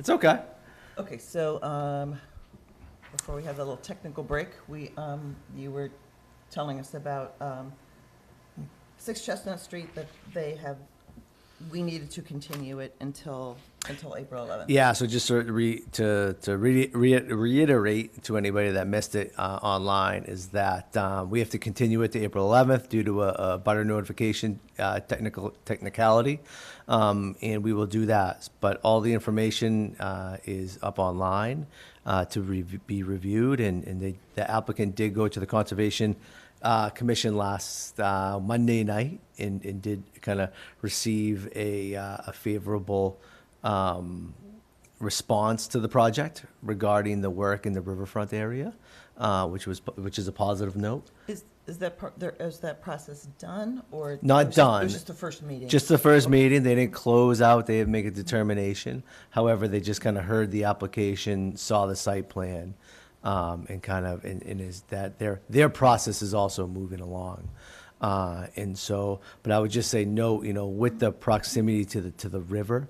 It's okay. Okay, so before we have the little technical break, you were telling us about 6 Chestnut Street, that we needed to continue it until April 11th. Yeah, so just to reiterate to anybody that missed it online is that we have to continue it to April 11th due to a butter notification technicality, and we will do that. But all the information is up online be reviewed, and the applicant did go to the Conservation Commission last Monday night and did kind of receive a favorable response to the project regarding the work in the riverfront area, which is a positive note. Is that process done, or Not done? It was just the first meeting. Just the first meeting. They didn't close out. They didn't make a determination. However, they just kind of heard the application, saw the site plan, and is that their process is also moving along. And so, but I would just say no, with the proximity to the river,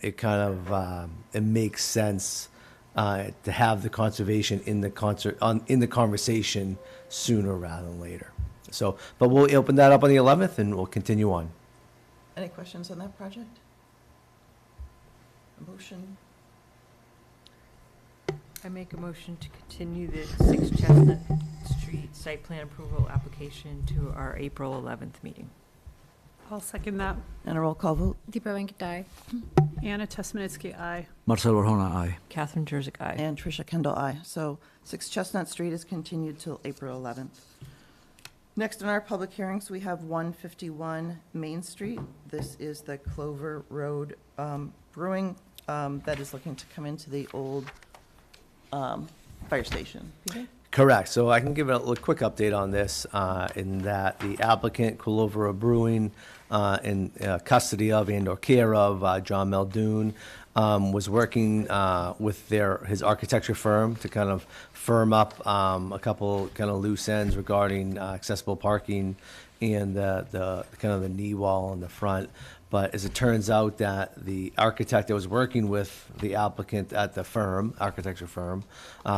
it kind of it makes sense to have the conservation in the conversation sooner rather than later. So, but we'll open that up on the 11th and we'll continue on. Any questions on that project? A motion? I make a motion to continue the 6 Chestnut Street site plan approval application to our April 11th meeting. I'll second that. And a roll call vote? Deepa Venkata. Anna Tesmanitsky, aye. Marcel Warhona, aye. Catherine Jersey, aye. And Tricia Kendall, aye. So 6 Chestnut Street is continued till April 11th. Next in our public hearings, we have 151 Main Street. This is the Clover Road Brewing that is looking to come into the old fire station. Peter? Correct. So I can give a quick update on this in that the applicant, Clover Brewing, in custody of and or care of John Muldoon, was working with his architecture firm to kind of firm up a couple kind of loose ends regarding accessible parking and the kind of the knee wall in the front. But as it turns out that the architect that was working with the applicant at the firm, architecture firm,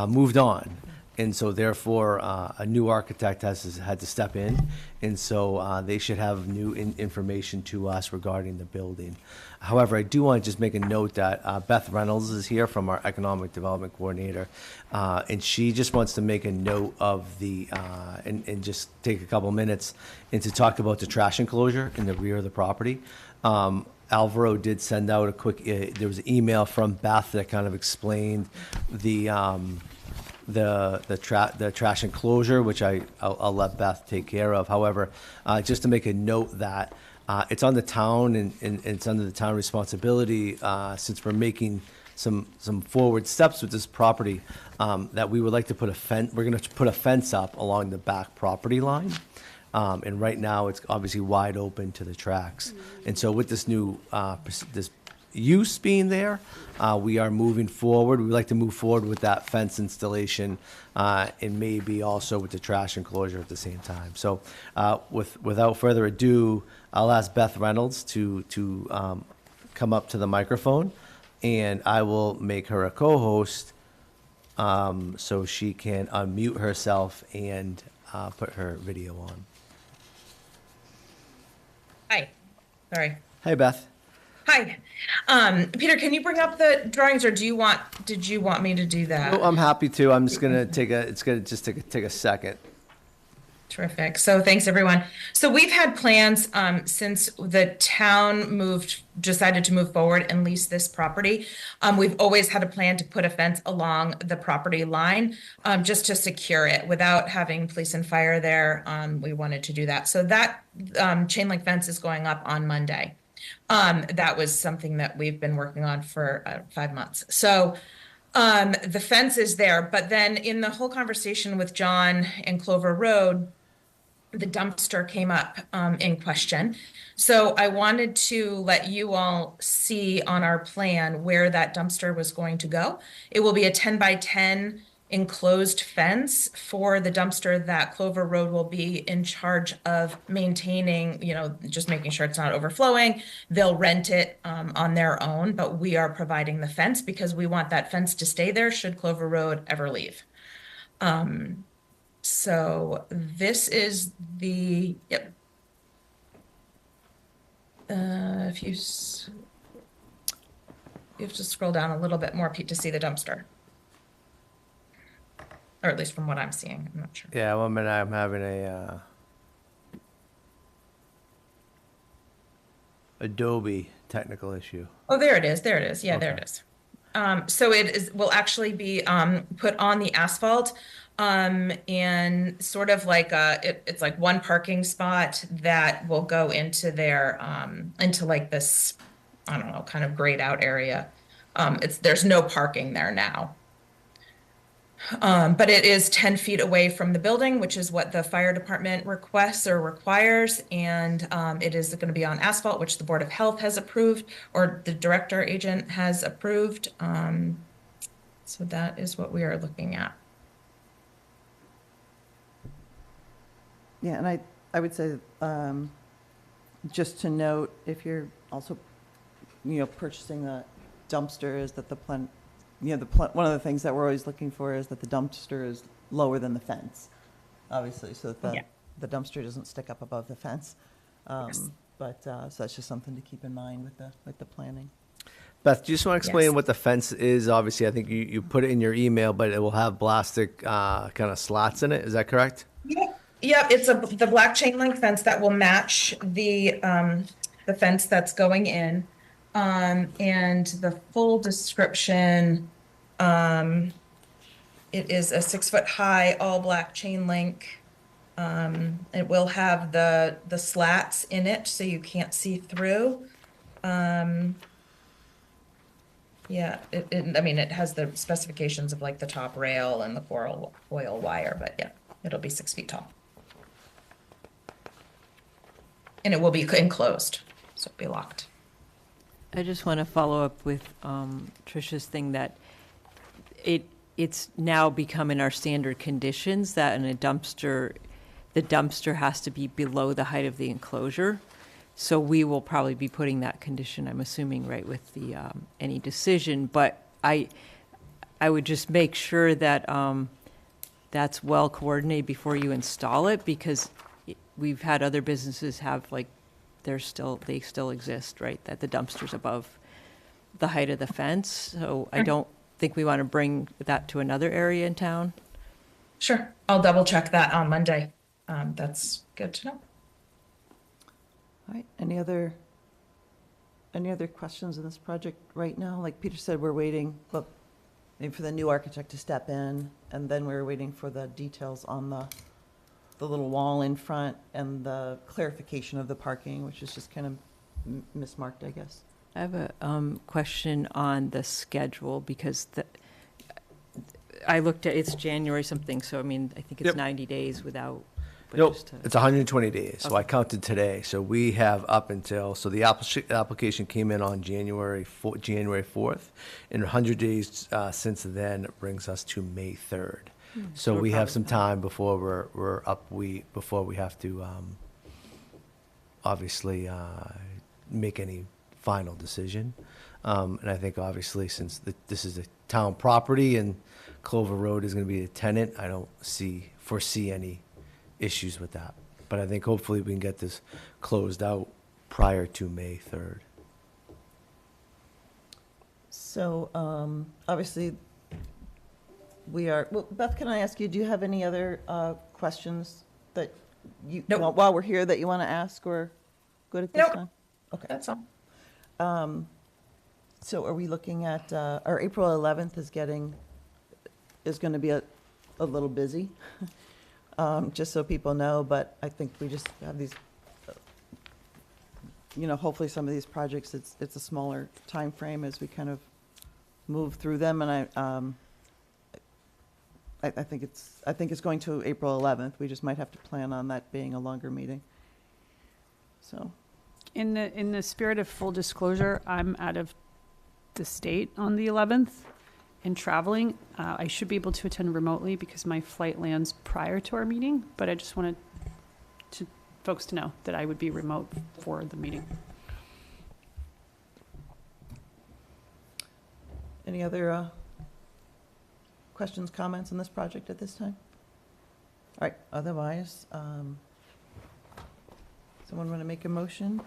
moved on. And so therefore, a new architect had to step in. And so they should have new information to us regarding the building. However, I do want to just make a note that Beth Reynolds is here from our Economic Development Coordinator. And she just wants to make a note of and just take a couple minutes and to talk about the trash enclosure in the rear of the property. Alvaro did send out a quick, there was an email from Beth that kind of explained the trash enclosure, which I'll let Beth take care of. However, just to make a note that it's on the town and it's under the town responsibility, since we're making some forward steps with this property, that we would like to put we're going to put a fence up along the back property line. And right now it's obviously wide open to the tracks. And so with this new, this use being there, we are moving forward. We'd like to move forward with that fence installation and maybe also with the trash enclosure at the same time. So without further ado, I'll ask Beth Reynolds to come up to the microphone, and I will make her a co-host so she can unmute herself and put her video on. Hi. Sorry. Hey, Beth. Hi. Peter, can you bring up the drawings, or did you want me to do that? Oh, I'm happy to. I'm just gonna take a second. Terrific. So thanks, everyone. So we've had plans since the town decided to move forward and lease this property. We've always had a plan to put a fence along the property line just to secure it without having police and fire there. We wanted to do that. So that chain link fence is going up on Monday. That was something that we've been working on for 5 months. So the fence is there, but then in the whole conversation with John and Clover Road, the dumpster came up in question. So I wanted to let you all see on our plan where that dumpster was going to go. It will be a 10 by 10 enclosed fence for the dumpster that Clover Road will be in charge of maintaining, just making sure it's not overflowing. They'll rent it on their own, but we are providing the fence because we want that fence to stay there should Clover Road ever leave. So this is the, yep. If you have to scroll down a little bit more, Pete, to see the dumpster. Or at least from what I'm seeing, I'm not sure. Yeah, one minute I'm having a Adobe technical issue. Oh, there it is. There it is. Yeah, there Okay. it is. So will actually be put on the asphalt, and sort of like it's like one parking spot that will go into their into like this, I don't know, kind of grayed out area. There's no parking there now. But it is 10 feet away from the building, which is what the fire department requests or requires. And it is going to be on asphalt, which the Board of Health has approved, or the director agent has approved. So that is what we are looking at. Yeah, and I would say, just to note, if you're also, purchasing the dumpster, is that the plan, one of the things that we're always looking for is that the dumpster is lower than the fence, obviously, so that Yeah. the dumpster doesn't stick up above the fence. Yes. But, so that's just something to keep in mind with the planning. Beth, do you just want to explain Yes. what the fence is? Obviously, I think you put it in your email, but it will have plastic kind of slats in it. Is that correct? Yeah, it's the black chain link fence that will match the fence that's going in. And the full description, it is a 6-foot high, all black chain link. It will have the slats in it so you can't see through. Yeah, it has the specifications of like the top rail and the coil wire, but yeah, it'll be 6 feet tall. And it will be enclosed, so it'll be locked. I just want to follow up with Tricia's thing that it's now become in our standard conditions that in a dumpster, the dumpster has to be below the height of the enclosure. So we will probably be putting that condition, I'm assuming, right, with the any decision. But I would just make sure that that's well coordinated before you install it, because we've had other businesses have they still exist, right? That the dumpster's above the height of the fence. So I don't think we want to bring that to another area in town. Sure, I'll double check that on Monday. That's good to know. All right, any other questions on this project right now? Like Peter said, we're waiting, well, maybe for the new architect to step in, and then we're waiting for the details on the little wall in front and the clarification of the parking, which is just kind of mismarked, I guess. I have a question on the schedule, because I looked at, it's January something, so I mean, I think it's Yep. 90 days without. but Nope, just to- it's 120 days, so Okay. I counted today. So we have up until, so the application came in on January 4th, and 100 days since then brings us to May 3rd. So we're we have probably some fine. time before we're up, before we have to obviously make any final decision. And I think obviously since this is a town property and Clover Road is going to be a tenant, I don't foresee any issues with that. But I think hopefully we can get this closed out prior to May 3rd. So, obviously, well, Beth, can I ask you, do you have any other questions that Nope. while we're here, that you want to ask, or good at this Nope. time? Okay. That's all. So are we looking at, our April 11th is going to be a little busy, just so people know, but I think we just have these, hopefully some of these projects, it's a smaller time frame as we kind of move through them, and I think it's going to April 11th. We just might have to plan on that being a longer meeting. So, In the spirit of full disclosure, I'm out of the state on the 11th. and traveling. I should be able to attend remotely because my flight lands prior to our meeting, but I just wanted folks to know that I would be remote for the meeting. Any other questions, comments on this project at this time? All right, otherwise, someone want to make a motion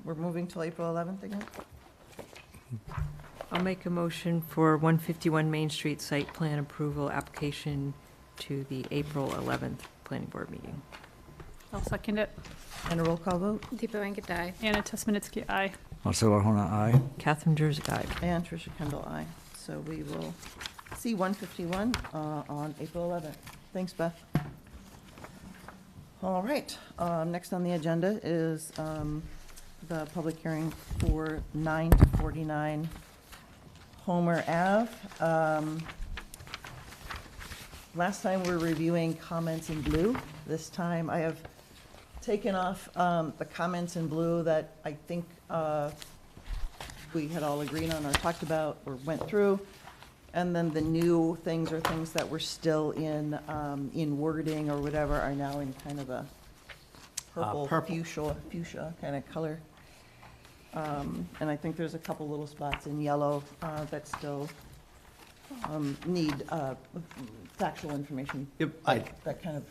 we're moving till April 11th again? I'll make a motion for 151 Main Street site plan approval application to the April 11th planning board meeting. I'll second it. And a roll call vote? Deepa Venkata. Anna Tesmanitsky, aye. Marcelo Hona, aye. Catherine Jersey, aye. And Tricia Kendall, aye. So we will see 151 on April 11th. Thanks, Beth. All right, next on the agenda is the public hearing for 9 to 49 Homer Ave. Last time we were reviewing comments in blue. This time I have taken off the comments in blue that I think we had all agreed on or talked about or went through. And then the new things are things that were still in wording or whatever are now in kind of a purple, fuchsia kind of color. And I think there's a couple little spots in yellow that still need factual information. Yep, That kind of,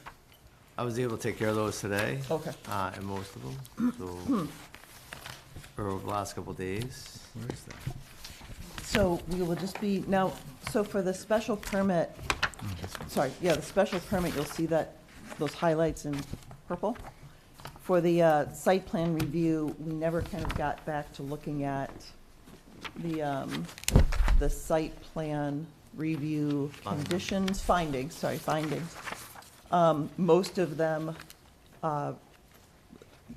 I was able to take care of those today. okay. And most of them, so, or over the last couple of days. Where is that? So we will just be, now, so for the special permit, Oh, this one. sorry, yeah, the special permit, you'll see that, those highlights in purple. For the site plan review, we never kind of got back to looking at the site plan review conditions, findings. Most of them,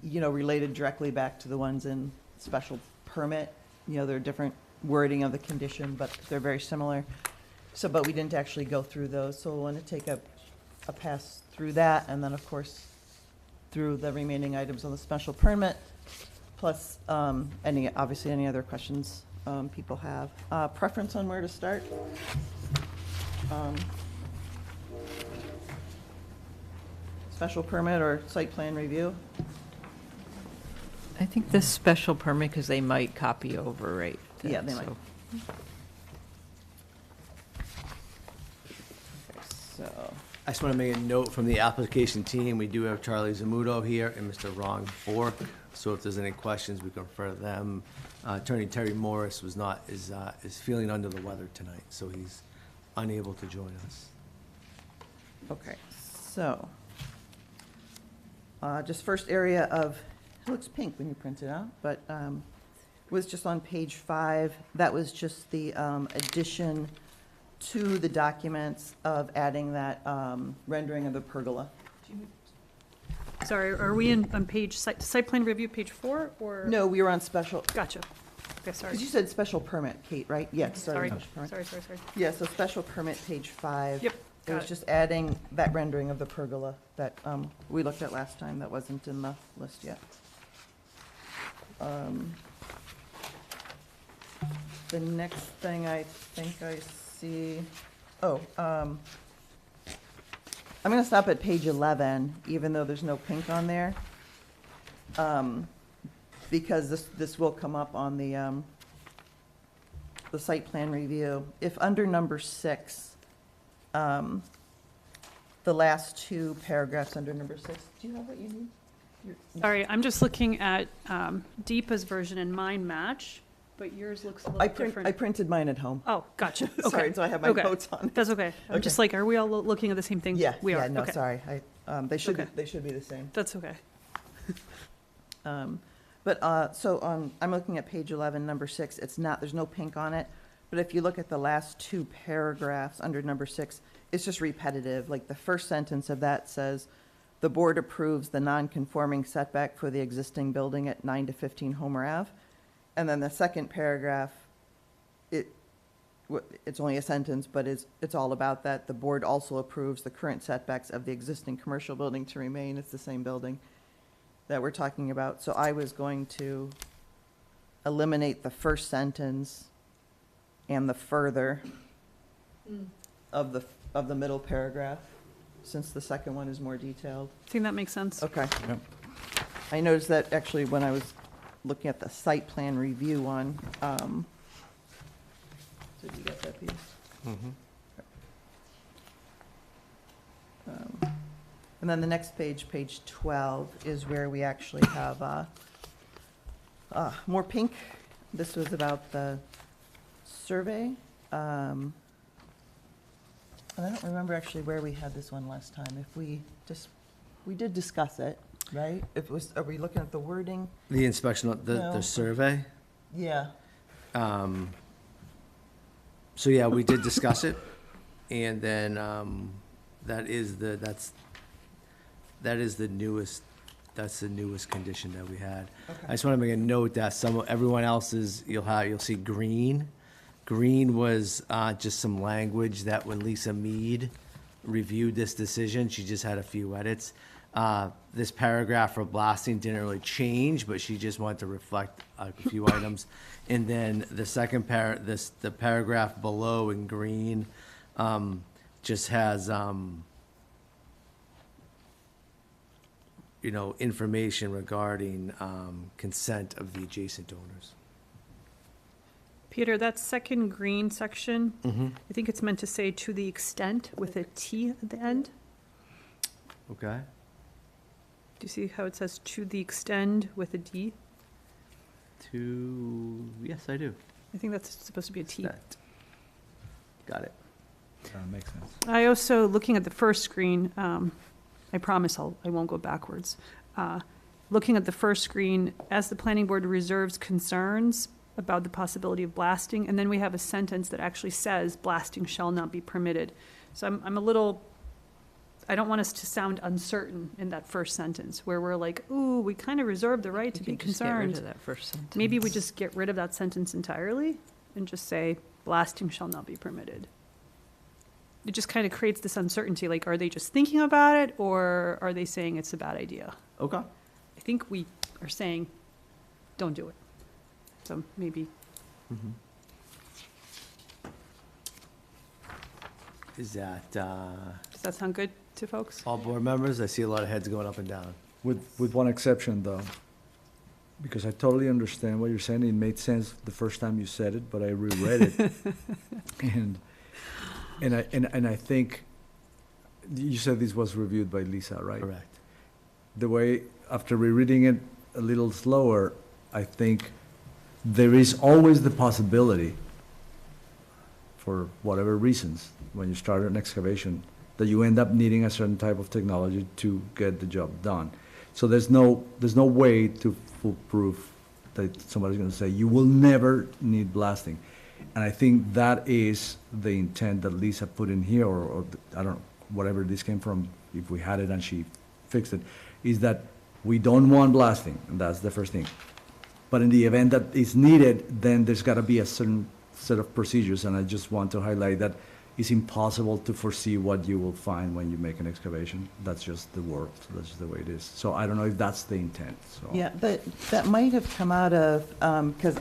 related directly back to the ones in special permit. They're different wording of the condition, but they're very similar. So, but we didn't actually go through those, so we'll want to take a pass through that, and then, of course, through the remaining items on the special permit, plus obviously any other questions people have. Preference on where to start? Special permit or site plan review? I think the special permit, because they might copy over, right? Yeah, they might. So- So, I just want to make a note from the application team, we do have Charlie Zamudo here and Mr. Ron Bork, so if there's any questions, we can refer to them. Attorney Terry Morris is feeling under the weather tonight, so he's unable to join us. okay, so, just first area of, it looks pink when you print it out, but was just on page 5. That was just the addition to the documents of adding that rendering of the pergola. Sorry, are we on page, site plan review, page 4, or? No, we were on special, Gotcha. Okay, sorry. because you said special permit, Kate, right? Yeah, Sorry, special permit. sorry. Yeah, so special permit, page 5. Yep, It got was it. just adding that rendering of the pergola that we looked at last time that wasn't in the list yet. The next thing I think I see, I'm going to stop at page 11, even though there's no pink on there. Because this will come up on the site plan review. If under number 6, the last 2 paragraphs under number 6, do you have what you need? Sorry, I'm just looking at Deepa's version and mine match, but yours looks a little I different. printed mine at home. Oh, gotcha. Sorry, Okay. so I have my Okay. notes on it. That's okay. I'm just like, are we all looking at the same thing? Yeah, We are. yeah, no, Okay. sorry. They should Okay. be the same. That's okay. I'm looking at page 11, number 6. There's no pink on it. But if you look at the last 2 paragraphs under number 6, it's just repetitive. Like the first sentence of that says, the board approves the non-conforming setback for the existing building at 9 to 15 Homer Ave. And then the second paragraph, it's only a sentence, but it's all about that. The board also approves the current setbacks of the existing commercial building to remain. It's the same building that we're talking about. So I was going to eliminate the first sentence and the further of the middle paragraph, since the second one is more detailed. Think that makes sense? Okay. Yep. I noticed that actually when I was looking at the site plan review one, did you get that piece? And then the next page, page 12, is where we actually have more pink. This was about the survey. And I don't remember actually where we had this one last time. If we did discuss it, right? Are we looking at the wording? The inspection, No. the survey. Yeah. So yeah, we did discuss it, and then that is the newest condition that we had. Okay. I just want to make a note that everyone else's, you'll see green. Green was just some language that when Lisa Mead reviewed this decision, she just had a few edits. This paragraph for blasting didn't really change, but she just wanted to reflect a few items. And then the second the paragraph below in green just has information regarding consent of the adjacent owners. Peter, that second green section, I think it's meant to say to the extent with a T at the end. Okay. Do you see how it says to the extend with a D? Yes, I do. I think that's supposed to be a T. Got it. Makes sense. I also, looking at the first screen, I promise I won't go backwards. Looking at the first screen, as the planning board reserves concerns about the possibility of blasting, and then we have a sentence that actually says blasting shall not be permitted. So I'm a little, I don't want us to sound uncertain in that first sentence, where we're like, ooh, we kind of reserve the right to be concerned. Just get rid of that first sentence. Maybe we just get rid of that sentence entirely and just say blasting shall not be permitted. It just kind of creates this uncertainty, like, are they just thinking about it, or are they saying it's a bad idea? Okay. I think we are saying, don't do it. So maybe, Is that does that sound good to folks? all board members? I see a lot of heads going up and down. With one exception, though, because I totally understand what you're saying. It made sense the first time you said it, but I reread it. And I think, you said this was reviewed by Lisa, right? Correct. The way, after rereading it a little slower, I think there is always the possibility, for whatever reasons, when you start an excavation, that you end up needing a certain type of technology to get the job done. So there's no way to foolproof that somebody's gonna say, you will never need blasting. And I think that is the intent that Lisa put in here, or I don't know, whatever this came from, if we had it and she fixed it, is that we don't want blasting, and that's the first thing. But in the event that it's needed, then there's gotta be a certain set of procedures, and I just want to highlight that it's impossible to foresee what you will find when you make an excavation. That's just the world, that's just the way it is. So I don't know if that's the intent, so. Yeah, that might have come out of, because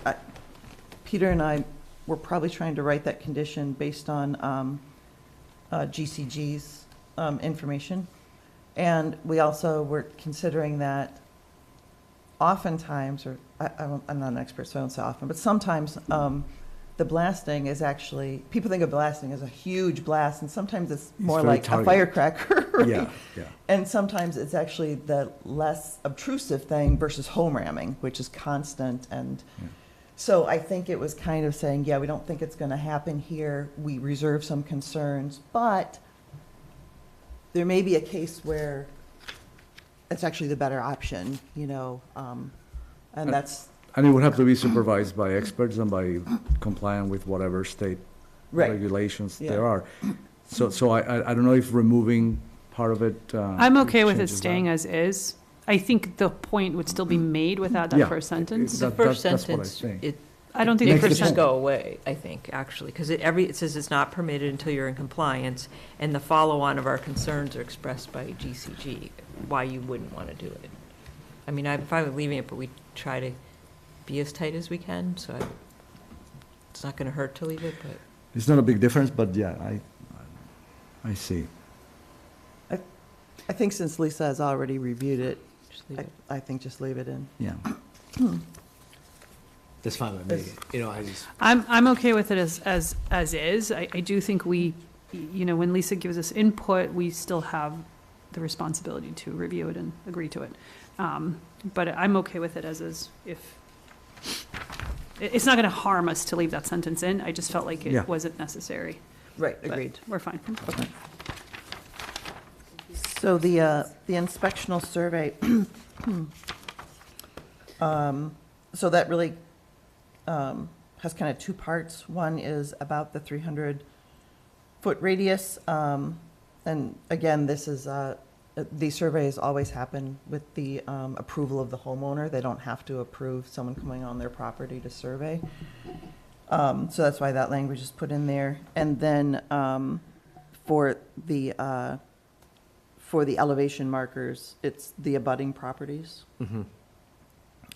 Peter and I were probably trying to write that condition based on GCG's information. And we also were considering that oftentimes, or I'm not an expert, so I don't say often, but sometimes the blasting is actually, people think of blasting as a huge blast, and sometimes it's more very like a targeted. firecracker, right? Yeah, yeah. And sometimes it's actually the less obtrusive thing versus home ramming, which is constant. And Yeah. so I think it was kind of saying, yeah, we don't think it's going to happen here. We reserve some concerns, but there may be a case where it's actually the better option, and that's, And it would have to be supervised by experts and by complying with whatever state Right. regulations Yeah. there are. So I don't know if removing part of it. I'm okay with it changes staying that. as is. I think the point would still be made without that Yeah. first sentence. The That- first that's what I sentence, think. I don't think it the could first just sentence. go away, I think, actually, because it says it's not permitted until you're in compliance, and the follow-on of our concerns are expressed by GCG, why you wouldn't want to do it. I mean, I'm fine with leaving it, but we try to be as tight as we can, so it's not gonna hurt to leave it, but. It's not a big difference, but yeah, I see. I think since Lisa has already reviewed it, Just leave it. I think just leave it in. Yeah. That's fine with me. You know, I just, I'm okay with it as is. I do think we, when Lisa gives us input, we still have the responsibility to review it and agree to it. But I'm okay with it as is. If it's not going to harm us to leave that sentence in, I just felt like Yeah. it wasn't necessary. Right, But agreed. We're fine. Okay. So the inspectional survey, so that really has kind of two parts. One is about the 300-foot radius. And again, this is, these surveys always happen with the approval of the homeowner. They don't have to approve someone coming on their property to survey. So that's why that language is put in there. And then for the elevation markers, it's the abutting properties,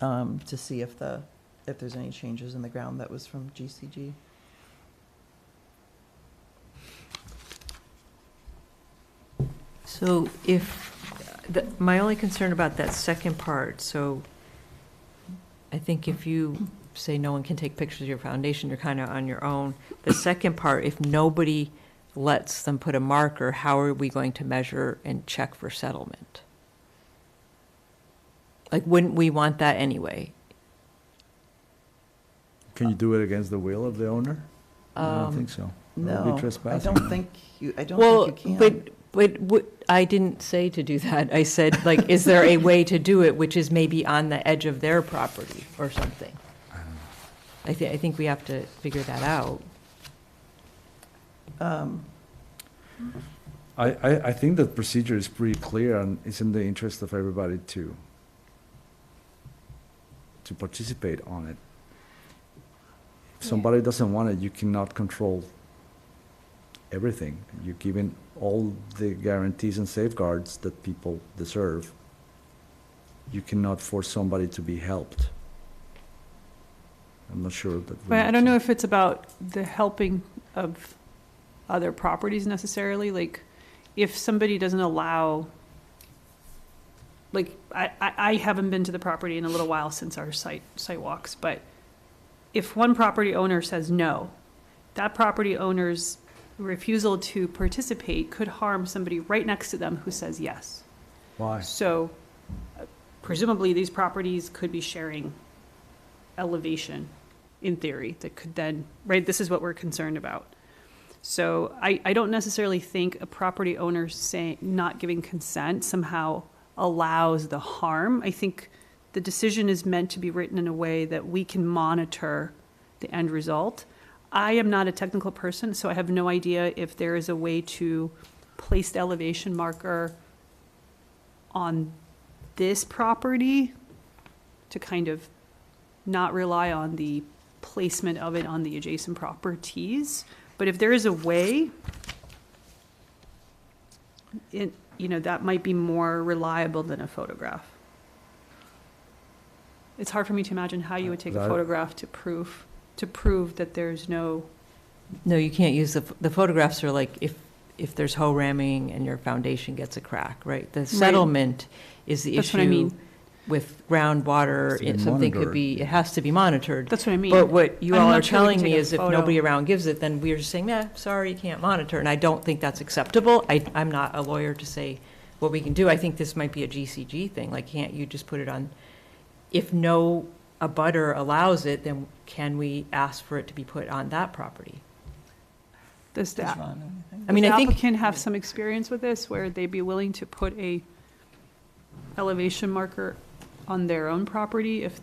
to see if there's any changes in the ground. That was from GCG. So my only concern about that second part, so I think if you say no one can take pictures of your foundation, you're kind of on your own. The second part, if nobody lets them put a marker, how are we going to measure and check for settlement? Like, wouldn't we want that anyway? Can you do it against the will of the owner? I don't think so. That would be No, I trespassing. don't think you Well, can. but I didn't say to do that. I said, like, is there a way to do it which is maybe on the edge of their property or something? I think we have to figure that out. I think the procedure is pretty clear, and it's in the interest of everybody to participate on it. If somebody doesn't want it, you cannot control everything. You're giving all the guarantees and safeguards that people deserve. You cannot force somebody to be helped. I'm not sure that. But I don't know if it's about the helping of other properties necessarily. Like, if somebody doesn't allow, like, I haven't been to the property in a little while since our site walks, but if one property owner says no, that property owner's refusal to participate could harm somebody right next to them who says yes. Why? So presumably, these properties could be sharing elevation, in theory, that could then, right, this is what we're concerned about. So I don't necessarily think a property owner saying, not giving consent somehow allows the harm. I think the decision is meant to be written in a way that we can monitor the end result. I am not a technical person, so I have no idea if there is a way to place the elevation marker on this property to kind of not rely on the placement of it on the adjacent properties. But if there is a way, that might be more reliable than a photograph. It's hard for me to imagine how you would take a That- photograph to prove that there's no. No, you can't use the photographs are like if there's hoe ramming and your foundation gets a crack, right? The settlement is the That's issue what I mean. with groundwater. Has to be Something could monitored. be, it has to be monitored. That's what I mean. But what you I'm all not are sure we can telling me take a is if photo. nobody around gives it, then we're just saying, sorry, you can't monitor. And I don't think that's acceptable. I'm not a lawyer to say what we can do. I think this might be a GCG thing. Like, can't you just put it on, if no abutter allows it, then can we ask for it to be put on that property? Does the I mean, I think, applicant have some experience with this, where they'd be willing to put a elevation marker on their own property if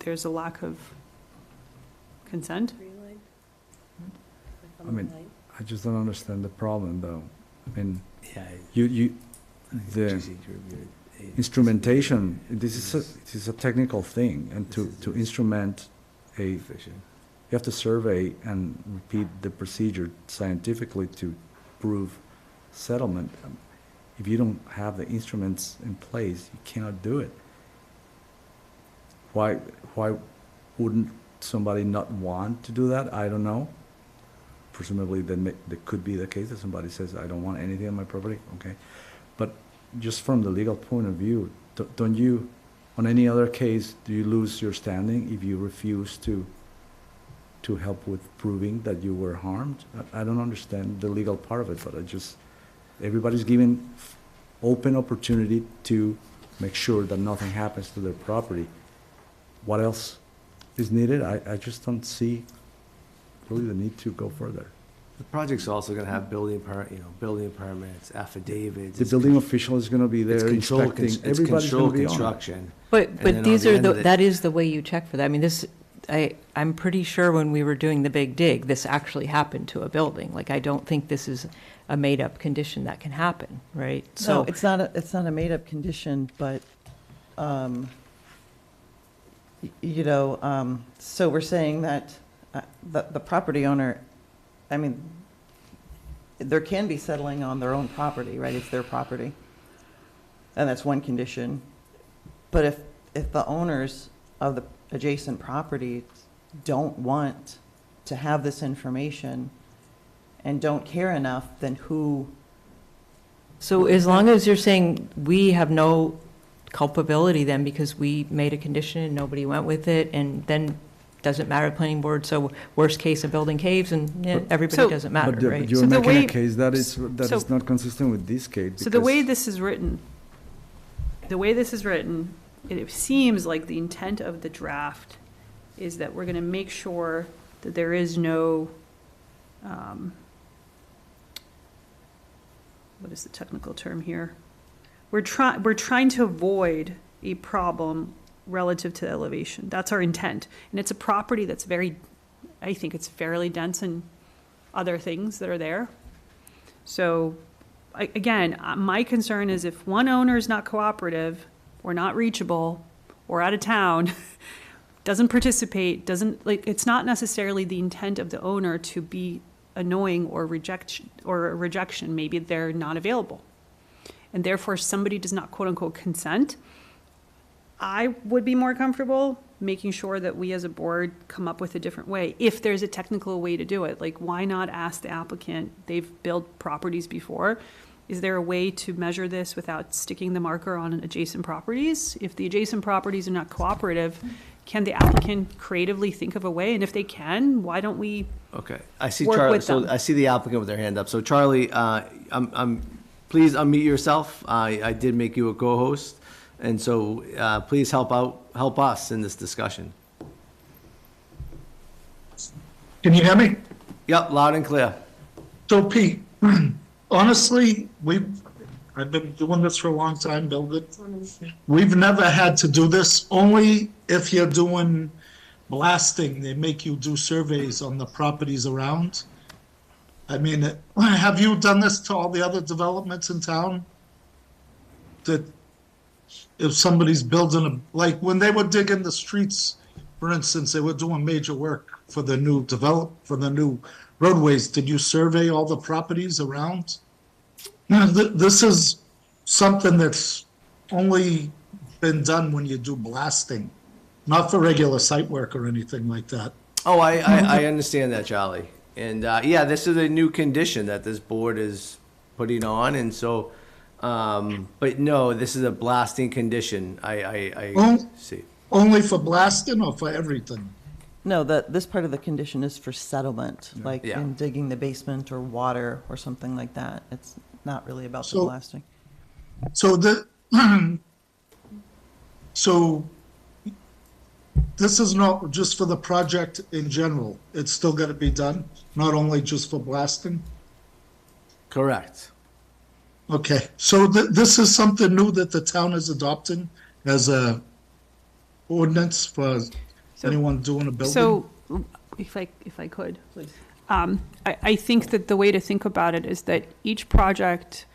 there's a lack of consent? I mean, I just don't understand the problem, though. I mean, yeah. the instrumentation, this is a technical thing, and to instrument you have to survey and repeat the procedure scientifically to prove settlement. If you don't have the instruments in place, you cannot do it. Why wouldn't somebody not want to do that? I don't know. Presumably, that could be the case that somebody says, I don't want anything on my property, okay? But just from the legal point of view, don't you, on any other case, do you lose your standing if you refuse to help with proving that you were harmed? I don't understand the legal part of it, but everybody's given open opportunity to make sure that nothing happens to their property. What else is needed? I just don't see really the need to go further. The project's also gonna have building permits, affidavits. The building official is gonna be It's there controlled, inspecting, it's everybody's gonna controlled be on it. construction. But And then these on the are end of it- that is the way you check for that. I mean, I'm pretty sure when we were doing the big dig, this actually happened to a building. Like, I don't think this is a made-up condition that can happen, right? So it's not a made-up condition, but, so we're saying that the property owner, I mean, there can be settling on their own property, right? It's their property. And that's one condition. But if the owners of the adjacent property don't want to have this information and don't care enough, then who? So as long as you're saying we have no culpability then because we made a condition and nobody went with it, and then doesn't matter to planning board, so worst case, a building caves and everybody So- doesn't matter, But right? you're So the making a way- case that is so- not consistent with this case. So the way because- this is written, it seems like the intent of the draft is that we're gonna make sure that there is no, what is the technical term here? We're trying to avoid a problem relative to elevation. That's our intent. And it's a property that's I think it's fairly dense in other things that are there. So, again, my concern is if one owner is not cooperative, or not reachable, or out of town, doesn't participate, it's not necessarily the intent of the owner to be annoying or a rejection. Maybe they're not available. And therefore, somebody does not quote-unquote consent. I would be more comfortable making sure that we as a board come up with a different way, if there's a technical way to do it. Like, why not ask the applicant? They've built properties before. Is there a way to measure this without sticking the marker on adjacent properties? If the adjacent properties are not cooperative, can the applicant creatively think of a way? And if they can, why don't we? Okay, I see Work Charlie, with so them. I see the applicant with their hand up. So Charlie, please unmute yourself. I did make you a co-host, and so please help us in this discussion. Can you hear me? Yep, loud and clear. So Pete, honestly, I've been doing this for a long time, building. We've never had to do this, only if you're doing blasting, they make you do surveys on the properties around. I mean, have you done this to all the other developments in town? That if somebody's building like when they were digging the streets, for instance, they were doing major work for the new roadways. Did you survey all the properties around? No, this is something that's only been done when you do blasting, not for regular site work or anything like that. Oh, I understand that, Charlie. And, yeah, this is a new condition that this board is putting on, and so, but no, this is a blasting condition. I Oh. see. Only for blasting or for everything? No, this part of the condition is for settlement, like Yeah. in digging the basement or water or something like that. It's not really about the So- blasting. So so this is not just for the project in general. It's still got to be done, not only just for blasting. Correct. Okay, so this is something new that the town is adopting as a ordinance for anyone doing a building? So, if I could. Please. I think that the way to think about it is that each project,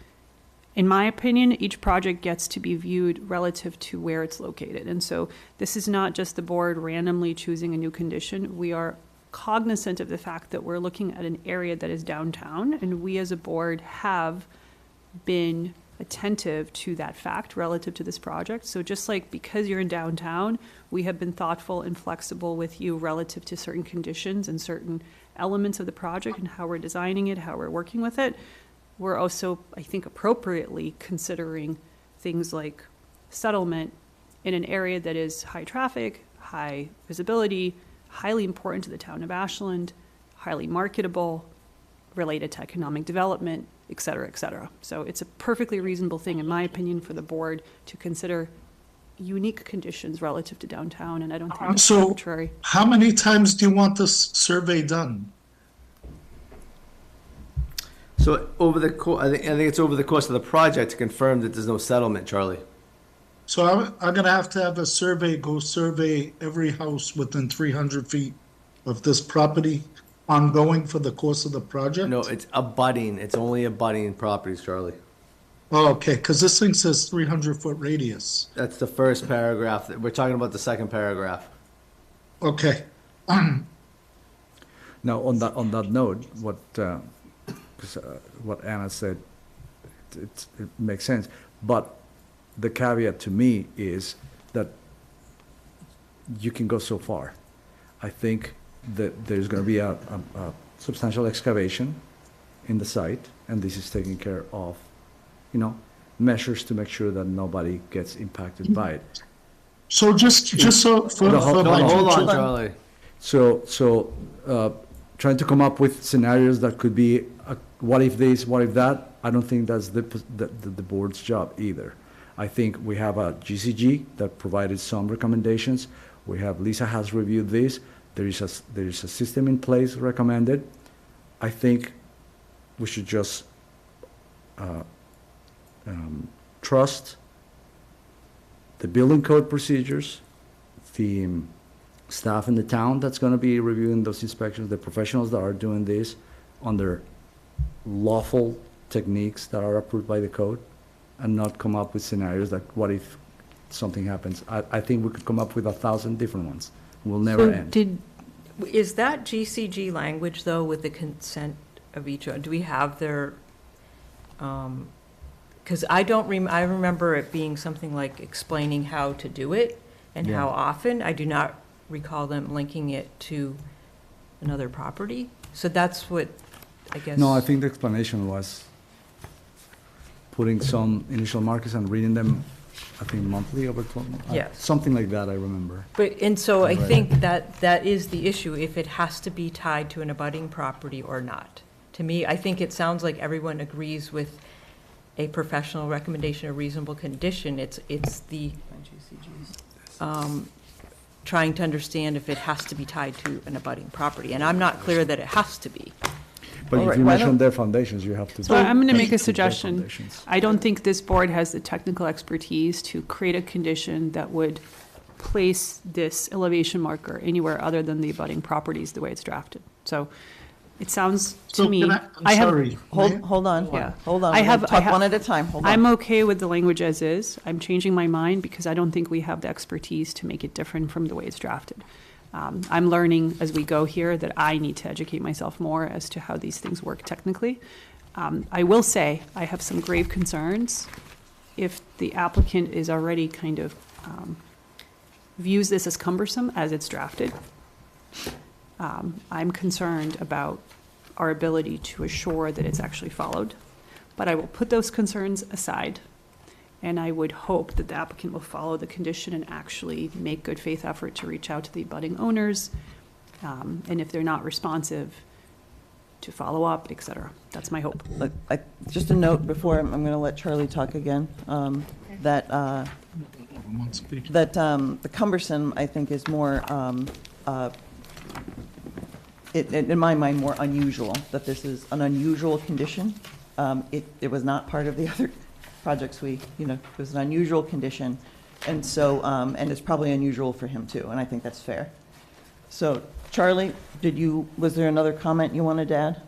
in my opinion, each project gets to be viewed relative to where it's located. And so this is not just the board randomly choosing a new condition. We are cognizant of the fact that we're looking at an area that is downtown, and we as a board have been attentive to that fact relative to this project. So just like because you're in downtown, we have been thoughtful and flexible with you relative to certain conditions and certain elements of the project and how we're designing it, how we're working with it. We're also, I think, appropriately considering things like settlement in an area that is high traffic, high visibility, highly important to the town of Ashland, highly marketable, related to economic development, et cetera, et cetera. So it's a perfectly reasonable thing, in my opinion, for the board to consider unique conditions relative to downtown, and I don't think it's So, arbitrary. how many times do you want this survey done? So over the I think it's over the course of the project to confirm that there's no settlement, Charlie. So I'm gonna have to have a survey, go survey every house within 300 feet of this property ongoing for the course of the project? No, it's abutting. It's only abutting properties, Charlie. Oh, okay, because this thing says 300-foot radius. That's the first paragraph. We're talking about the second paragraph. Okay. Now, on that note, what Anna said, it makes sense. But the caveat to me is that you can go so far. I think that there's going to be a substantial excavation in the site, and this is taking care of, measures to make sure that nobody gets impacted by it. So just so for No, hold my Hold on, future- Charlie. So trying to come up with scenarios that could be, what if this, what if that, I don't think that's the board's job either. I think we have a GCG that provided some recommendations. Lisa has reviewed this. There is a system in place recommended. I think we should just trust the building code procedures, the staff in the town that's going to be reviewing those inspections, the professionals that are doing this under lawful techniques that are approved by the code, and not come up with scenarios like, what if something happens? I think we could come up with 1,000 different ones. We'll never end. Is that GCG language, though, with the consent of each, do we have their, because I remember it being something like explaining how to do it and how Yeah. often. I do not recall them linking it to another property. So that's what, I guess. No, I think the explanation was putting some initial markers and reading them, I think monthly over 12 months. Yes. Something like that, I remember. But, and so I Right. think that is the issue, if it has to be tied to an abutting property or not. To me, I think it sounds like everyone agrees with a professional recommendation, a reasonable condition. It's the, trying to understand if it has to be tied to an abutting property. And I'm not clear that it has to be. But All if right, you why mention don't- their foundations, you have to. So I'm going to make a keep their suggestion. foundations. I don't think this board has the technical expertise to create a condition that would place this elevation marker anywhere other than the abutting properties, the way it's drafted. So it sounds to So me. I'm have- sorry. Hold on, Yeah. hold on. I We're gonna have- talk I one have- at a time, hold on. I'm okay with the language as is. I'm changing my mind because I don't think we have the expertise to make it different from the way it's drafted. I'm learning as we go here that I need to educate myself more as to how these things work technically. I will say, I have some grave concerns if the applicant is already kind of views this as cumbersome as it's drafted. I'm concerned about our ability to assure that it's actually followed. But I will put those concerns aside, and I would hope that the applicant will follow the condition and actually make good faith effort to reach out to the abutting owners, and if they're not responsive, to follow up, et cetera. That's my hope. Look, just a note before I'm going to let Charlie talk again, that the cumbersome, I think, is more, in my mind, more unusual, that this is an unusual condition. It was not part of the other projects it was an unusual condition. And so, and it's probably unusual for him too, and I think that's fair. So, Charlie, was there another comment you wanted to add?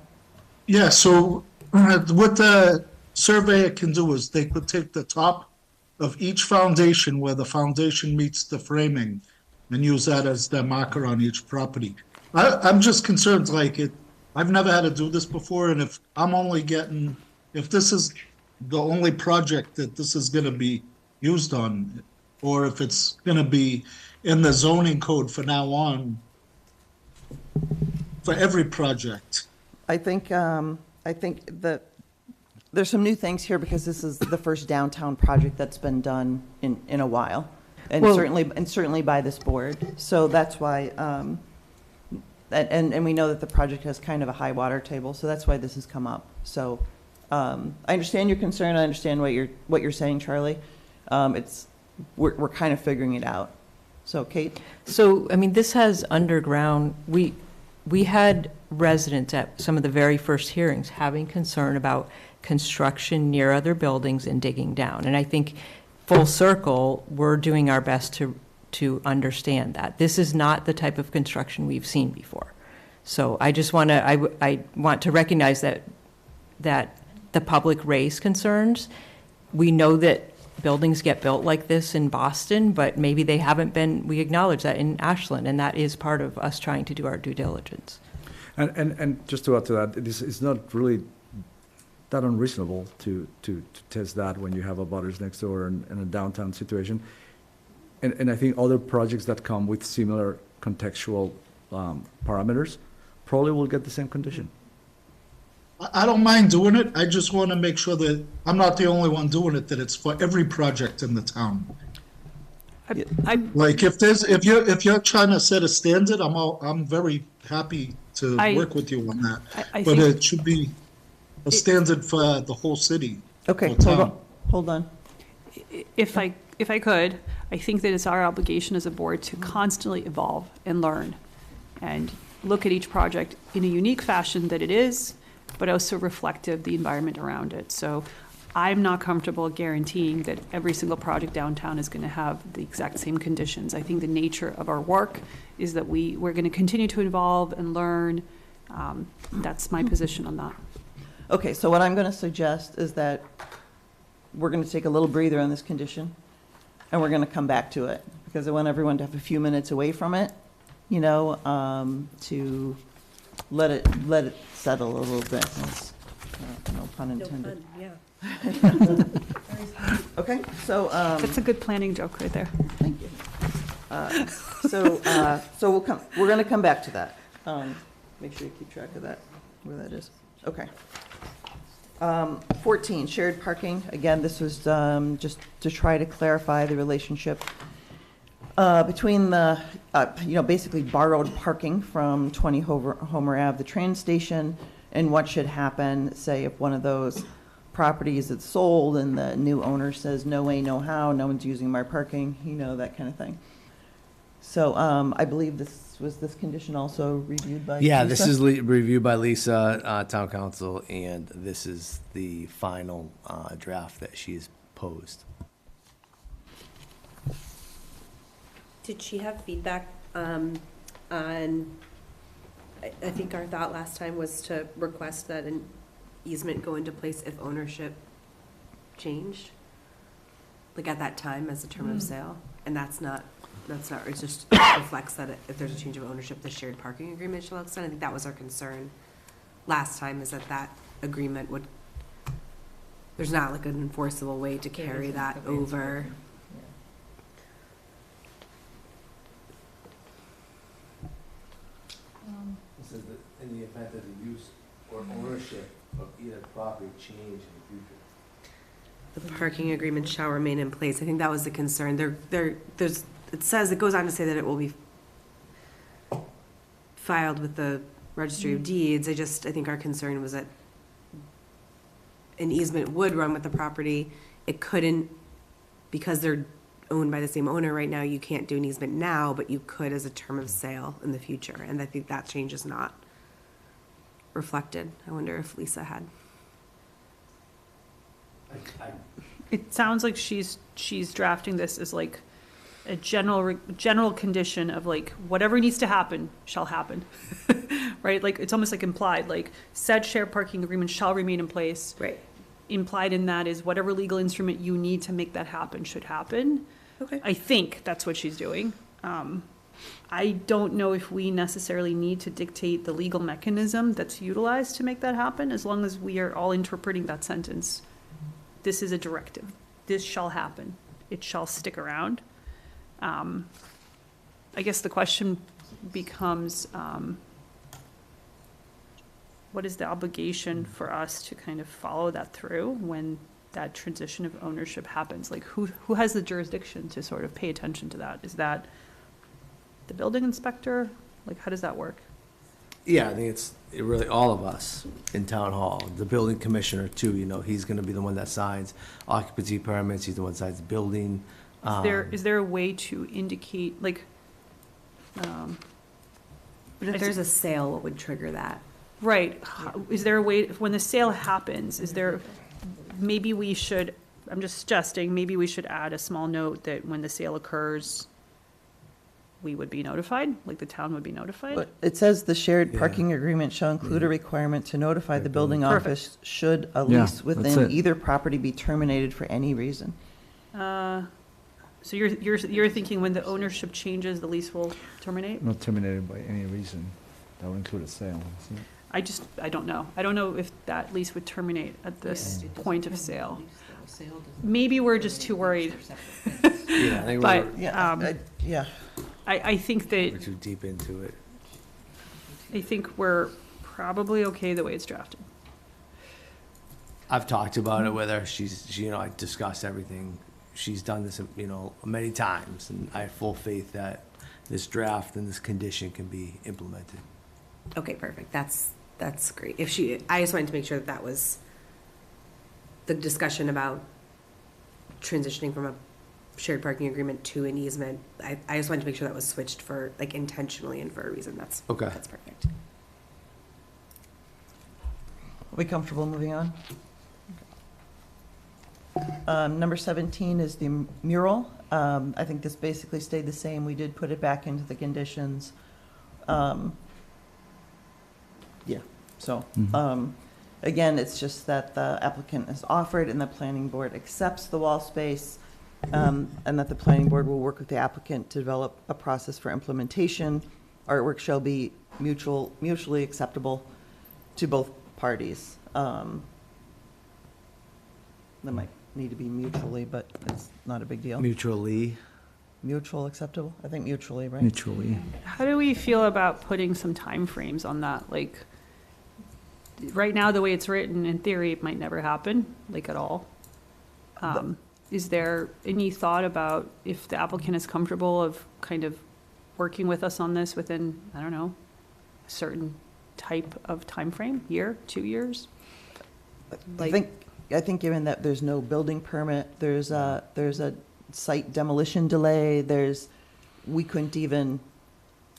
Yeah, so what the surveyor can do is they could take the top of each foundation where the foundation meets the framing and use that as their marker on each property. I'm just concerned, I've never had to do this before, and if this is the only project that this is gonna be used on, or if it's gonna be in the zoning code from now on for every project. I think that there's some new things here because this is the first downtown project that's been done in a while. And Well- certainly by this board. So that's why, and we know that the project has kind of a high water table, so that's why this has come up. So, I understand your concern, I understand what you're saying, Charlie. We're kind of figuring it out. So Kate? So, I mean, this has underground, we had residents at some of the very first hearings having concern about construction near other buildings and digging down. And I think full circle, we're doing our best to understand that. This is not the type of construction we've seen before. So I just want to, I want to recognize that the public raised concerns. We know that buildings get built like this in Boston, but maybe they haven't been, we acknowledge that in Ashland, and that is part of us trying to do our due diligence. And just to add to that, it's not really that unreasonable to test that when you have a butters next door in a downtown situation. And I think other projects that come with similar contextual parameters probably will get the same condition. I don't mind doing it, I just wanna make sure that I'm not the only one doing it, that it's for every project in the town. Like, if you're trying to set a standard, I'm very happy to work with you on that. I But think- it should be a standard for the whole city. Okay, or town. hold on. If I could, I think that it's our obligation as a board to constantly evolve and learn and look at each project in a unique fashion that it is, but also reflective of the environment around it. So I'm not comfortable guaranteeing that every single project downtown is going to have the exact same conditions. I think the nature of our work is that we're going to continue to evolve and learn. That's my position on that. Okay, so what I'm going to suggest is that we're going to take a little breather on this condition, and we're going to come back to it, because I want everyone to have a few minutes away from it, you know, to let it settle a little bit. No pun intended. Okay, so, That's a good planning joke right there. thank you. So we're going to come back to that. Make sure you keep track of that, where that is. Okay. 14, shared parking. Again, this was just to try to clarify the relationship between the, basically borrowed parking from 20 Homer Ave, the train station, and what should happen, say, if one of those properties is sold and the new owner says, no way, no how, no one's using my parking, that kind of thing. So I believe this condition also reviewed by Yeah, Lisa? this is reviewed by Lisa, town council, and this is the final draft that she's posed. Did she have feedback on, I think our thought last time was to request that an easement go into place if ownership changed? Like at that time as a term of sale? And that's not, it just reflects that if there's a change of ownership, the shared parking agreement shall extend. I think that was our concern last time, is that agreement would, there's not like an enforceable way to carry that over. This is in the event that the use or ownership of either property change in the future. The parking agreement shall remain in place. I think that was the concern. It goes on to say that it will be filed with the Registry of Deeds. I think our concern was that an easement would run with the property. It couldn't, because they're owned by the same owner right now, you can't do an easement now, but you could as a term of sale in the future. And I think that change is not reflected. I wonder if Lisa had. It sounds like she's drafting this as like a general condition of like, whatever needs to happen shall happen, right? Like, it's almost like implied, like, said shared parking agreement shall remain in place. Right. Implied in that is whatever legal instrument you need to make that happen should happen. Okay. I think that's what she's doing. I don't know if we necessarily need to dictate the legal mechanism that's utilized to make that happen, as long as we are all interpreting that sentence this is a directive. This shall happen. It shall stick around. I guess the question becomes, what is the obligation for us to kind of follow that through when that transition of ownership happens? Like, who has the jurisdiction to sort of pay attention to that? Is that the building inspector? Like, how does that work? Yeah, I think it really all of us in town hall, the building commissioner too, you know, he's gonna be the one that signs occupancy permits, he's the one that signs the building. Is there a way to indicate, like, But if there's a sale, what would trigger that? right, is there a way, when the sale happens, maybe we should, I'm just suggesting, maybe we should add a small note that when the sale occurs, we would be notified, like the town would be notified? But it says the shared Yeah. parking agreement shall include a requirement to notify the building Perfect. office should a Yeah, lease that's within it. either property be terminated for any reason. So you're thinking when the ownership changes, the lease will terminate? Not terminated by any reason. That would include a sale. isn't it? I don't know. I don't know if that lease would terminate at this point of sale. Maybe we're just too worried, Yeah, I think but, Yeah, um, yeah. I think that, we're too deep into it. I think we're probably okay the way it's drafted. I've talked about it with her, you know, I discussed everything. She's done this, you know, many times, and I have full faith that this draft and this condition can be implemented. Okay, perfect. That's great. I just wanted to make sure that was the discussion about transitioning from a shared parking agreement to an easement. I just wanted to make sure that was switched for, like, intentionally and for a reason. That's perfect. Are we comfortable moving on? Number 17 is the mural. I think this basically stayed the same. We did put it back into the conditions. Yeah, so, again, it's just that the applicant has offered and the planning board accepts the wall space, and that the planning board will work with the applicant to develop a process for implementation. Artwork shall be mutually acceptable to both parties. That might need to be mutually, but it's not a big deal. Mutually, Mutual acceptable? I think mutually, right? Mutually. How do we feel about putting some timeframes on that? Like, right now, the way it's written, in theory, it might never happen, like, at all. Is there any thought about if the applicant is comfortable of kind of working with us on this within, I don't know, a certain type of timeframe, year, 2 years? I think given that there's no building permit, there's a site demolition delay, we couldn't even,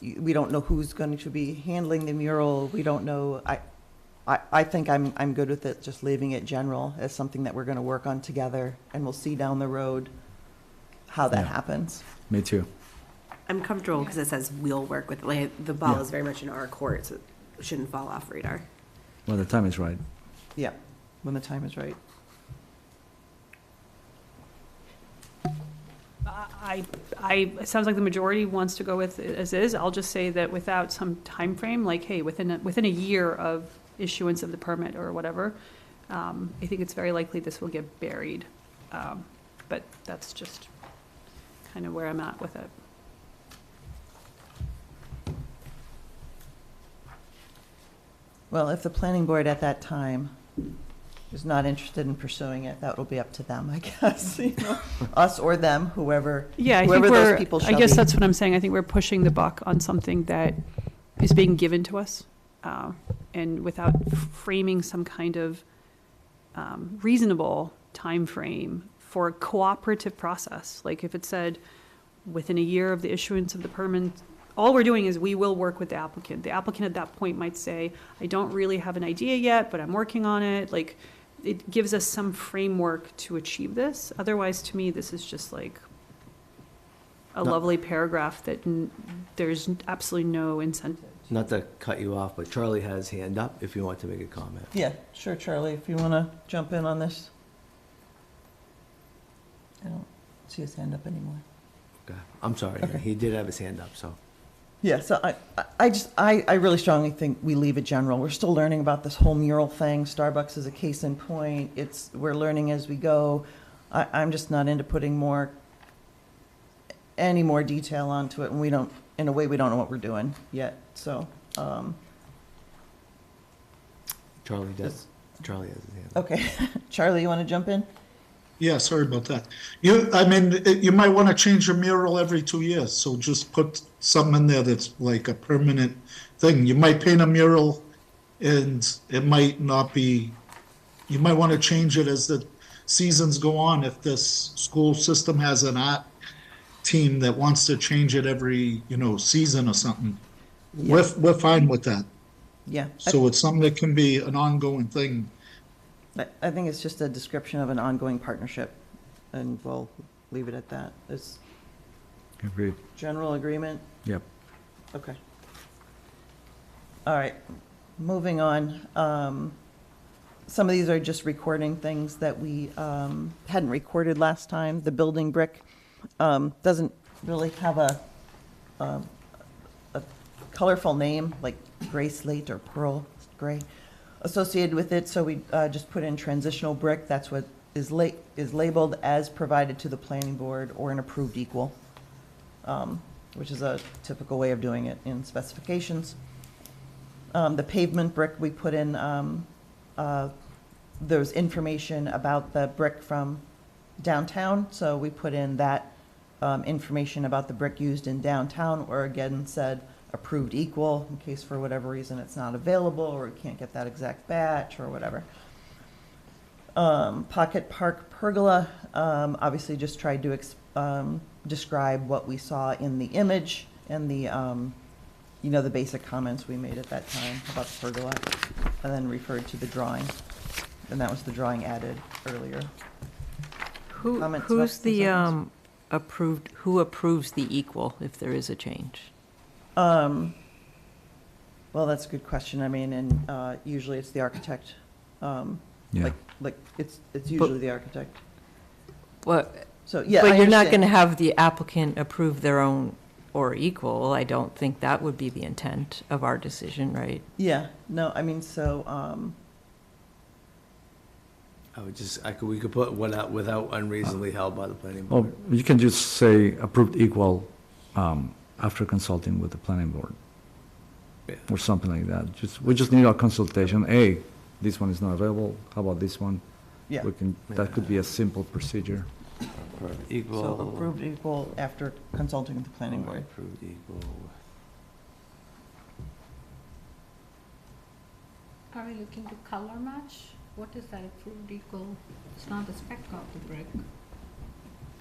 we don't know who's going to be handling the mural, we don't know, I think I'm good with it, just leaving it general as something that we're going to work on together, and we'll see down the road how that Yeah. happens. Me too. I'm comfortable because it says we'll work with, like, the ball Yeah. is very much in our court, so it shouldn't fall off radar. Well, the time is right. Yeah, when the time is right. It sounds like the majority wants to go with it as is. I'll just say that without some time frame, like, hey, within a year of issuance of the permit or whatever, I think it's very likely this will get buried. But that's just kind of where I'm at with it. Well, if the planning board at that time is not interested in pursuing it, that will be up to them, I guess, you know, us or them, whoever Yeah, those people shall I guess be. that's what I'm saying. I think we're pushing the buck on something that is being given to us. And without framing some kind of reasonable time frame for a cooperative process. Like if it said within a year of the issuance of the permit, all we're doing is we will work with the applicant. The applicant at that point might say, I don't really have an idea yet, but I'm working on it. Like, it gives us some framework to achieve this. Otherwise, to me, this is just like a No. lovely paragraph that there's absolutely no incentive. not to cut you off, but Charlie has his hand up if you want to make a comment. Yeah, sure, Charlie, if you want to jump in on this. I don't see his hand up anymore. Okay, I'm sorry, Okay. he did have his hand up, so. Yeah, so I really strongly think we leave it general. We're still learning about this whole mural thing. Starbucks is a case in point. We're learning as we go. I'm just not into putting any more detail onto it, and in a way, we don't know what we're doing yet, so. Charlie does. Charlie has his hand. Okay, Charlie, you want to jump in? Yeah, sorry about that. You might want to change your mural every 2 years, so just put something in there that's like a permanent thing. You might paint a mural and it might not be, you might want to change it as the seasons go on. If this school system has an art team that wants to change it every, season or something, we're fine with that. Yeah. So it's something that can be an ongoing thing. I think it's just a description of an ongoing partnership, and we'll leave it at that. Is Agreed. general agreement? Yep. Okay. All right, moving on. Some of these are just recording things that we hadn't recorded last time. The building brick doesn't really have a colorful name, like gray slate or pearl gray associated with it, so we just put in transitional brick. That's what is labeled as provided to the planning board or an approved equal, which is a typical way of doing it in specifications. The pavement brick, we put in, there's information about the brick from downtown, so we put in that information about the brick used in downtown, or again said approved equal, in case for whatever reason it's not available, or we can't get that exact batch, or whatever. Pocket Park pergola, obviously just tried to describe what we saw in the image and the basic comments we made at that time about the pergola, and then referred to the drawing, and that was the drawing added earlier. Comments, Who's the concerns? who approves the equal if there is a change? Well, that's a good question. I mean, and usually it's the architect. Yeah. Like it's usually the architect. Well, So, yeah. but I you're not understand. going to have the applicant approve their own or equal. I don't think that would be the intent of our decision, right? Yeah, no, I mean, so, We could put without unreasonably held by the planning Well, board. you can just say approved equal after consulting with the planning board, Yeah. or something like that. We just need a consultation. Hey, this one is not available. How about this one? yeah. That could be a simple procedure. Equal. So approved equal after consulting with the planning board. Approved equal. Are we looking to color match? What is that approved equal? It's not the spec of the brick.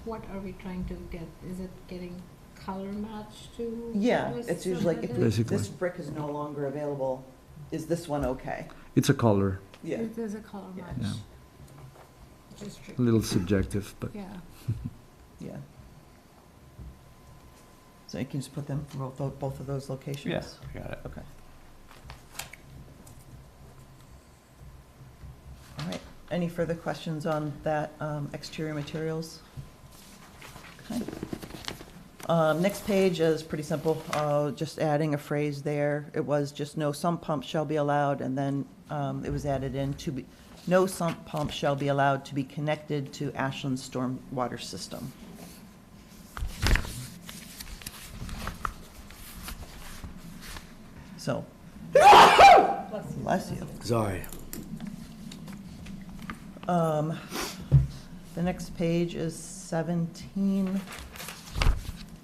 What are we trying to get? Is it getting color match to? Yeah, what was it's usually like, if submitted? Basically. this brick is no longer available, is this one okay? It's a color, Yeah, If there's a color Yeah. match. Yeah. Which is a tricky. little subjective, but Yeah. yeah. So you can just put them for both of those locations? Yes, got it. Okay. All right, any further questions on that exterior materials? Okay. Next page is pretty simple, just adding a phrase there. It was just no sump pump shall be allowed, and then it was added in to be, no sump pump shall be allowed to be connected to Ashland's stormwater system. So, bless you. Sorry. The next page is 17,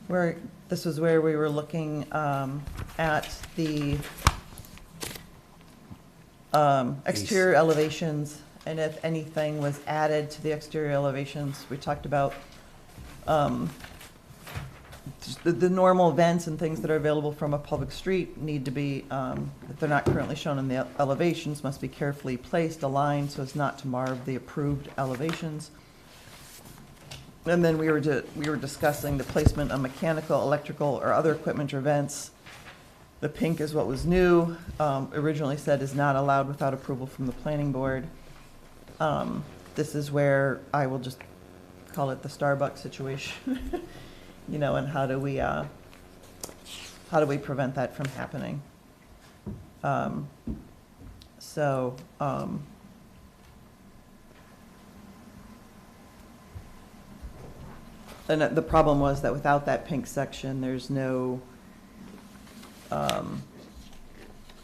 where, this was where we were looking at the exterior elevations, and if anything was added to the exterior elevations. We talked about just the normal vents and things that are available from a public street need to be, if they're not currently shown in the elevations, must be carefully placed, aligned, so as not to mar the approved elevations. And then we were discussing the placement of mechanical, electrical, or other equipment or vents. The pink is what was new, originally said is not allowed without approval from the planning board. This is where I will just call it the Starbucks situation. And how do we how do we prevent that from happening? So, and the problem was that without that pink section, there's no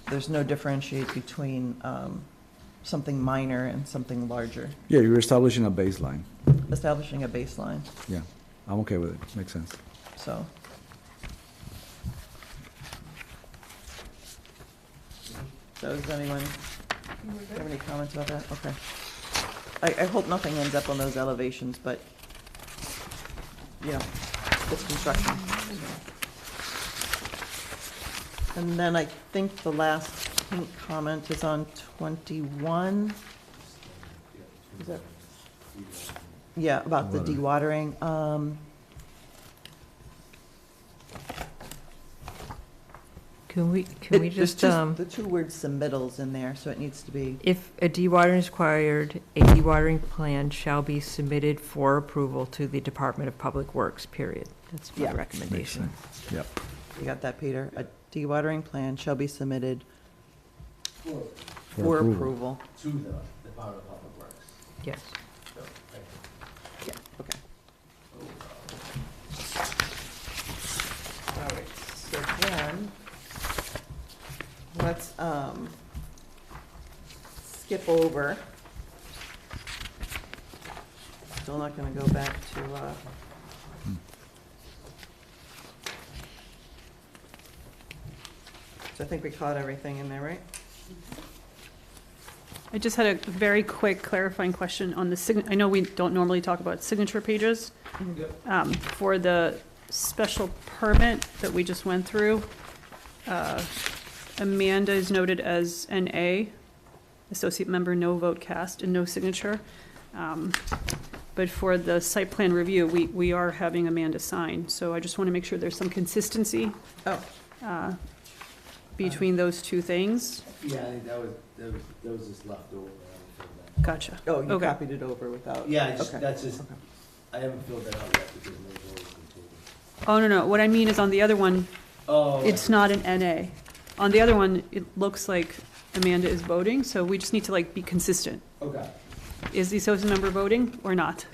differentiate between something minor and something larger, Yeah, you're establishing a baseline. establishing a baseline, Yeah, I'm okay with it. Makes sense. so. So does anyone have any comments about that? Okay. I hope nothing ends up on those elevations, but, you know, it's construction. And then I think the last pink comment is on 21. Is that? Yeah, about the dewatering. Can we There's just, the two words submittals in there, so it needs to be, if a dewatering is required, a dewatering plan shall be submitted for approval to the Department of Public Works, period. That's my Yeah. Makes recommendation. sense. Yep. you got that, Peter? A dewatering plan shall be submitted For for approval. approval. To the Department of Public Works. Yes. Yeah, okay. All right, so then, let's, skip over. Still not gonna go back to, so I think we caught everything in there, right? I just had a very quick clarifying question on the I know we don't normally talk about signature pages. For the special permit that we just went through, Amanda is noted as NA, associate member, no vote cast, and no signature. But for the site plan review, we are having Amanda sign, so I just want to make sure there's some consistency between those two things. Yeah, I think that was just left over. Gotcha. Oh, you Okay. copied it over without? Yeah, I just, Okay. that's just, Okay. I haven't filled that out yet because no vote has been taken. Oh, no, what I mean is on the other one, Oh. it's not an NA. On the other one, it looks like Amanda is voting, so we just need to be consistent. Okay. Is the associate member voting or not?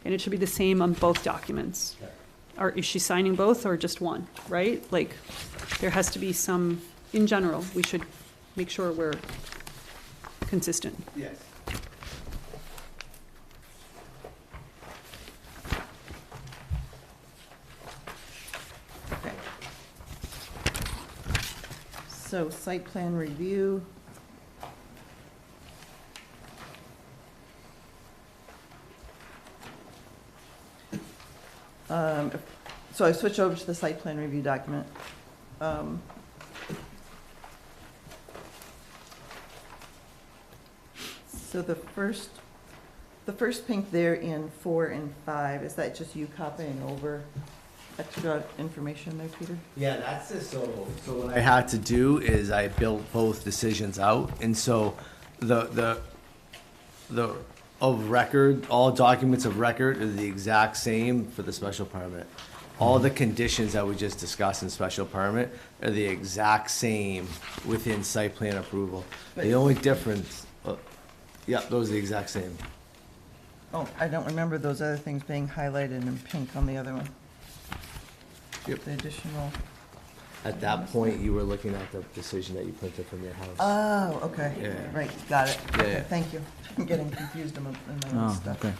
And it should be the same on both documents. Okay. Or is she signing both or just one, right? There has to be some, in general, we should make sure we're consistent. Yes. Okay. So site plan review. So I switch over to the site plan review document. So the first pink there in 4 and 5, is that just you copying over extra information there, Peter? Yeah, that's just so what I had to do is I built both decisions out, and so the of record, all documents of record are the exact same for the special permit. All the conditions that we just discussed in special permit are the exact same within site plan approval. The only difference, yeah, those are the exact same. Oh, I don't remember those other things being highlighted in pink on the other one. Yep. The additional, At that point, you were looking at the decision that you printed from your house. oh, okay, Yeah. right, got it. Yeah, Okay, yeah. thank you. I'm getting confused in my own Oh, stuff. okay.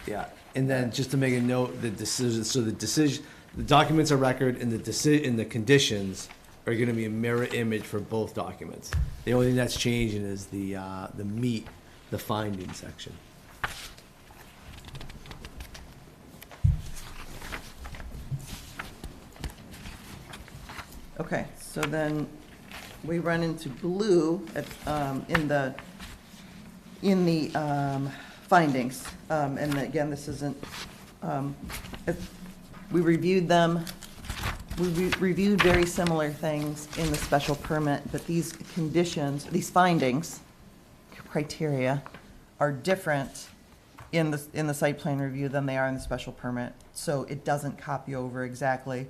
Yeah, and then just to make a note, the decision, the documents of record and the conditions are gonna be a mirror image for both documents. The only thing that's changing is the meet, the finding section. Okay, so then we run into blue at, in the findings. And again, this isn't, we reviewed them, we reviewed very similar things in the special permit, but these conditions, these findings, criteria, are different in the site plan review than they are in the special permit. So it doesn't copy over exactly.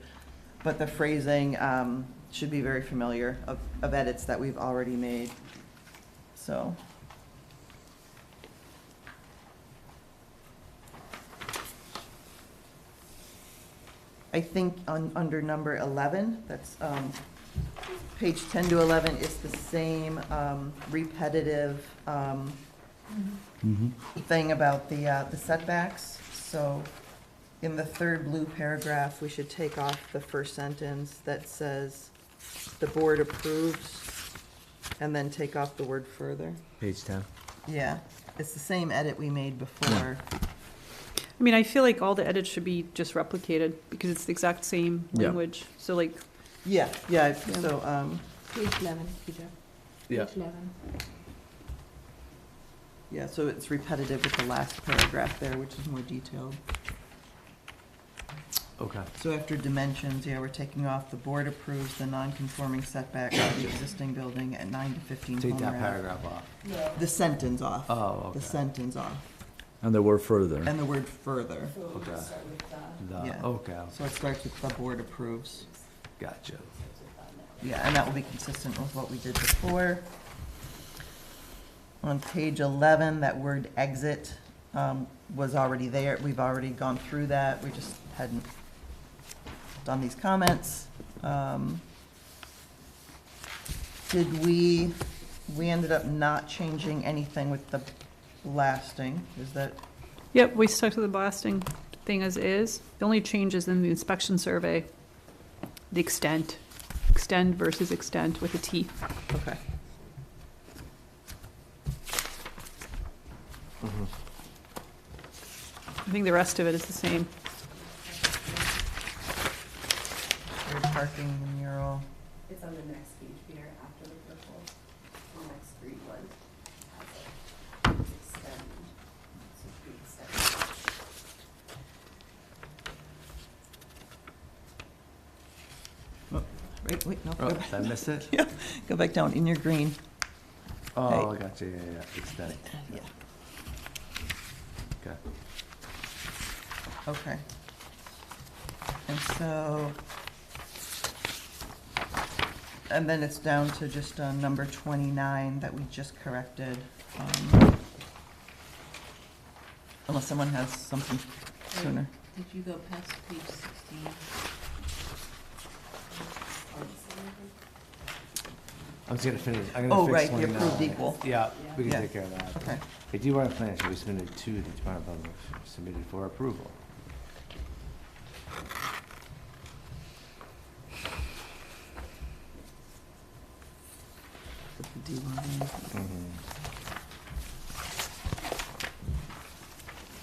but the phrasing should be very familiar of edits that we've already made. So. I think under number 11, that's page 10 to 11 is the same repetitive thing about the setbacks. So in the third blue paragraph, we should take off the first sentence that says, "The board approves," and then take off the word "further." Page 10. Yeah, it's the same edit we made before. I mean, I feel like all the edits should be just replicated because it's the exact same Yeah. language. So like, Yeah, so, Page 11, Peter. Yeah. Page 11. yeah, so it's repetitive with the last paragraph there, which is more detailed. Okay. So after dimensions, yeah, we're taking off, "The board approves the non-conforming setback of the existing building at 9 to 15 Take Homer that Ave." paragraph off. The sentence off. Oh, The okay. sentence off, And the word further. and the word "further." Okay. Yeah. Okay, So it starts with "The board approves." gotcha. Yeah, and that will be consistent with what we did before. On page 11, that word "exit" was already there. We've already gone through that. We just hadn't done these comments. We ended up not changing anything with the blasting. Is that, yep, we stuck to the blasting thing as is. The only change is in the inspection survey, the extent versus extent with a T. okay. I think the rest of it is the same. Shared parking mural. It's on the next page, Peter, after the purple, the next green one. Has it. Extend. So extend. Wait, no, Oh, go back. did I miss it? Yeah, go back down in your green. Oh, I gotcha, yeah, extended. Yeah. Okay. Okay. And so, and then it's down to just number 29 that we just corrected. Unless someone has something sooner. Did you go past page 16? I'm just gonna finish, I'm gonna Oh, fix right, the 29. approved equal. Yeah, we Yeah. can take care of that. Okay. They do want a plan, should be submitted to the Department of Public Works, submitted for approval. Put the D one in. Mhm.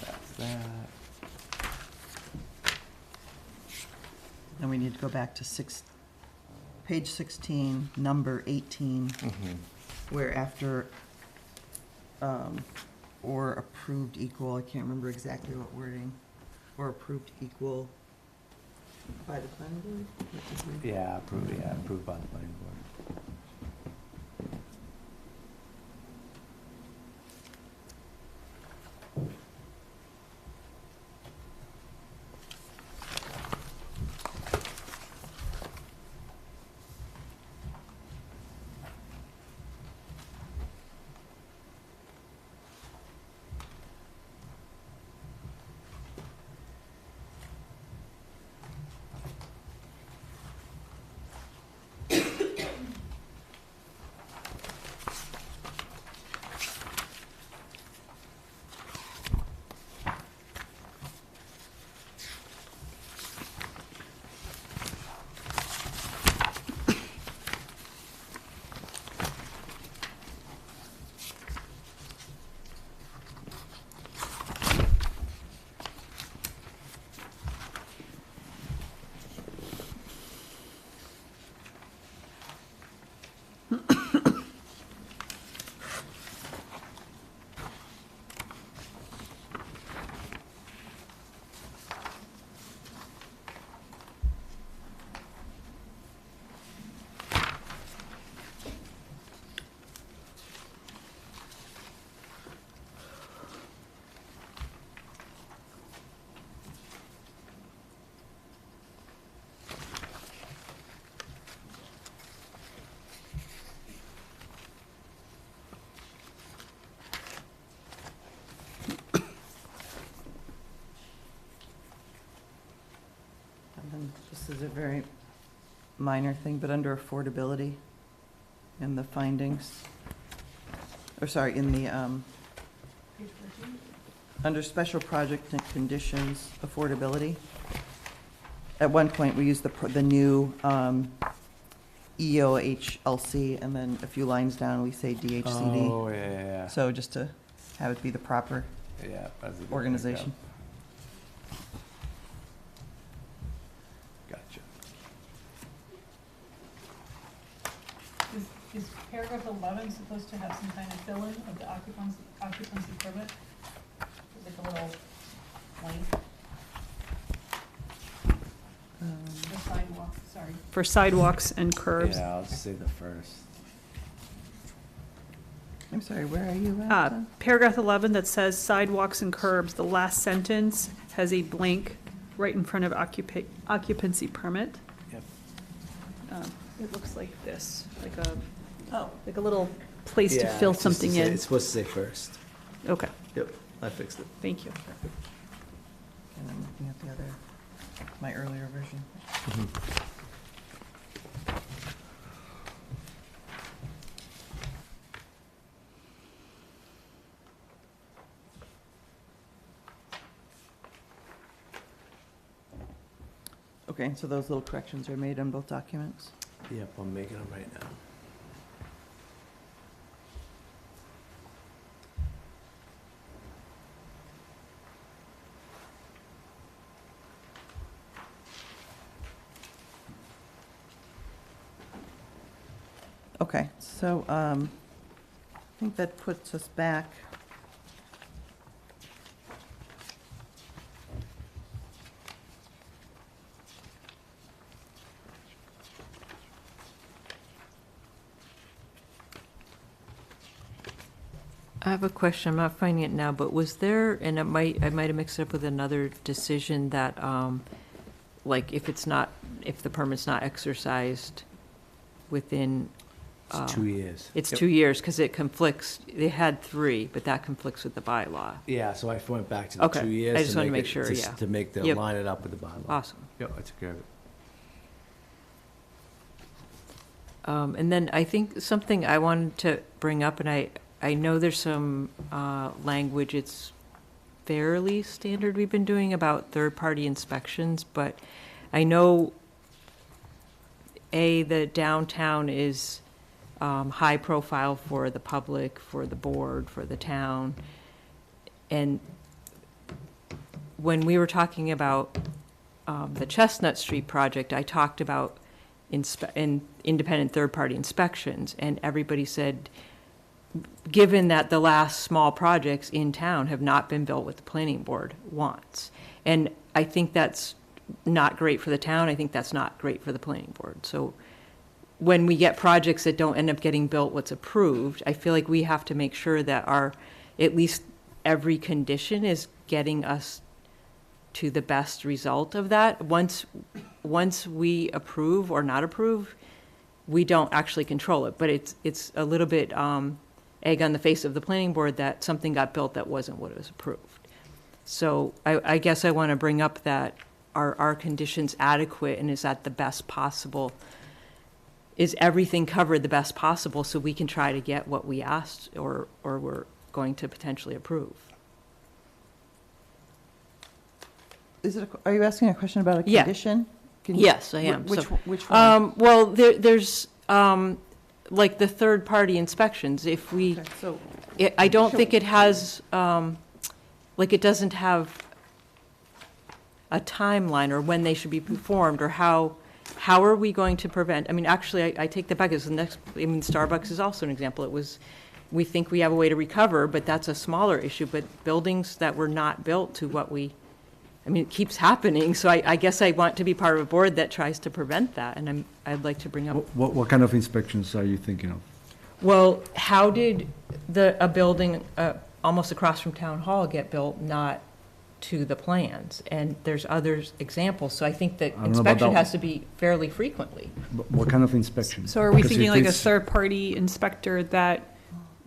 That's that. Then we need to go back to page 16, number 18, Mhm. where after, or approved equal, I can't remember exactly what wording, or approved equal by the planning board? What did we- Yeah, approved by the planning board. very minor thing, but under affordability in the findings, or sorry, in the, under special project and conditions, affordability. At one point, we used the new EOHLC, and then a few lines down, we say DHCD. Oh, yeah. So just to have it be the proper Yeah. That's a good organization. pickup. Gotcha. Is paragraph 11 supposed to have some kind of fill-in of the occupancy permit? Like a little blank? For sidewalks, sorry. For sidewalks and curbs. Yeah, I'll just say the first. I'm sorry, where are you at? Paragraph 11 that says sidewalks and curbs, the last sentence has a blank right in front of occupancy permit. Yep. It looks like this, like Oh, a little place to Yeah, fill it's just to something say- in. It's supposed to say first. Okay, Yep, I fixed it. thank you. and I'm looking at the other, my earlier version. Okay, so those little corrections are made on both documents? Yep, I'm making them right now. Okay, so I think that puts us back. I have a question, I'm not finding it now, but was there, and I might have mixed it up with another decision that, like, if the permit's not exercised within, It's 2 years. it's Yep. 2 years, because it conflicts, they had 3, but that conflicts with the bylaw. Yeah, so I went back to the Okay, 2 years. I just wanted to make it- sure, yeah. To make the, Yep. line it up with the bylaw. Awesome. Yep, I took care of it. And then I think something I wanted to bring up, and I know there's some language, it's fairly standard we've been doing about third-party inspections, but I know, the downtown is high profile for the public, for the board, for the town. And when we were talking about the Chestnut Street project, I talked about independent third-party inspections, and everybody said, given that the last small projects in town have not been built what the planning board wants. And I think that's not great for the town, I think that's not great for the planning board. So when we get projects that don't end up getting built what's approved, I feel like we have to make sure that at least every condition is getting us to the best result of that. Once we approve or not approve, we don't actually control it, but it's a little bit egg on the face of the planning board that something got built that wasn't what was approved. So I guess I want to bring up that are our conditions adequate, and is that the best possible? Is everything covered the best possible so we can try to get what we asked or we're going to potentially approve? Are you asking a question about a Yeah. condition? Yes, I am. Which, So, which one? Well, there's, like the third-party inspections, if we, Okay, so, I don't think it has, like, it doesn't have a timeline or when they should be performed, or how are we going to prevent, I mean, actually, I take that back, as the next, I mean, Starbucks is also an example. It was, we think we have a way to recover, but that's a smaller issue, but buildings that were not built to what we, I mean, it keeps happening, so I guess I want to be part of a board that tries to prevent that, and I'd like to bring up. What kind of inspections are you thinking of? Well, how did a building almost across from Town Hall get built not to the plans? And there's other examples, so I think that I don't know about inspection that has to be fairly frequently. What kind of inspections? So are we Because thinking if like a it's- third-party inspector that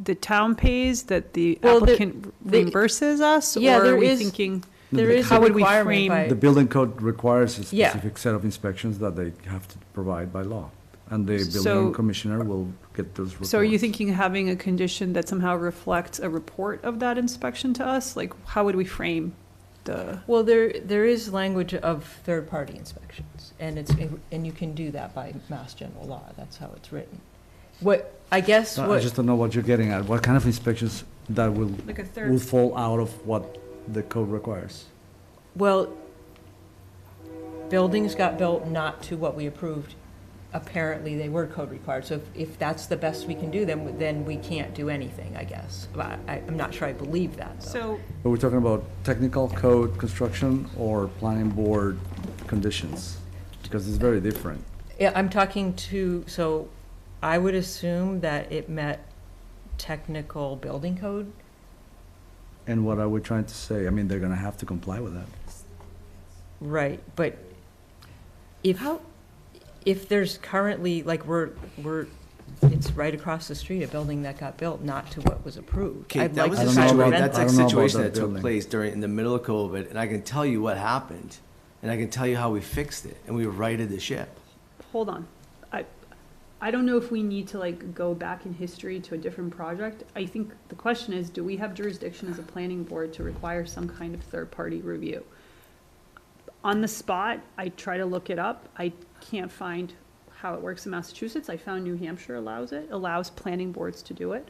the town pays, that the Well, applicant reimburses us? Yeah, Or there are we is- thinking, There is how a would we requirement frame by- The building code requires a Yeah. specific set of inspections that they have to provide by law. And the So- building commissioner will get those reports. So are you thinking having a condition that somehow reflects a report of that inspection to us? Like, how would we frame the, Well, there is language of third-party inspections, and and you can do that by Mass General Law, that's how it's written. What, I guess, I what, just don't know what you're getting at. What kind of inspections that will like a will third? fall out of what the code requires? well, buildings got built not to what we approved. Apparently, they were code required, so if that's the best we can do, then we can't do anything, I guess. But I'm not sure I believe that, though. So, But we're talking about technical code, construction, or planning board conditions? Because it's very different. Yeah, I'm talking so I would assume that it met technical building code. And what are we trying to say? I mean, they're gonna have to comply with that. Right, but if there's currently, like, it's right across the street, a building that got built not to what was approved. Kate, I'd that like was to a I don't know try to about- prevent that's I a don't know about situation that that took building. place in the middle of COVID, and I can tell you what happened, and I can tell you how we fixed it, and we righted the ship. hold on. I don't know if we need to like go back in history to a different project. I think the question is, do we have jurisdiction as a planning board to require some kind of third-party review? On the spot, I try to look it up. I can't find how it works in Massachusetts. I found New Hampshire allows planning boards to do it.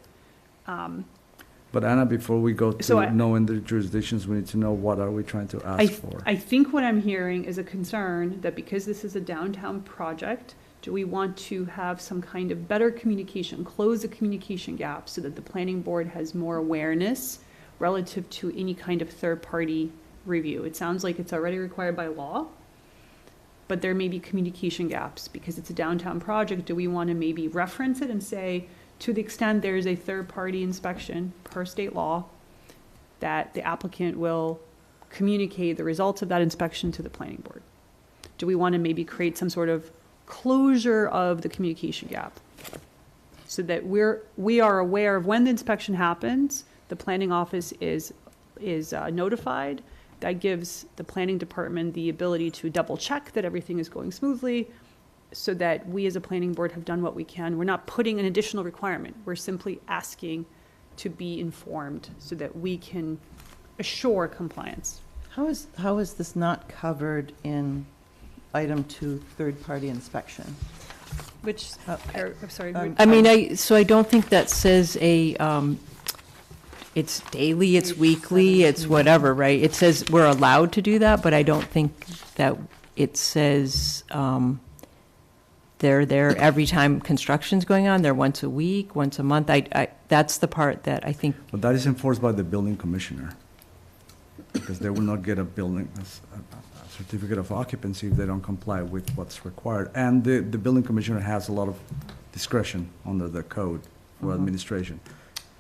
But Anna, before we go So to I- knowing the jurisdictions, we need to know what are we trying to I, ask for? I think what I'm hearing is a concern that because this is a downtown project, do we want to have some kind of better communication, close the communication gap so that the planning board has more awareness relative to any kind of third-party review? It sounds like it's already required by law, but there may be communication gaps because it's a downtown project. Do we want to maybe reference it and say, to the extent there is a third-party inspection per state law, that the applicant will communicate the results of that inspection to the planning board? Do we want to maybe create some sort of closure of the communication gap? So that we are aware of when the inspection happens, the planning office is notified. That gives the planning department the ability to double check that everything is going smoothly, so that we as a planning board have done what we can. We're not putting an additional requirement. We're simply asking to be informed so that we can assure compliance. How is this not covered in item 2, third-party inspection? Which, I'm sorry. I mean, so I don't think that says it's daily, it's weekly, it's whatever, right? It says we're allowed to do that, but I don't think that it says they're there every time construction's going on. They're once a week, once a month. That's the part that I think, But that is enforced by the building commissioner, because they will not get a certificate of occupancy if they don't comply with what's required. And the building commissioner has a lot of discretion under the code for administration.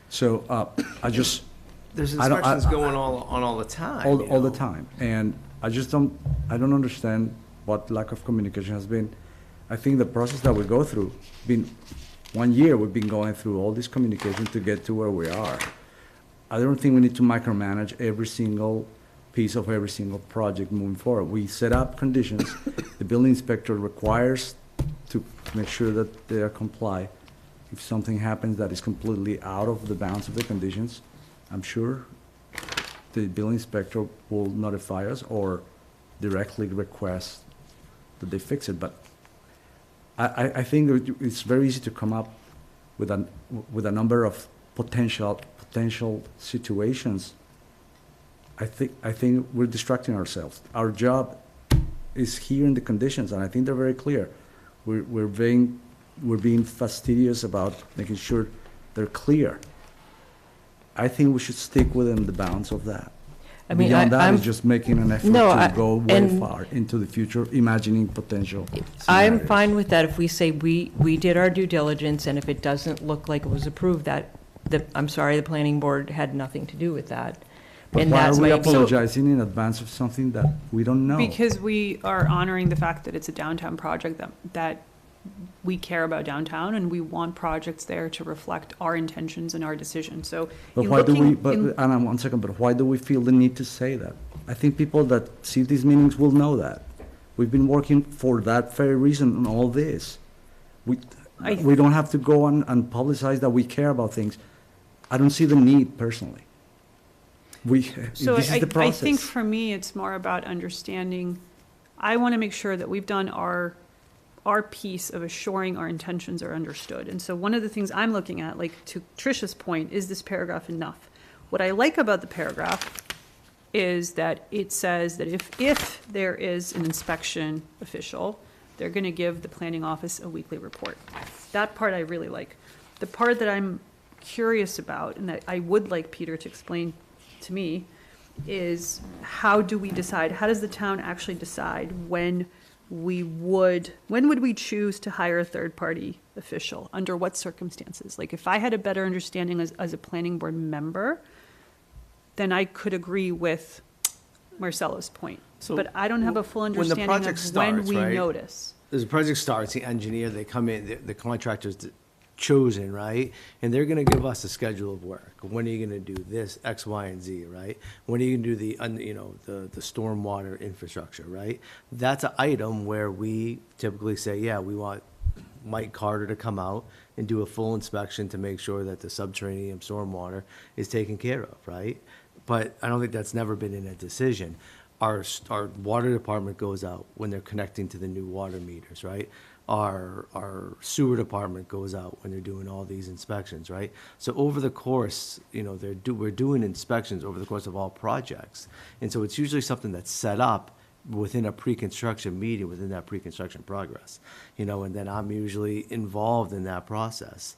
So There's I don't- inspections going on all the time. you all the know? time. And I don't understand what lack of communication has been. I think the process that we go through, been 1 year, we've been going through all this communication to get to where we are. I don't think we need to micromanage every single piece of every single project moving forward. We set up conditions, the building inspector requires to make sure that they are comply. If something happens that is completely out of the bounds of the conditions, I'm sure the building inspector will notify us or directly request that they fix it. But I think it's very easy to come up with a number of potential situations. I think we're distracting ourselves. Our job is here in the conditions, and I think they're very clear. We're being fastidious about making sure they're clear. I think we should stick within the bounds of that. I mean, Beyond that I'm, is just making an effort No, to go way and- far into the future, imagining potential I'm scenarios. fine with that if we say we did our due diligence, and if it doesn't look like it was approved, I'm sorry, the planning board had nothing to do with that. But And why that's are we my- apologizing in advance of something that we don't know? Because we are honoring the fact that it's a downtown project, that we care about downtown, and we want projects there to reflect our intentions and our decisions. So But in why do we, looking, but in- Anna, 1 second, but why do we feel the need to say that? I think people that see these meetings will know that. We've been working for that very reason on all this. We don't have to go on and publicize that we care about things. I don't see the need personally. So This is the I think process. for me, it's more about understanding, I want to make sure that we've done our piece of assuring our intentions are understood. And so one of the things I'm looking at, like to Tricia's point, is this paragraph enough? What I like about the paragraph is that it says that if there is an inspection official, they're going to give the planning office a weekly report. That part I really like. The part that I'm curious about, and that I would like Peter to explain to me, is how do we decide, how does the town actually decide when would we choose to hire a third-party official? Under what circumstances? Like, if I had a better understanding as a planning board member, then I could agree with Marcelo's point. So But I don't have a full when the understanding project of when starts, we right? notice. As the project starts, the engineer, they come in, the contractor's chosen, right? And they're gonna give us a schedule of work. When are you gonna do this, X, Y, and Z, right? When are you gonna do the stormwater infrastructure, right? That's an item where we typically say, yeah, we want Mike Carter to come out and do a full inspection to make sure that the subterranean stormwater is taken care of, right? But I don't think that's never been in a decision. Our water department goes out when they're connecting to the new water meters, right? Our sewer department goes out when they're doing all these inspections, right? So over the course, we're doing inspections over the course of all projects. And so it's usually something that's set up within a pre-construction meeting, within that pre-construction progress, and then I'm usually involved in that process.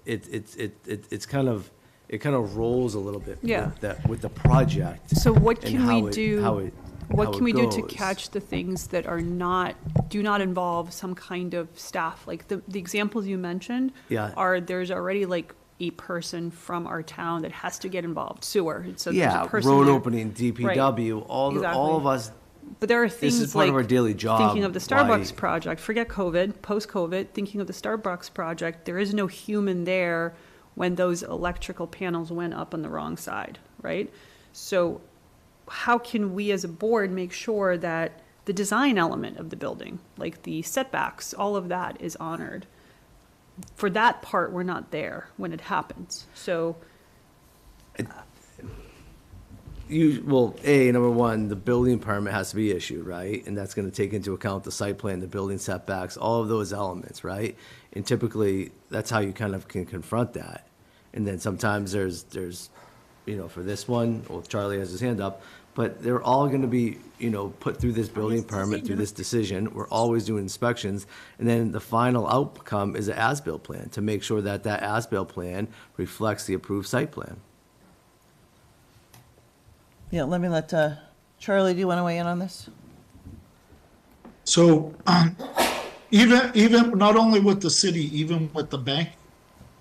It's kind of, it kind of rolls a little bit Yeah. with the project. So what and can how we it- do? how it- What how can it we do to goes. catch the things that do not involve some kind of staff? Like the examples you mentioned Yeah. there's already like a person from our town that has to get involved, sewer. So there's Yeah, a person road there. opening, DPW, all of us, But there are this things is part of our like daily job. thinking of the Starbucks why- project, forget COVID, post-COVID, thinking of the Starbucks project, there is no human there when those electrical panels went up on the wrong side, right? So how can we as a board make sure that the design element of the building, like the setbacks, all of that is honored? For that part, we're not there when it happens. So number one, the building permit has to be issued, right? And that's gonna take into account the site plan, the building setbacks, all of those elements, right? And typically, that's how you kind of can confront that. And then sometimes there's, for this one, well, Charlie has his hand up, but they're all gonna be, put through this building permit, through this decision. We're always doing inspections. And then the final outcome is an as-built plan to make sure that that as-built plan reflects the approved site plan. Yeah, let me let, Charlie, do you want to weigh in on this? So, even, not only with the city, even with the bank,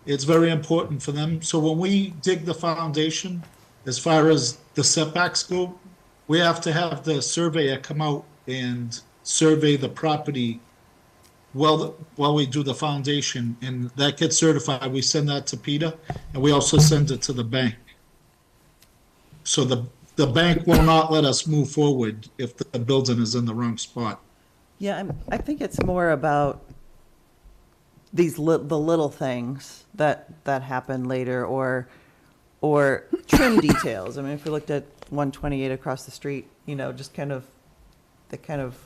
it's very important for them. So when we dig the foundation, as far as the setbacks go, we have to have the surveyor come out and survey the property while we do the foundation, and that gets certified. We send that to Peter, and we also send it to the bank. So the bank will not let us move forward if the building is in the wrong spot. Yeah, I think it's more about the little things that happen later, or trim details. I mean, if we looked at 128 across the street, they kind of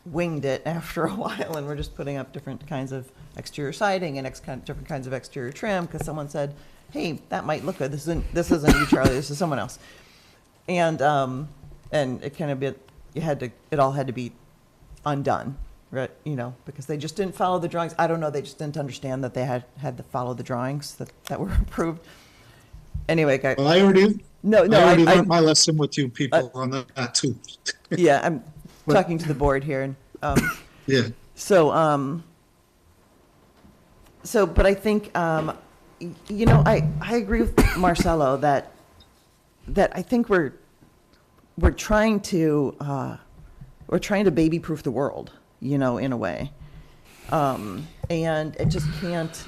winged it after a while, and we're just putting up different kinds of exterior siding and different kinds of exterior trim because someone said, "Hey, that might look good. This isn't you, Charlie. This is someone else." And it kind of it all had to be undone, right? Because they just didn't follow the drawings. I don't know. They just didn't understand that they had to follow the drawings that were approved. Anyway, Well, I already learned my lesson with you people on that too. Yeah, I'm talking to the board here, and Yeah. But I think I agree with Marcelo that I think we're trying to baby-proof the world, in a way, and it just can't.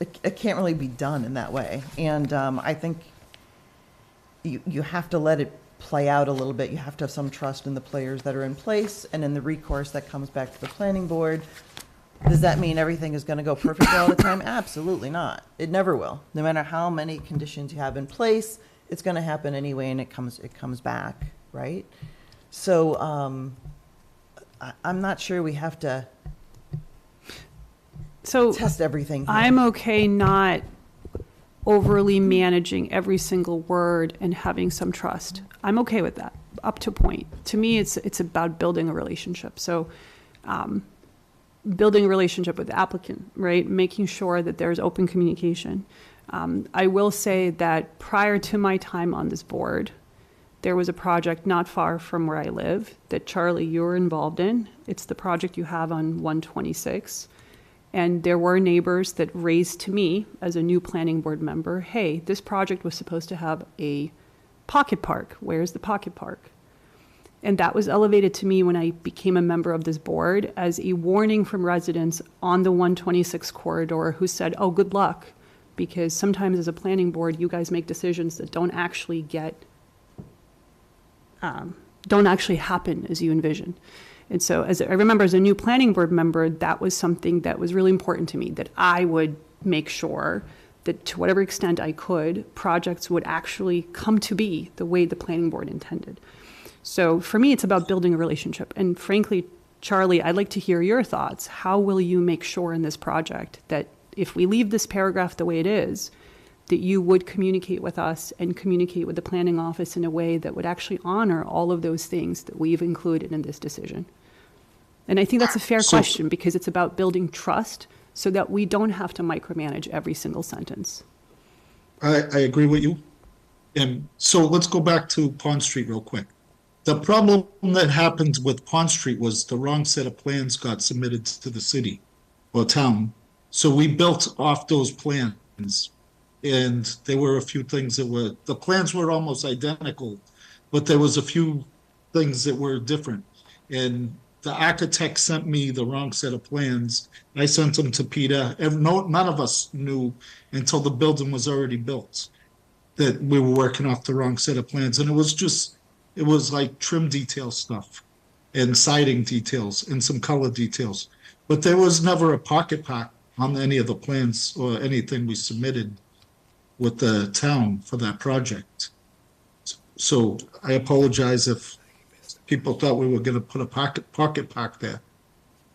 It can't really be done in that way, and I think you have to let it play out a little bit. You have to have some trust in the players that are in place and in the recourse that comes back to the planning board. Does that mean everything is going to go perfectly all the time? Absolutely not. It never will. No matter how many conditions you have in place, it's going to happen anyway, and it comes back, right? So I'm not sure we have to test everything here. I'm okay not overly managing every single word and having some trust. I'm okay with that, up to a point. To me, it's about building a relationship. So building a relationship with the applicant, right? Making sure that there's open communication. I will say that prior to my time on this board, there was a project not far from where I live that, Charlie, you were involved in. It's the project you have on 126. And there were neighbors that raised to me as a new planning board member, hey, this project was supposed to have a pocket park. Where's the pocket park? And that was elevated to me when I became a member of this board as a warning from residents on the 126 corridor who said, oh, good luck, because sometimes as a planning board, you guys make decisions that don't actually happen as you envision. And so as I remember as a new planning board member, that was something that was really important to me, that I would make sure that to whatever extent I could, projects would actually come to be the way the planning board intended. So for me, it's about building a relationship. And frankly, Charlie, I'd like to hear your thoughts. How will you make sure in this project that if we leave this paragraph the way it is, that you would communicate with us and communicate with the planning office in a way that would actually honor all of those things that we've included in this decision? And I think that's a fair question, because it's about building trust so that we don't have to micromanage every single sentence. I agree with you. And so let's go back to Pond Street real quick. The problem that happened with Pond Street was the wrong set of plans got submitted to the city or town. So we built off those plans. And there were a few things that the plans were almost identical, but there was a few things that were different. And the architect sent me the wrong set of plans. I sent them to Peter. None of us knew until the building was already built that we were working off the wrong set of plans. And it was like trim detail stuff and siding details and some color details. But there was never a pocket park on any of the plans or anything we submitted with the town for that project. So I apologize if people thought we were going to put a pocket park there.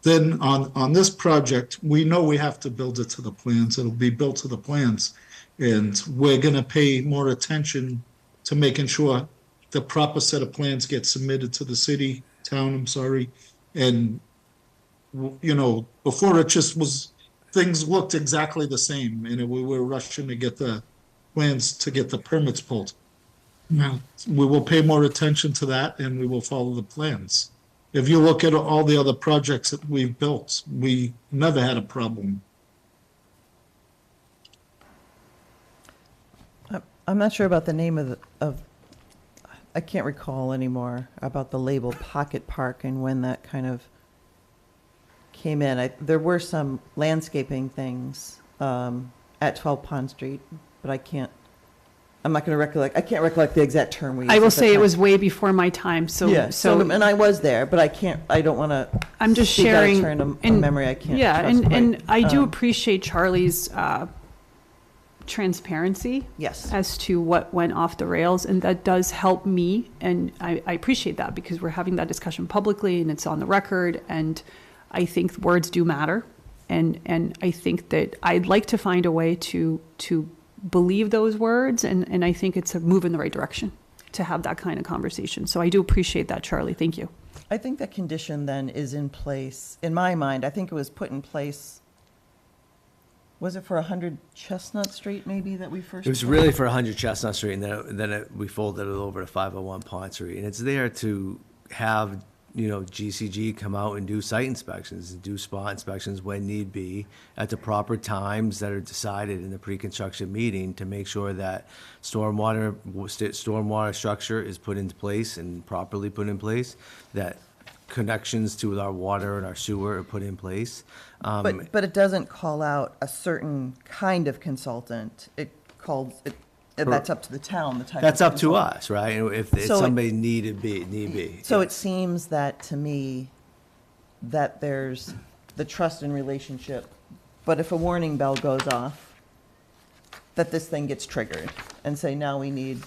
Then on this project, we know we have to build it to the plans. It'll be built to the plans. And we're going to pay more attention to making sure the proper set of plans get submitted to the town, And, before it just was, things looked exactly the same. And we were rushing to get the plans to get the permits pulled. Now, we will pay more attention to that, and we will follow the plans. If you look at all the other projects that we've built, we never had a problem. I'm not sure about the name of I can't recall anymore about the label Pocket Park and when that kind of came in. There were some landscaping things at 12 Pond Street, but I'm not going to recollect. I can't recollect the exact term we used. I will say it was way before my time. So, yeah. So, and I was there, but I don't want to. I'm just sharing a memory I can't. Yeah, trust and I do appreciate Charlie's transparency. Yes. As to what went off the rails, and that does help me, and I appreciate that because we're having that discussion publicly and it's on the record, and I think words do matter, and I think that I'd like to find a way to believe those words, and I think it's a move in the right direction to have that kind of conversation. So I do appreciate that, Charlie. Thank you. I think that condition then is in place, in my mind. I think it was put in place, was it for 100 Chestnut Street maybe that we first? It was really for 100 Chestnut Street, and then we folded it over to 501 Pond Street. And it's there to have, GCG come out and do site inspections, and do spot inspections when need be at the proper times that are decided in the pre-construction meeting to make sure that stormwater structure is put into place and properly put in place, that connections to our water and our sewer are put in place. But it doesn't call out a certain kind of consultant. It that's up to the town, the type of. That's up to control. us, right? If So it- somebody need be. So it seems that, to me, that there's the trust and relationship, but if a warning bell goes off, that this thing gets triggered, and say, now we need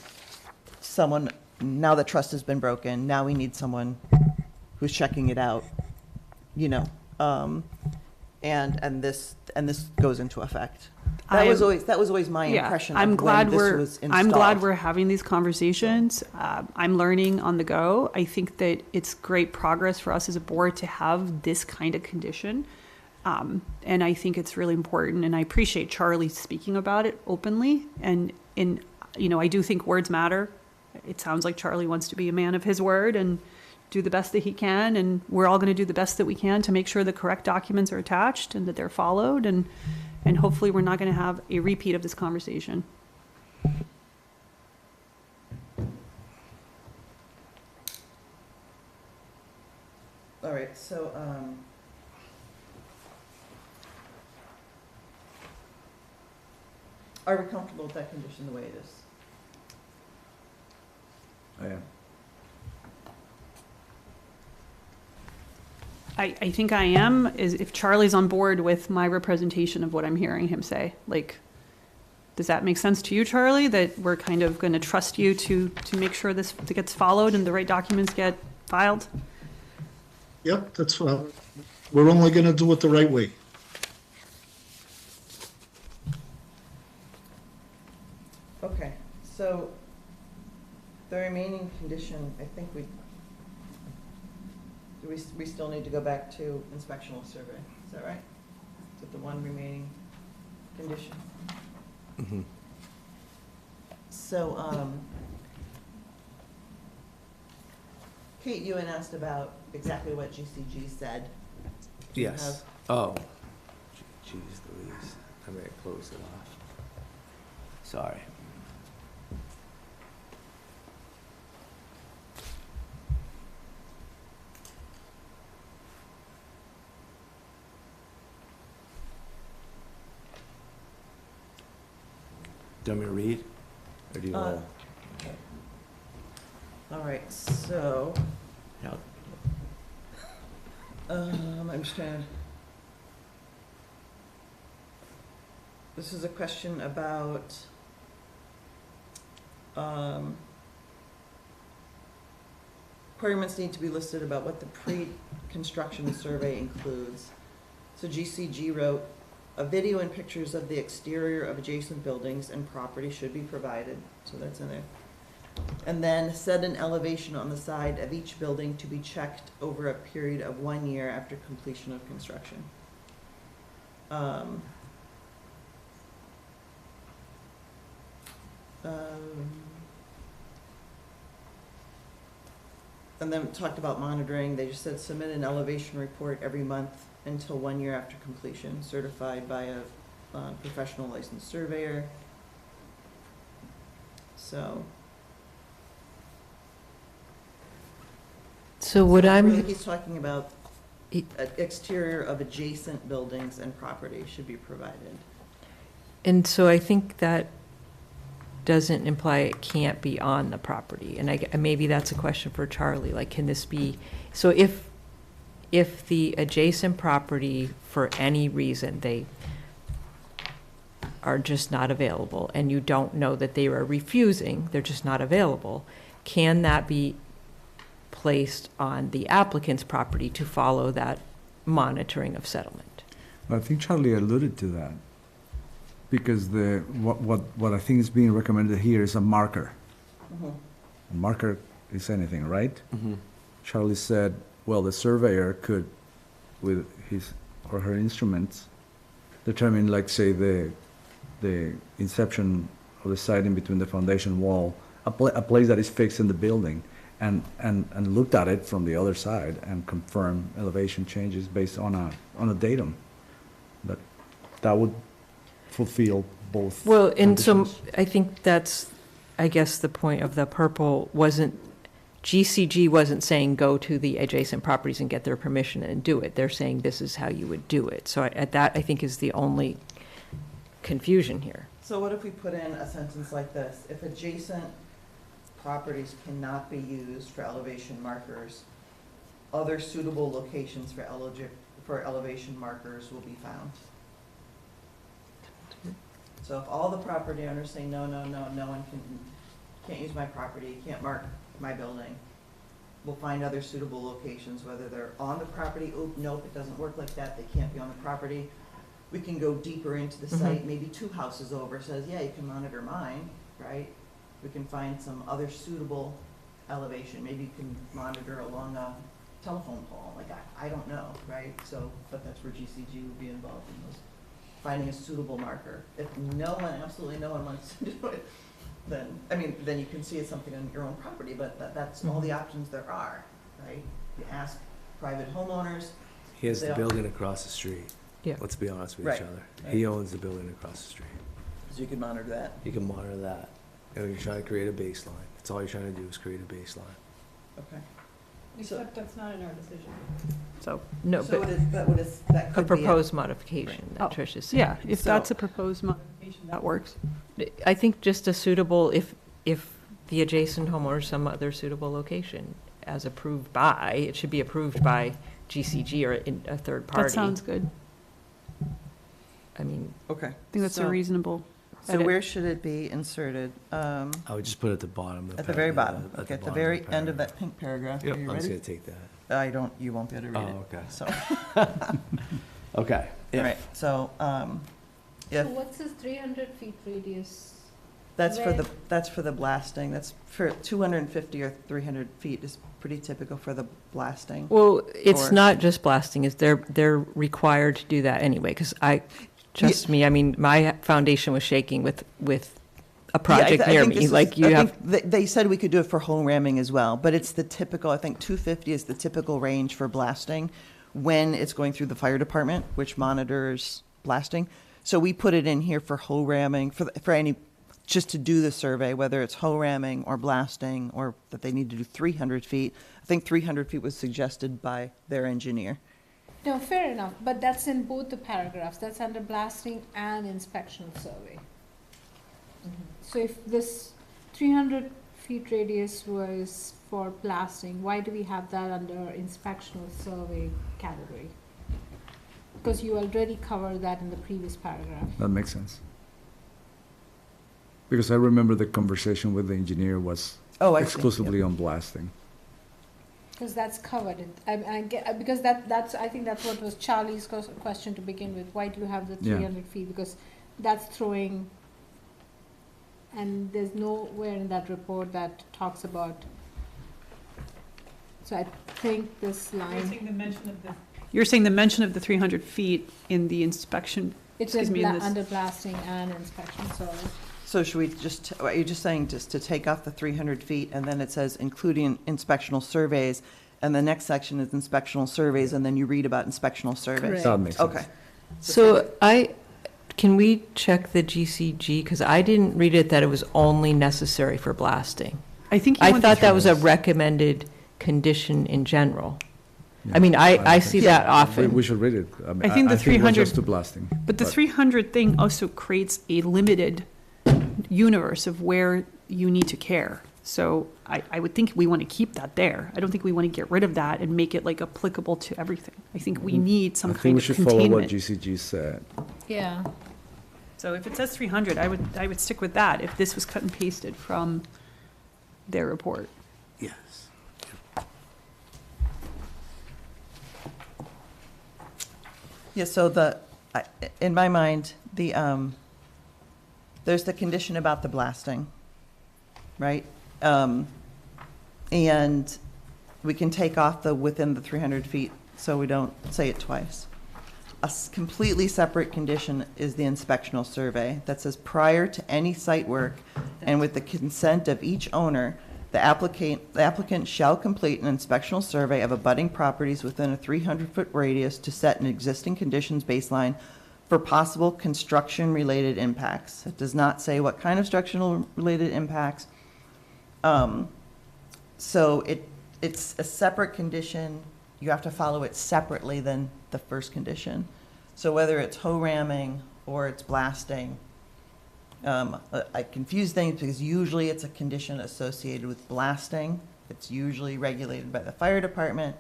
someone, now that trust has been broken, now we need someone who's checking it out, you know, and this goes into effect. That was always my impression I'm of glad when this we're, was I'm glad installed. we're having these conversations. I'm learning on the go. I think that it's great progress for us as a board to have this kind of condition. And I think it's really important, and I appreciate Charlie speaking about it openly. And you know, I do think words matter. It sounds like Charlie wants to be a man of his word and do the best that he can, and we're all going to do the best that we can to make sure the correct documents are attached and that they're followed, and hopefully we're not going to have a repeat of this conversation. All right, so, are we comfortable with that condition the way it is? I am. I think I am, is if Charlie's on board with my representation of what I'm hearing him say. Like, does that make sense to you, Charlie, that we're kind of going to trust you to make sure this gets followed and the right documents get filed? Yep, that's fine. We're only gonna do it the right way. Okay, so the remaining condition, I think we still need to go back to inspectional survey, is that right? Is that the one remaining condition? Mhm. So, Kate, you had asked about exactly what GCG said. Do you Yes. have- Oh, geez Louise, I may have closed it off. Sorry. Do you want me to read? Or do you Uh, want All right, so, to? I'm just trying to. This is a question about, requirements need to be listed about what the pre-construction survey includes. So GCG wrote, a video and pictures of the exterior of adjacent buildings and property should be provided, so that's in there. And then set an elevation on the side of each building to be checked over a period of 1 year after completion of construction. And then talked about monitoring, they just said submit an elevation report every month until 1 year after completion, certified by a professional licensed surveyor. So. So what Really, I'm, he's talking about It- exterior of adjacent buildings and property should be provided. and so I think that doesn't imply it can't be on the property. And maybe that's a question for Charlie, like, can this be, so if the adjacent property, for any reason, they are just not available, and you don't know that they are refusing, they're just not available, can that be placed on the applicant's property to follow that monitoring of settlement? I think Charlie alluded to that, because what I think is being recommended here is a marker. A marker is anything, right? Mhm. Charlie said, well, the surveyor could, with his or her instruments, determine, like, say, the inception of the siding between the foundation wall, a place that is fixed in the building, and looked at it from the other side and confirm elevation changes based on a datum. That would fulfill both. Well, and so conditions. I think that's, I guess, the point of the purple wasn't, GCG wasn't saying go to the adjacent properties and get their permission and do it. They're saying this is how you would do it. So that, I think, is the only confusion here. So what if we put in a sentence like this? If adjacent properties cannot be used for elevation markers, other suitable locations for elevation markers will be found. So if all the property owners say, no, no, no, no one can't use my property, can't mark my building, we'll find other suitable locations, whether they're on the property, oh, nope, it doesn't work like that, they can't be on the property. We can go deeper into the site, maybe 2 houses over says, yeah, you can monitor mine, right? We can find some other suitable elevation, maybe you can monitor along a telephone pole, like, I don't know, right? So, but that's where GCG would be involved in those, finding a suitable marker. If no one, absolutely no one wants to do it, then, I mean, then you can see it's something on your own property, but that's all the options there are, right? You ask private homeowners. He has the They- building across the street. Yeah. Let's be honest with Right, each other. right. He owns the building across the street. So you can monitor that. You can monitor that. And you're trying to create a baseline. That's all you're trying to do is create a baseline. Okay. Except that's not in our decision. So, no, So but what is, that a could be. proposed modification Oh, that Trish is saying. Yeah, if So- that's a proposed modification, that works. I think just a suitable, if the adjacent homeowner is some other suitable location, as approved by, it should be approved by GCG or a third party. That sounds good. I mean, Okay. I think that's a So- reasonable. So edit. where should it be inserted? I would just put it at the bottom. Of At the very paragraph, bottom, okay, at the bottom very the end of paragraph. that pink paragraph. Yep, Are you I'm just ready? gonna take that. You won't be able to read it. Oh, okay. So, Okay. all right, so, So if, what's this 300 feet radius? that's for the blasting, that's for 250 or 300 feet is pretty typical for the blasting. well, it's Or- not just blasting, is they're required to do that anyway, because trust me, I mean, my foundation was shaking with a project near me, like you have. They said we could do it for home ramming as well, but it's the typical, I think 250 is the typical range for blasting when it's going through the fire department, which monitors blasting. So we put it in here for hoe ramming, for any, just to do the survey, whether it's hoe ramming or blasting, or that they need to do 300 feet. I think 300 feet was suggested by their engineer. No, fair enough, but that's in both the paragraphs. That's under blasting and inspectional survey. So if this 300 feet radius was for blasting, why do we have that under inspectional survey category? Because you already covered that in the previous paragraph. That makes sense. Because I remember the conversation with the engineer was Oh, I see. exclusively on blasting. Because that's covered, because that's, I think that's what was Charlie's question to begin with, why do you have the Yeah. 300 feet? Because that's throwing, and there's nowhere in that report that talks about, so I think this line, You're saying the mention of the 300 feet in the inspection, it says excuse me, in this- under blasting and inspection, so, So should we just, are you just saying just to take off the 300 feet, and then it says including inspectional surveys, and the next section is inspectional surveys, and then you read about inspectional surveys? Correct. That makes sense. Okay. So can we check the GCG, because I didn't read it that it was only necessary for blasting. I think you I want thought the- that was a recommended condition in general. Yeah. I mean, I think see so. that We often. should read it. mean, I think the it was 300 just to blasting. But the 300 thing also creates a limited universe of where you need to care. So I would think we want to keep that there. I don't think we want to get rid of that and make it like applicable to everything. I think we need some I think kind we of should follow what containment. GCG said. yeah. So if it says 300, I would stick with that if this was cut and pasted from their report. Yes. Yeah, so in my mind, there's the condition about the blasting, right? And we can take off the within the 300 feet, so we don't say it twice. A completely separate condition is the inspectional survey that says prior to any site work and with the consent of each owner, the applicant shall complete an inspectional survey of abutting properties within a 300-foot radius to set an existing conditions baseline for possible construction-related impacts. It does not say what kind of structural-related impacts. So it's a separate condition. You have to follow it separately than the first condition. So whether it's hoe ramming or it's blasting, I confuse things because usually it's a condition associated with blasting. It's usually regulated by the fire department.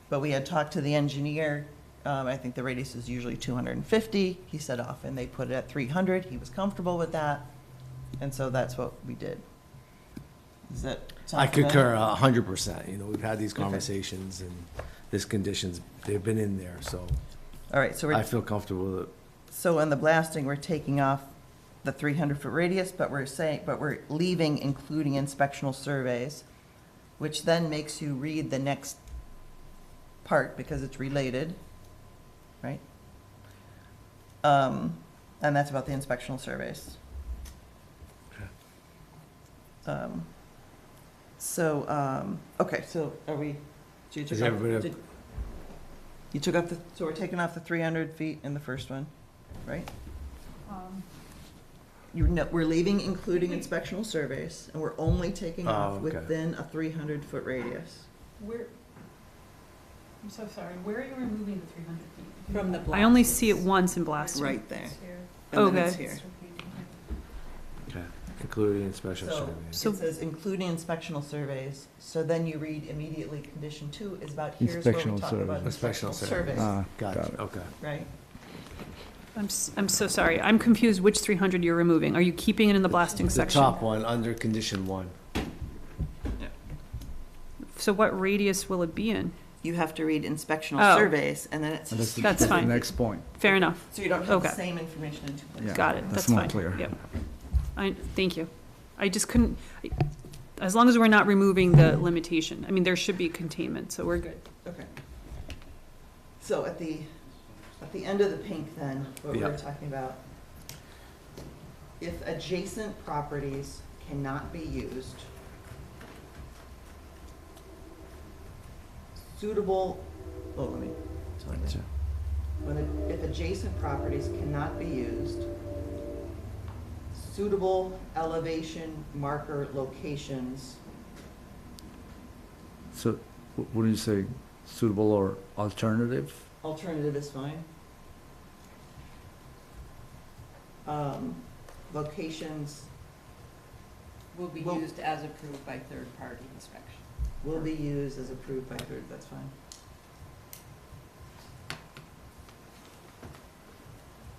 But we had talked to the engineer. I think the radius is usually 250. He said often they put it at 300. He was comfortable with that. And so that's what we did. Does that sound I familiar? concur 100%. You know, we've had these conversations and this conditions, they've been in there, so All right, so I we're, feel comfortable with it. so on the blasting, we're taking off the 300-foot radius, but we're leaving including inspectional surveys, which then makes you read the next part because it's related, right? And that's about the inspectional surveys. Okay, so are we, so you took Is off, everybody- you took off so we're taking off the 300 feet in the first one, right? We're leaving including inspectional surveys, and we're only taking off okay. within a 300-foot radius. Where, I'm so sorry, where are you removing the 300 feet? From the blast. I only see it once in blasting. Right there. It's here. And then it's Okay. here. Okay, including inspection So surveys. So- it says including inspectional surveys, so then you read immediately condition 2 is about here's where we Inspectional talk about surveys. inspectional Inspectional surveys, Ah, Gotcha, okay. right? I'm so sorry, I'm confused which 300 you're removing. Are you keeping it in the blasting The section? top one, under condition 1. So what radius will it be in? You have to read inspectional Oh. surveys, and then it's, And just- That's the fine. next point. Fair enough. so you don't have the Okay. same information in two places. Yeah, Got it, that's that's more fine. clear. Yep. Thank you. I just couldn't, as long as we're not removing the limitation. I mean, there should be containment, so we're good. Okay. So at the end of the pink then, what we were Yeah. talking about, if adjacent properties cannot be used, suitable, let me tell you. If adjacent properties cannot be used, suitable elevation marker locations, So, what do you say, suitable or alternative? alternative is fine. Locations Will be Will- used as approved by third-party inspection. will be used as approved by third, that's fine.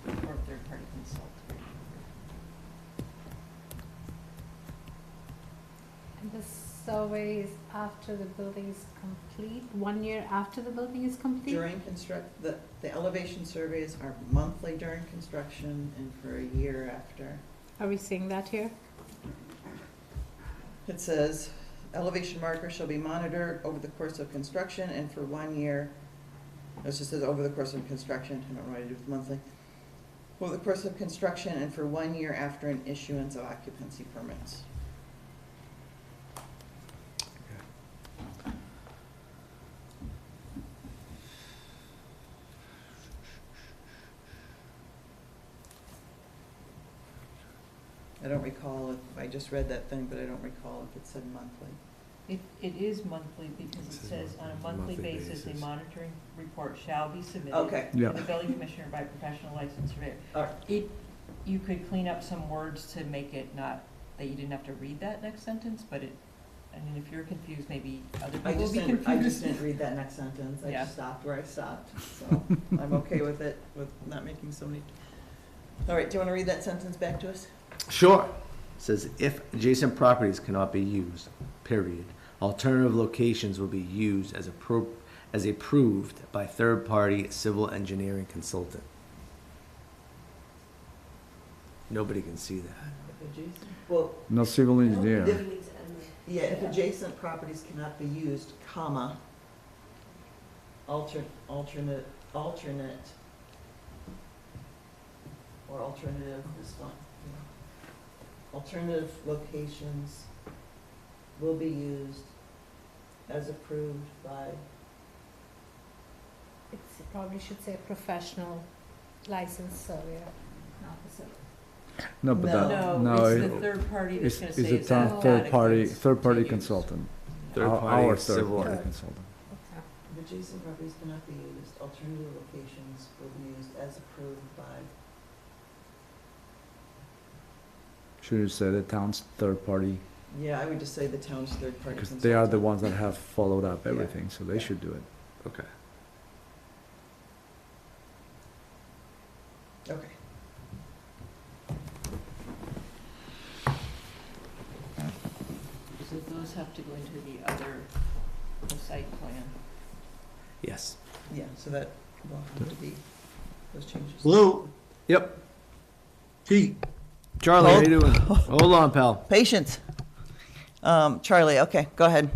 Or third-party consultant. And the survey is after the building is complete, 1 year after the building is complete? During the elevation surveys are monthly during construction and for a year after. Are we seeing that here? It says, elevation markers shall be monitored over the course of construction and for 1 year. It just says over the course of construction, I don't know what to do with monthly. Over the course of construction and for 1 year after an issuance of occupancy permits. I don't recall if, I just read that thing, but I don't recall if it said monthly. It is monthly because it It says says on a monthly monthly basis, a basis. monitoring report shall be submitted Okay, Yeah. to the building commissioner by professional licensed surveyor. all right. You could clean up some words to make it not, that you didn't have to read that next sentence, but it, I mean, if you're confused, maybe other I people will just be didn't, confused. read that next sentence, I Yeah. just stopped where I stopped, so I'm okay with it, with not making so many. All right, do you wanna read that sentence back to us? Sure. Says if adjacent properties cannot be used, period, alternative locations will be used as approved by third-party civil engineering consultant. Nobody can see that. If adjacent, well, No civil engineer. if adjacent properties cannot be used, comma, alternate, or alternative is fine. Alternative locations will be used as approved by, It probably should say professional licensed surveyor, not the surveyor. No, but No. that, No, it's the it- third party that's it's, gonna it's say a it's town, not third-party, adequate third-party to use. consultant. Third-party Our civil- third-party consultant. Okay. if adjacent properties cannot be used, alternative locations will be used as approved by. Should you say the town's third party? Yeah, I would just say the town's third-party Because consultant. they are the ones that have followed up Yeah. everything, so they Yeah. should do it. Okay. Okay. So those have to go into the other, the site plan. Yes. Yeah, so that will have to be, those changes. Lou, Yep. Pete, Charlie, how you doing? Hold on, pal. Patience. Charlie, okay, go ahead.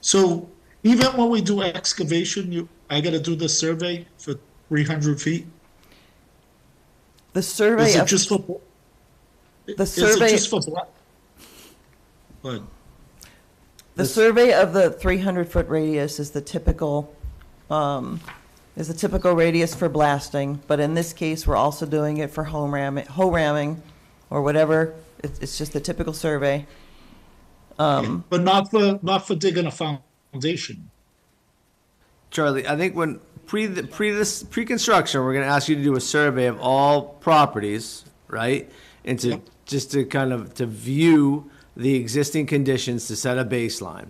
so even when we do excavation, I gotta do the survey for 300 feet? The Is survey it of, just for? Is survey- it just for black? But the survey of the 300-foot radius is the typical, radius for blasting, but in this case, we're also doing it for hoe ramming, or whatever. It's just the typical survey. but not for digging a foundation. Charlie, I think when pre-construction, we're gonna ask you to do a survey of all properties, right? And to, Yep. just to kind of, to view the existing conditions to set a baseline.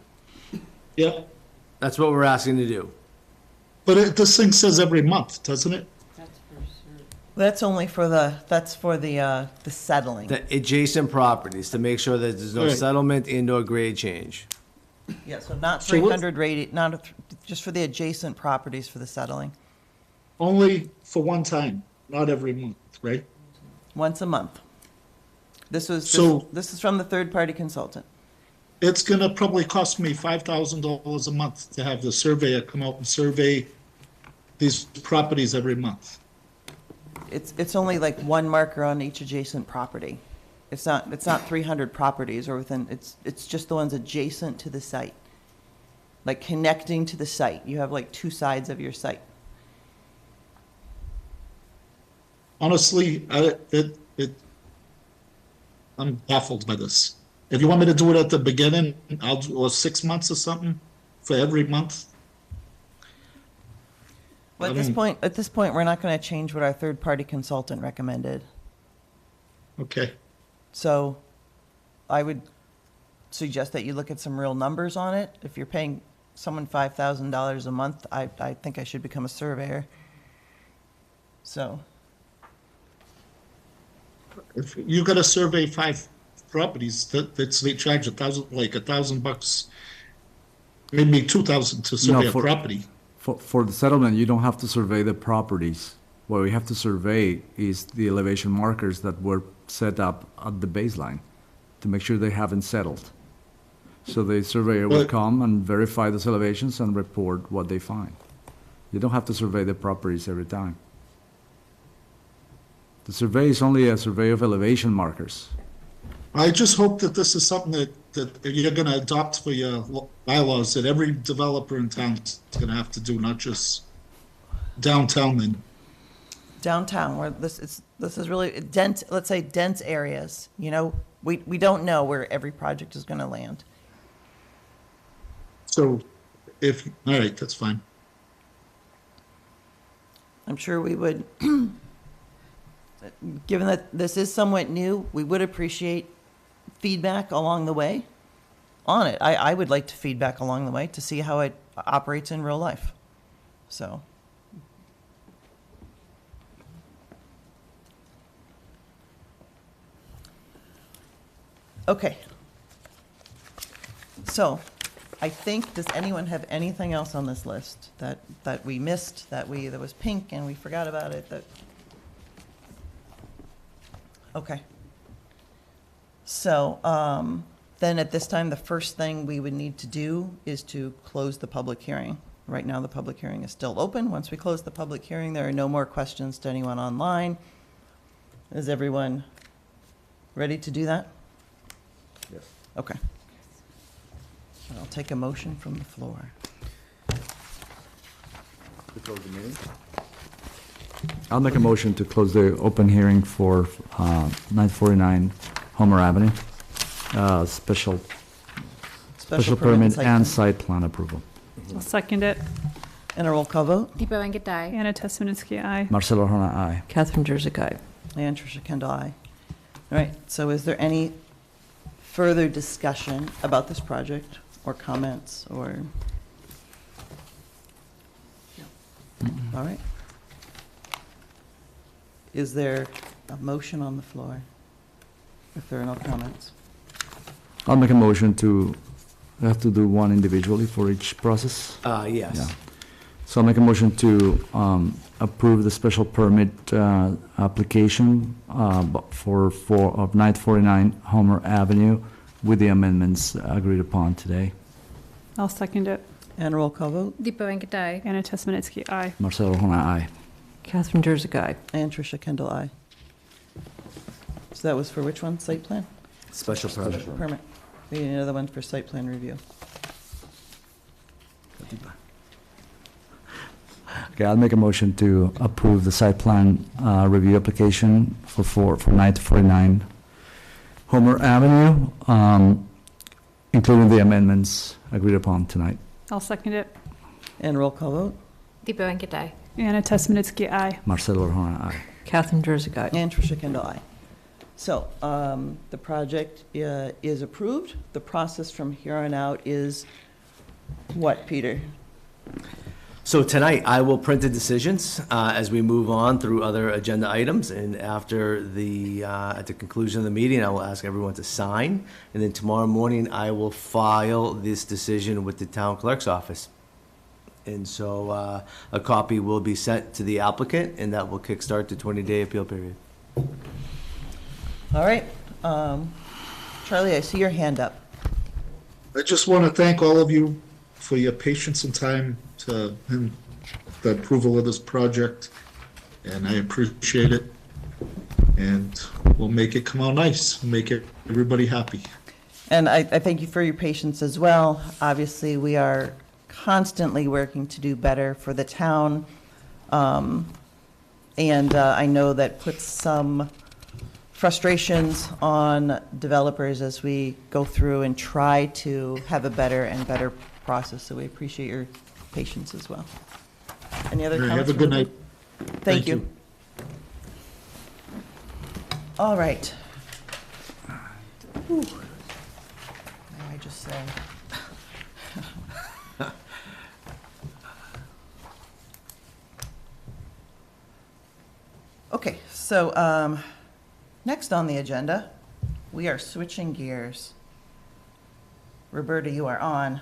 Yeah, That's what we're asking to do. but this thing says every month, doesn't it? That's only for the settling. The adjacent properties, to make sure that there's no Right. settlement and/or grade change. Yeah, so not So what- 300 just for the adjacent properties for the settling, Only for one time, not every month, right? once a month. This So- is from the third-party consultant. It's gonna probably cost me $5,000 a month to have the surveyor come out and survey these properties every month. It's only like one marker on each adjacent property. It's not 300 properties or within, it's just the ones adjacent to the site. Like connecting to the site. You have like two sides of your site. Honestly, I'm baffled by this. If you want me to do it at the beginning, or 6 months or something for every month. Well, I at mean- this point, we're not going to change what our third-party consultant recommended. Okay, So I would suggest that you look at some real numbers on it. If you're paying someone $5,000 a month, I think I should become a surveyor. So, if you gotta survey 5 properties, they charge $1,000, maybe 2,000 to survey a for- property. For the settlement, you don't have to survey the properties. What we have to survey is the elevation markers that were set up at the baseline to make sure they haven't settled. So the surveyor will But- come and verify those elevations and report what they find. You don't have to survey the properties every time. The survey is only a survey of elevation markers. I just hope that this is something that you're gonna adopt for your bylaws, that every developer in town is gonna have to do, not just downtown then. downtown, where this is really dense, let's say dense areas, you know, we don't know where every project is going to land. So all right, that's fine. I'm sure we would, given that this is somewhat new, we would appreciate feedback along the way on it. I would like to feedback along the way to see how it operates in real life. So. Okay. So, I think, does anyone have anything else on this list that we missed, that was pink and we forgot about it, okay. So, then at this time, the first thing we would need to do is to close the public hearing. Right now, the public hearing is still open. Once we close the public hearing, there are no more questions to anyone online. Is everyone ready to do that? Yes. Okay. I'll take a motion from the floor. To close the meeting? I'll make a motion to close the open hearing for 949 Homer Avenue. Special permit site and plan. site plan approval. I'll second it. And a roll call vote. Deepa Venkatai. Anna Tesmanitsky, aye. Marcelo Hona, aye. Catherine Jersey, aye. And Tricia Kendall, aye. All right, so is there any further discussion about this project or comments or? All right. Is there a motion on the floor if there are no comments? I'll make a motion to, I have to do one individually for each process. Yes. Yeah. So I'll make a motion to approve the special permit application of 949 Homer Avenue with the amendments agreed upon today. I'll second it. And roll call vote. Deepa Venkata. Anna Tesmanitsky, aye. Marcelo Hona, aye. Catherine Jersey, aye. And Tricia Kendall, aye. So that was for which one? Site plan? Special permit. Permit. We need another one for site plan review. Okay, I'll make a motion to approve the site plan review application for 949 Homer Avenue, including the amendments agreed upon tonight. I'll second it. And roll call vote. Deepa Venkata. Anna Tesmanitsky, aye. Marcelo Hona, aye. Catherine Jersey, aye. And Tricia Kendall, aye. So, the project is approved. The process from here on out is what, Peter? So tonight, I will print the decisions as we move on through other agenda items, and after at the conclusion of the meeting, I will ask everyone to sign, and then tomorrow morning, I will file this decision with the town clerk's office. And so a copy will be sent to the applicant, and that will kickstart the 20-day appeal period. All right. Charlie, I see your hand up. I just want to thank all of you for your patience and time in the approval of this project, and I appreciate it. And we'll make it come out nice, make everybody happy. And I thank you for your patience as well. Obviously, we are constantly working to do better for the town. And I know that puts some frustrations on developers as we go through and try to have a better and better process. So we appreciate your patience as well. Any other comments? Have a good night. Thank you. All right. Whew. May I just say? Okay, so next on the agenda, we are switching gears. Roberta, you are on.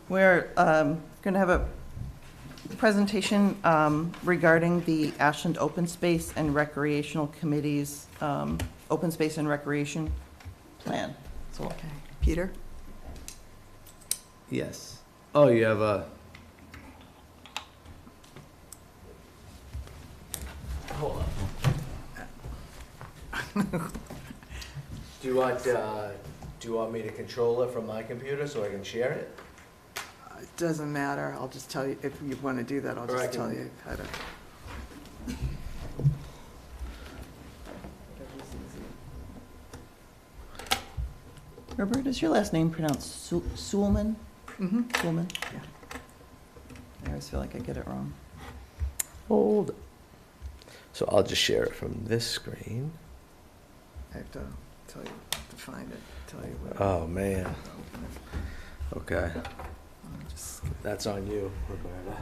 We're going to have a presentation regarding the Ashland Open Space and Recreational Committee's Open Space and Recreation Plan. So, Okay. Peter? Yes. Oh, you have a... Hold on. Do you want me to control it from my computer so I can share it? It doesn't matter, I'll just tell you, if you want to do that, I'll Or I just tell can- you how to. Roberta, is your last name pronounced Suleman? Mm-hmm. Suleman? Yeah. I always feel like I get it wrong. Hold. So I'll just share it from this screen. I have to tell you to find it, tell you what. Oh, man. Open it. Okay. I'll just- That's on you, Roberta.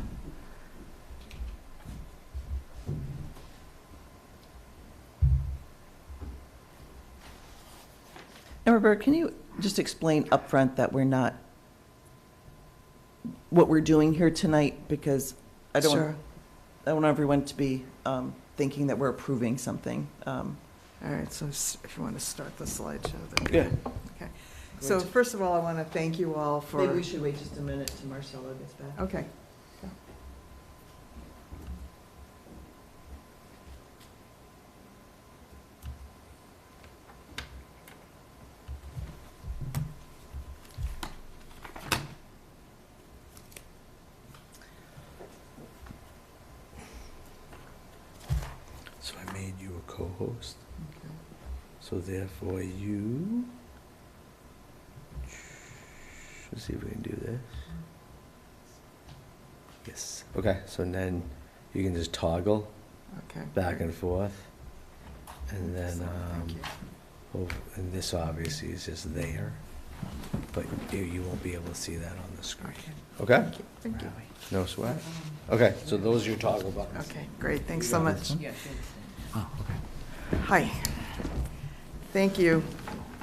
And Roberta, can you just explain upfront that we're not, what we're doing here tonight? Because I don't Sure. want everyone to be thinking that we're approving something. All right, so if you want to start the slideshow, then. Yeah. Okay. So first of all, I want to thank you all for. Maybe we should wait just a minute till Marcelo gets back. Okay. So I made you a co-host. So therefore you, let's see if we can do this. Yes. Okay, so then you can just toggle Okay. back and forth. And then, and this obviously is just there, but you won't be able to see that on the screen. Okay? Thank you. No sweat? Okay, so those are your toggle buttons. Okay, great, thanks so much. Hi. Thank you,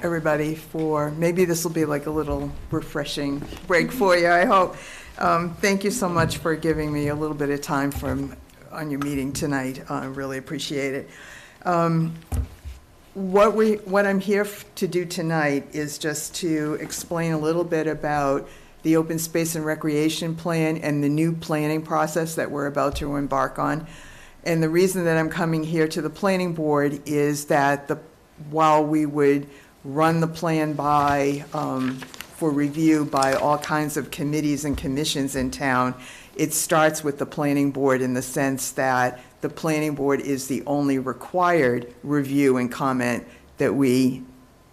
everybody, maybe this will be like a little refreshing break for you, I hope. Thank you so much for giving me a little bit of time on your meeting tonight. I really appreciate it. What I'm here to do tonight is just to explain a little bit about the open space and recreation plan and the new planning process that we're about to embark on. And the reason that I'm coming here to the planning board is that while we would run the plan for review by all kinds of committees and commissions in town, it starts with the planning board in the sense that the planning board is the only required review and comment that we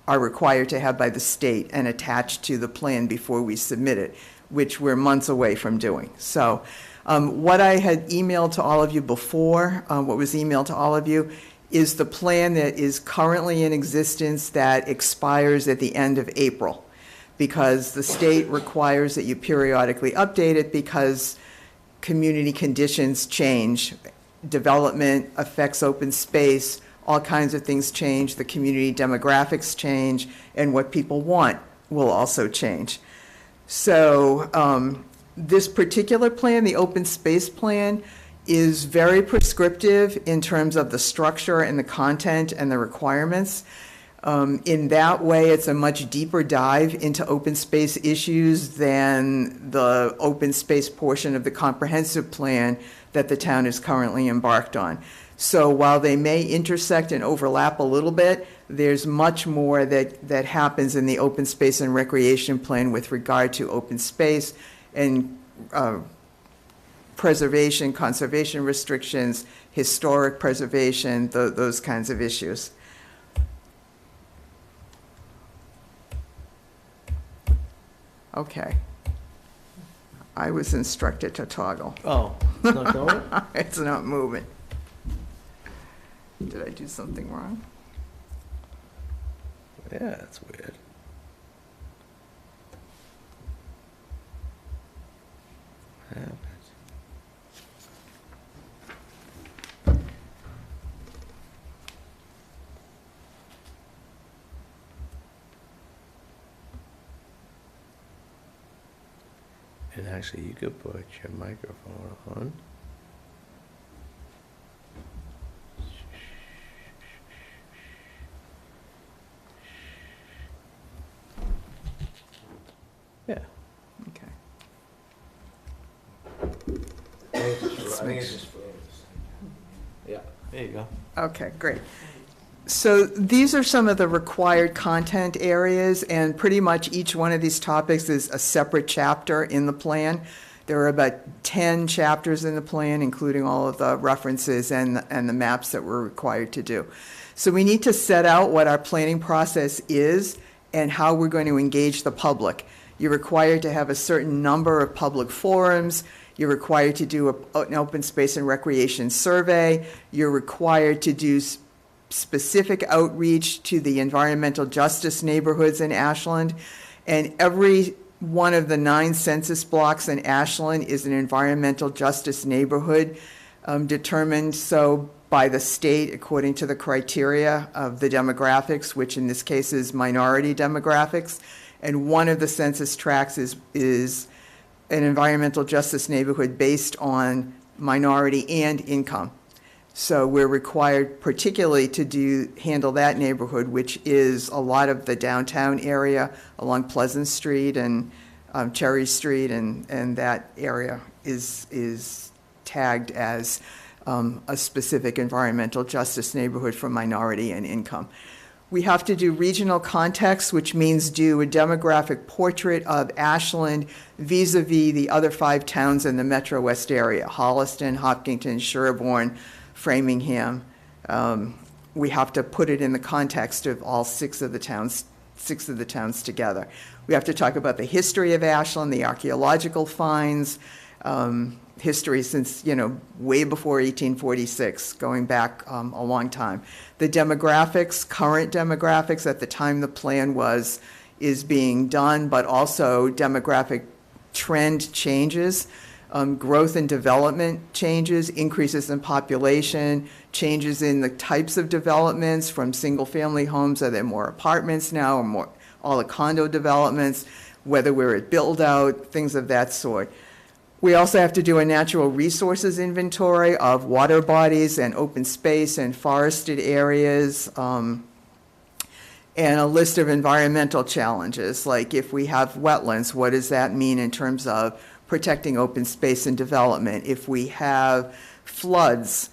are required to have by the state and attached to the plan before we submit it, which we're months away from doing. So what I had emailed to all of you before, what was emailed to all of you, is the plan that is currently in existence that expires at the end of April, because the state requires that you periodically update it because community conditions change. Development affects open space, all kinds of things change, the community demographics change, and what people want will also change. So this particular plan, the open space plan, is very prescriptive in terms of the structure and the content and the requirements. In that way, it's a much deeper dive into open space issues than the open space portion of the comprehensive plan that the town is currently embarked on. So while they may intersect and overlap a little bit, there's much more that happens in the open space and recreation plan with regard to open space and preservation, conservation restrictions, historic preservation, those kinds of issues. Okay. I was instructed to toggle. Oh, it's not going? It's not moving. Did I do something wrong? Yeah, that's weird. What happened? And actually, you could put your microphone on. Yeah. Okay. Yeah, there you go. Okay, great. So these are some of the required content areas, and pretty much each one of these topics is a separate chapter in the plan. There are about 10 chapters in the plan, including all of the references and the maps that we're required to do. So we need to set out what our planning process is and how we're going to engage the public. You're required to have a certain number of public forums. You're required to do an open space and recreation survey. You're required to do specific outreach to the environmental justice neighborhoods in Ashland. And every one of the 9 census blocks in Ashland is an environmental justice neighborhood, determined so by the state according to the criteria of the demographics, which in this case is minority demographics. And one of the census tracts is an environmental justice neighborhood based on minority and income. So we're required particularly to handle that neighborhood, which is a lot of the downtown area along Pleasant Street and Cherry Street, and that area is tagged as a specific environmental justice neighborhood for minority and income. We have to do regional context, which means do a demographic portrait of Ashland vis-a-vis the other 5 towns in the Metro West area: Holliston, Hopkinton, Sherborne, Framingham. We have to put it in the context of all 6 of the towns together. We have to talk about the history of Ashland, the archaeological finds, history since, way before 1846, going back a long time. The demographics, current demographics at the time the plan is being done, but also demographic trend changes, growth and development changes, increases in population, changes in the types of developments from single-family homes. Are there more apartments now, or more all the condo developments, whether we're at build-out, things of that sort. We also have to do a natural resources inventory of water bodies and open space and forested areas, and a list of environmental challenges, like if we have wetlands, what does that mean in terms of protecting open space and development? If we have floods,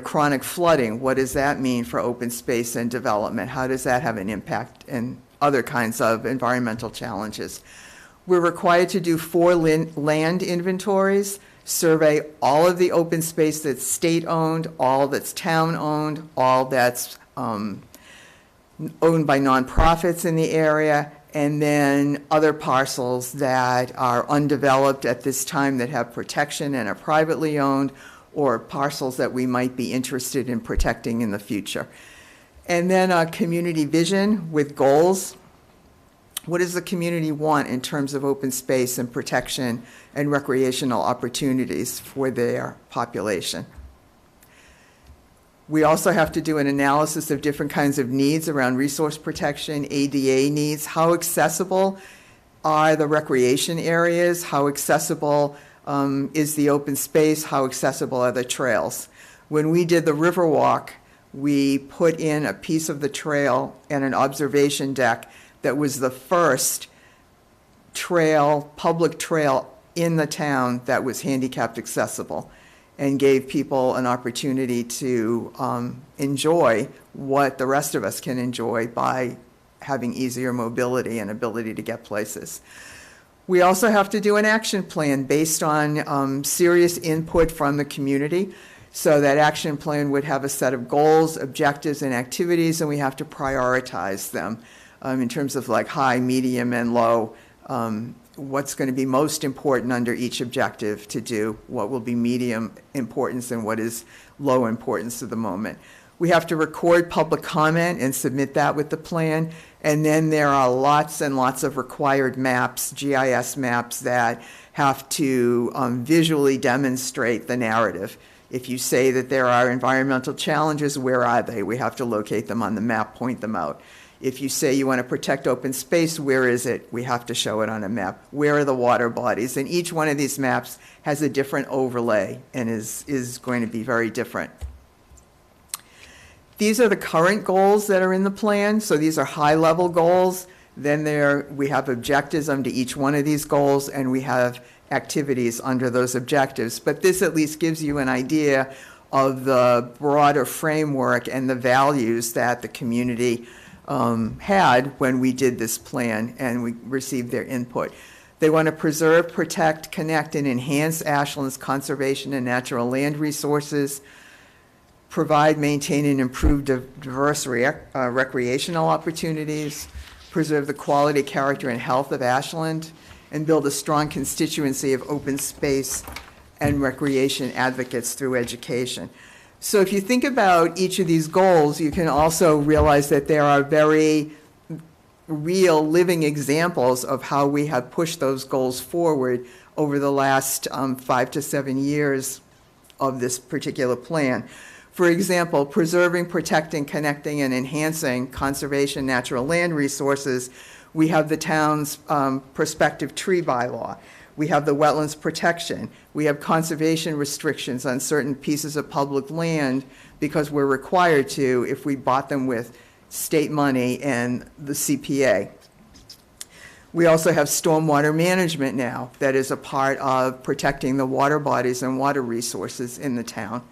chronic flooding, what does that mean for open space and development? How does that have an impact, and other kinds of environmental challenges? We're required to do 4 land inventories, survey all of the open space that's state-owned, all that's town-owned, all that's owned by nonprofits in the area, and then other parcels that are undeveloped at this time that have protection and are privately owned, or parcels that we might be interested in protecting in the future. And then a community vision with goals. What does the community want in terms of open space and protection and recreational opportunities for their population? We also have to do an analysis of different kinds of needs around resource protection, ADA needs. How accessible are the recreation areas? How accessible is the open space? How accessible are the trails? When we did the Riverwalk, we put in a piece of the trail and an observation deck that was the first public trail in the town that was handicapped accessible, and gave people an opportunity to enjoy what the rest of us can enjoy by having easier mobility and ability to get places. We also have to do an action plan based on serious input from the community. So that action plan would have a set of goals, objectives, and activities, and we have to prioritize them in terms of like high, medium, and low, what's going to be most important under each objective to do, what will be medium importance, and what is low importance at the moment. We have to record public comment and submit that with the plan. And then there are lots and lots of required maps, GIS maps, that have to visually demonstrate the narrative. If you say that there are environmental challenges, where are they? We have to locate them on the map, point them out. If you say you want to protect open space, where is it? We have to show it on a map. Where are the water bodies? And each one of these maps has a different overlay and is going to be very different. These are the current goals that are in the plan. So these are high-level goals. Then we have objectives under each one of these goals, and we have activities under those objectives. But this at least gives you an idea of the broader framework and the values that the community had when we did this plan and we received their input. They want to preserve, protect, connect, and enhance Ashland's conservation and natural land resources, provide, maintain, and improve diverse recreational opportunities, preserve the quality, character, and health of Ashland, and build a strong constituency of open space and recreation advocates through education. So if you think about each of these goals, you can also realize that there are very real living examples of how we have pushed those goals forward over the last 5 to 7 years of this particular plan. For example, preserving, protecting, connecting, and enhancing conservation natural land resources. We have the town's prospective tree bylaw. We have the wetlands protection. We have conservation restrictions on certain pieces of public land because we're required to if we bought them with state money and the CPA. We also have stormwater management now that is a part of protecting the water bodies and water resources in the town.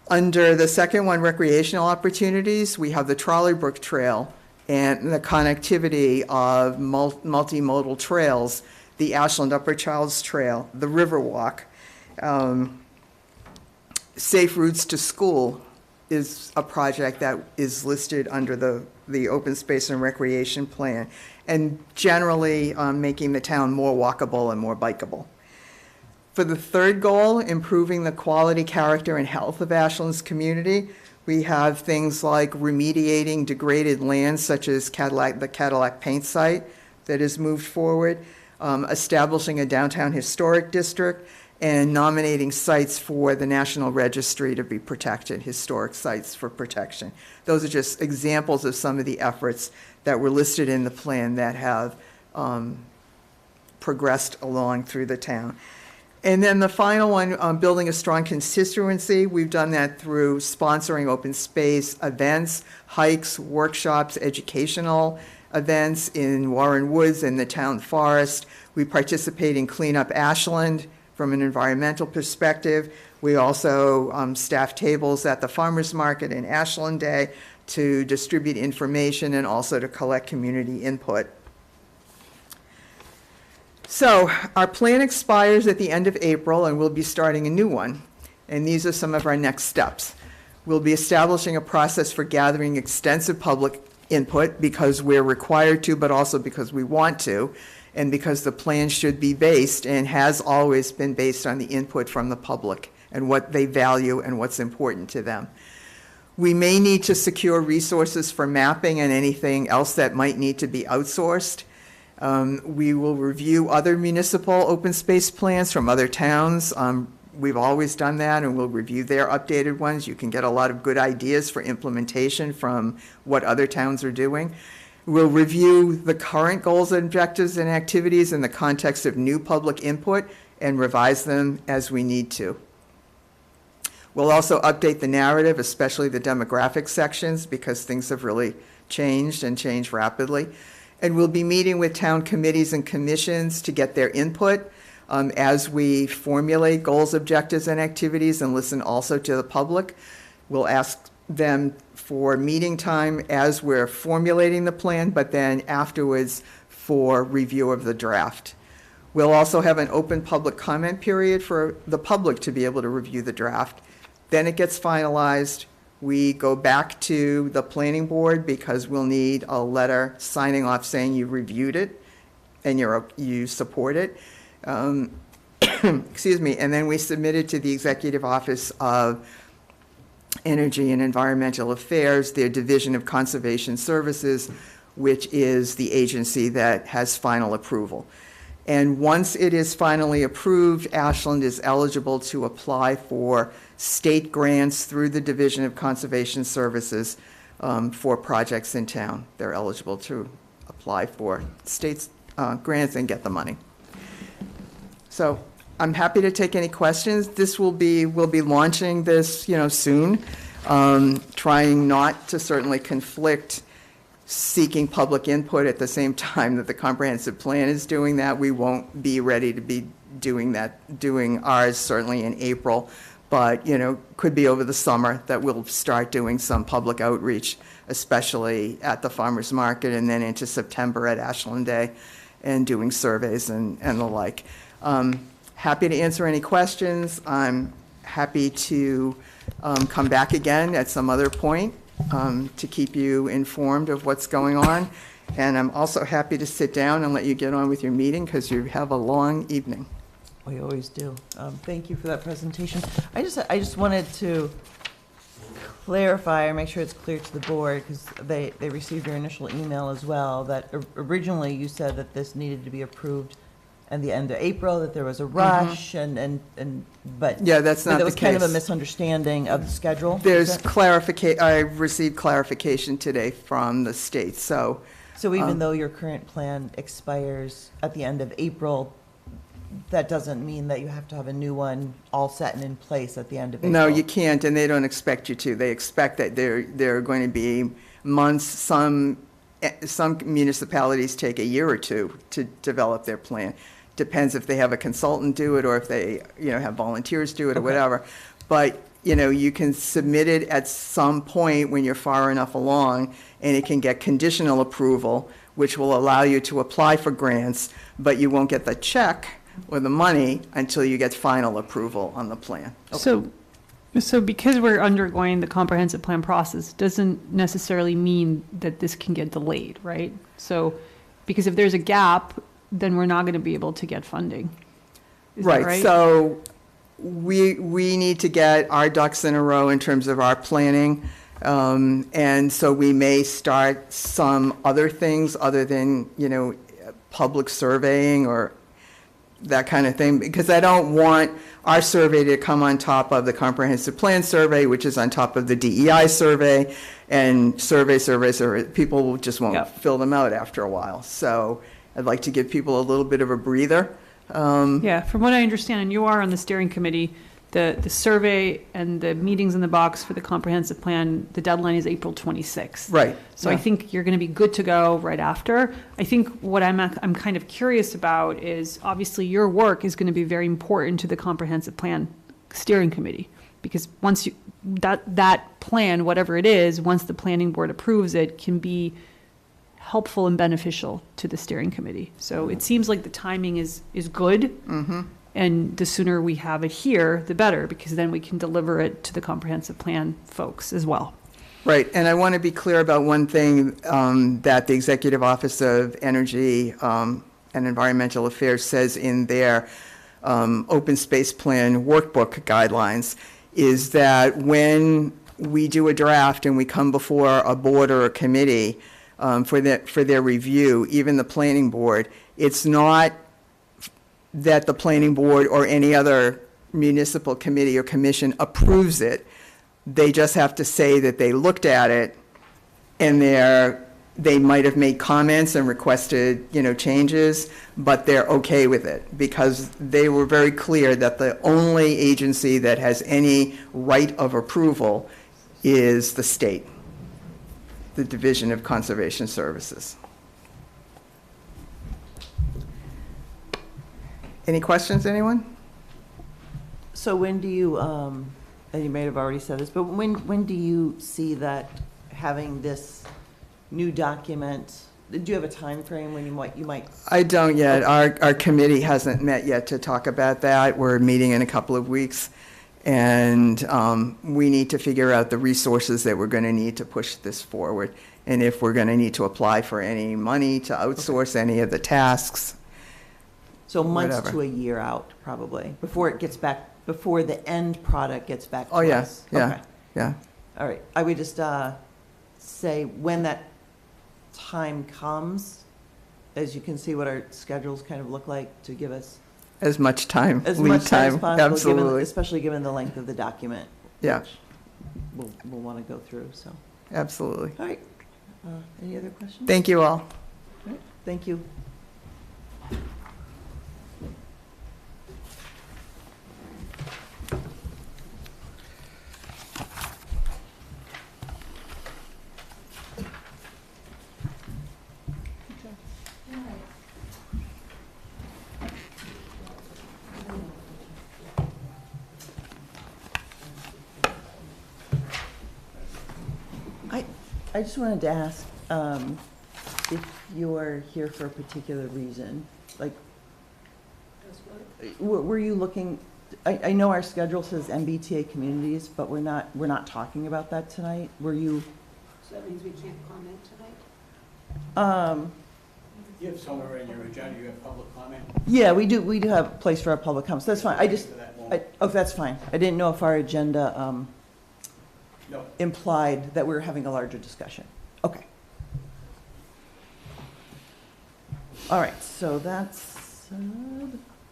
Under the second one, recreational opportunities, we have the Trolley Brook Trail and the connectivity of multimodal trails, the Ashland Upper Childs Trail, the Riverwalk. Safe Routes to School is a project that is listed under the Open Space and Recreation Plan, and generally making the town more walkable and more bikeable. For the third goal, improving the quality, character, and health of Ashland's community, we have things like remediating degraded lands such as the Cadillac paint site that has moved forward, establishing a downtown historic district, and nominating sites for the National Registry to be protected, historic sites for protection. Those are just examples of some of the efforts that were listed in the plan that have progressed along through the town. And then the final one, building a strong constituency. We've done that through sponsoring open space events, hikes, workshops, educational events in Warren Woods and the town forest. We participate in Clean Up Ashland from an environmental perspective. We also staff tables at the farmers market and Ashland Day to distribute information and also to collect community input. So our plan expires at the end of April, and we'll be starting a new one. And these are some of our next steps. We'll be establishing a process for gathering extensive public input because we're required to, but also because we want to, and because the plan should be based and has always been based on the input from the public and what they value and what's important to them. We may need to secure resources for mapping and anything else that might need to be outsourced. We will review other municipal open space plans from other towns. We've always done that, and we'll review their updated ones. You can get a lot of good ideas for implementation from what other towns are doing. We'll review the current goals, objectives, and activities in the context of new public input and revise them as we need to. We'll also update the narrative, especially the demographic sections, because things have really changed and changed rapidly. And we'll be meeting with town committees and commissions to get their input as we formulate goals, objectives, and activities, and listen also to the public. We'll ask them for meeting time as we're formulating the plan, but then afterwards for review of the draft. We'll also have an open public comment period for the public to be able to review the draft. Then it gets finalized. We go back to the planning board because we'll need a letter signing off saying you reviewed it and you support it. Excuse me. And then we submit it to the Executive Office of Energy and Environmental Affairs, their Division of Conservation Services, which is the agency that has final approval. And once it is finally approved, Ashland is eligible to apply for state grants through the Division of Conservation Services for projects in town. They're eligible to apply for state grants and get the money. So I'm happy to take any questions. We'll be launching this, soon, trying not to certainly conflict seeking public input at the same time that the comprehensive plan is doing that. We won't be ready to be doing ours certainly in April, but, could be over the summer that we'll start doing some public outreach, especially at the farmers market and then into September at Ashland Day and doing surveys and the like. Happy to answer any questions. I'm happy to come back again at some other point to keep you informed of what's going on. And I'm also happy to sit down and let you get on with your meeting because you have a long evening. We always do. Thank you for that presentation. I just wanted to clarify or make sure it's clear to the board, because they received your initial email as well, that originally you said that this needed to be approved at the end of April, that there was a rush, but Yeah, that's not there the was kind of a case. misunderstanding of the schedule. There's I received clarification today from the state, so. So even though your current plan expires at the end of April, that doesn't mean that you have to have a new one all set and in place at the end of April? No, you can't, and they don't expect you to. They expect that there are going to be months, some municipalities take a year or two to develop their plan. Depends if they have a consultant do it or if they, have volunteers do it or whatever. But, you can submit it at some point when you're far enough along, and it can get conditional approval, which will allow you to apply for grants, but you won't get the check or the money until you get final approval on the plan. So because we're undergoing the comprehensive plan process, doesn't necessarily mean that this can get delayed, right? So, because if there's a gap, then we're not going to be able to get funding. Is that Right, so we need to get our ducks in a row in terms of our planning. And so we may start some other things other than, public surveying or that kind of thing, because I don't want our survey to come on top of the comprehensive plan survey, which is on top of the DEI survey, and survey, people just won't Yep. fill them out after a while. So I'd like to give people a little bit of a breather. Yeah, from what I understand, and you are on the steering committee, the survey and the meetings in the box for the comprehensive plan, the deadline is April 26th. Right. So I yeah. think you're going to be good to go right after. I think what I'm kind of curious about is, obviously, your work is going to be very important to the comprehensive plan steering committee, because once that plan, whatever it is, once the planning board approves it, can be helpful and beneficial to the steering committee. So it seems like the timing is good. Mm-hmm. And the sooner we have it here, the better, because then we can deliver it to the comprehensive plan folks as well. Right, and I want to be clear about one thing that the Executive Office of Energy and Environmental Affairs says in their open space plan workbook guidelines, is that when we do a draft and we come before a board or a committee for their review, even the planning board, it's not that the planning board or any other municipal committee or commission approves it. They just have to say that they looked at it and they might have made comments and requested, changes, but they're okay with it, because they were very clear that the only agency that has any right of approval is the state, the Division of Conservation Services. Any questions, anyone? So when do you, and you may have already said this, but when do you see that having this new document, do you have a time frame when you might? I don't yet. Our committee hasn't met yet to talk about that. We're meeting in a couple of weeks, and we need to figure out the resources that we're going to need to push this forward, and if we're going to need to apply for any money to outsource any of the tasks. So months Whatever. to a year out, probably, before it gets back, before the end product gets back to Oh, yeah, us. yeah, Okay. yeah. All right, I would just say when that time comes, as you can see what our schedules kind of look like, to give us As much time, as lead much time as time, possible, given, absolutely. especially given the length of the document. Yeah. which We'll want to go through, so. Absolutely. All right, any other questions? Thank you all. All right, thank you. I just wanted to ask if you're here for a particular reason, like, were you looking, I know our schedule says MBTA communities, but we're not talking about that tonight. Were you? So that means we can't comment tonight? You have somewhere in your agenda, you have public comment? Yeah, we do have a place for our public comments. That's fine. That won't- That's fine. I didn't know if our agenda No. implied that we were having a larger discussion. Okay. All right, so that's,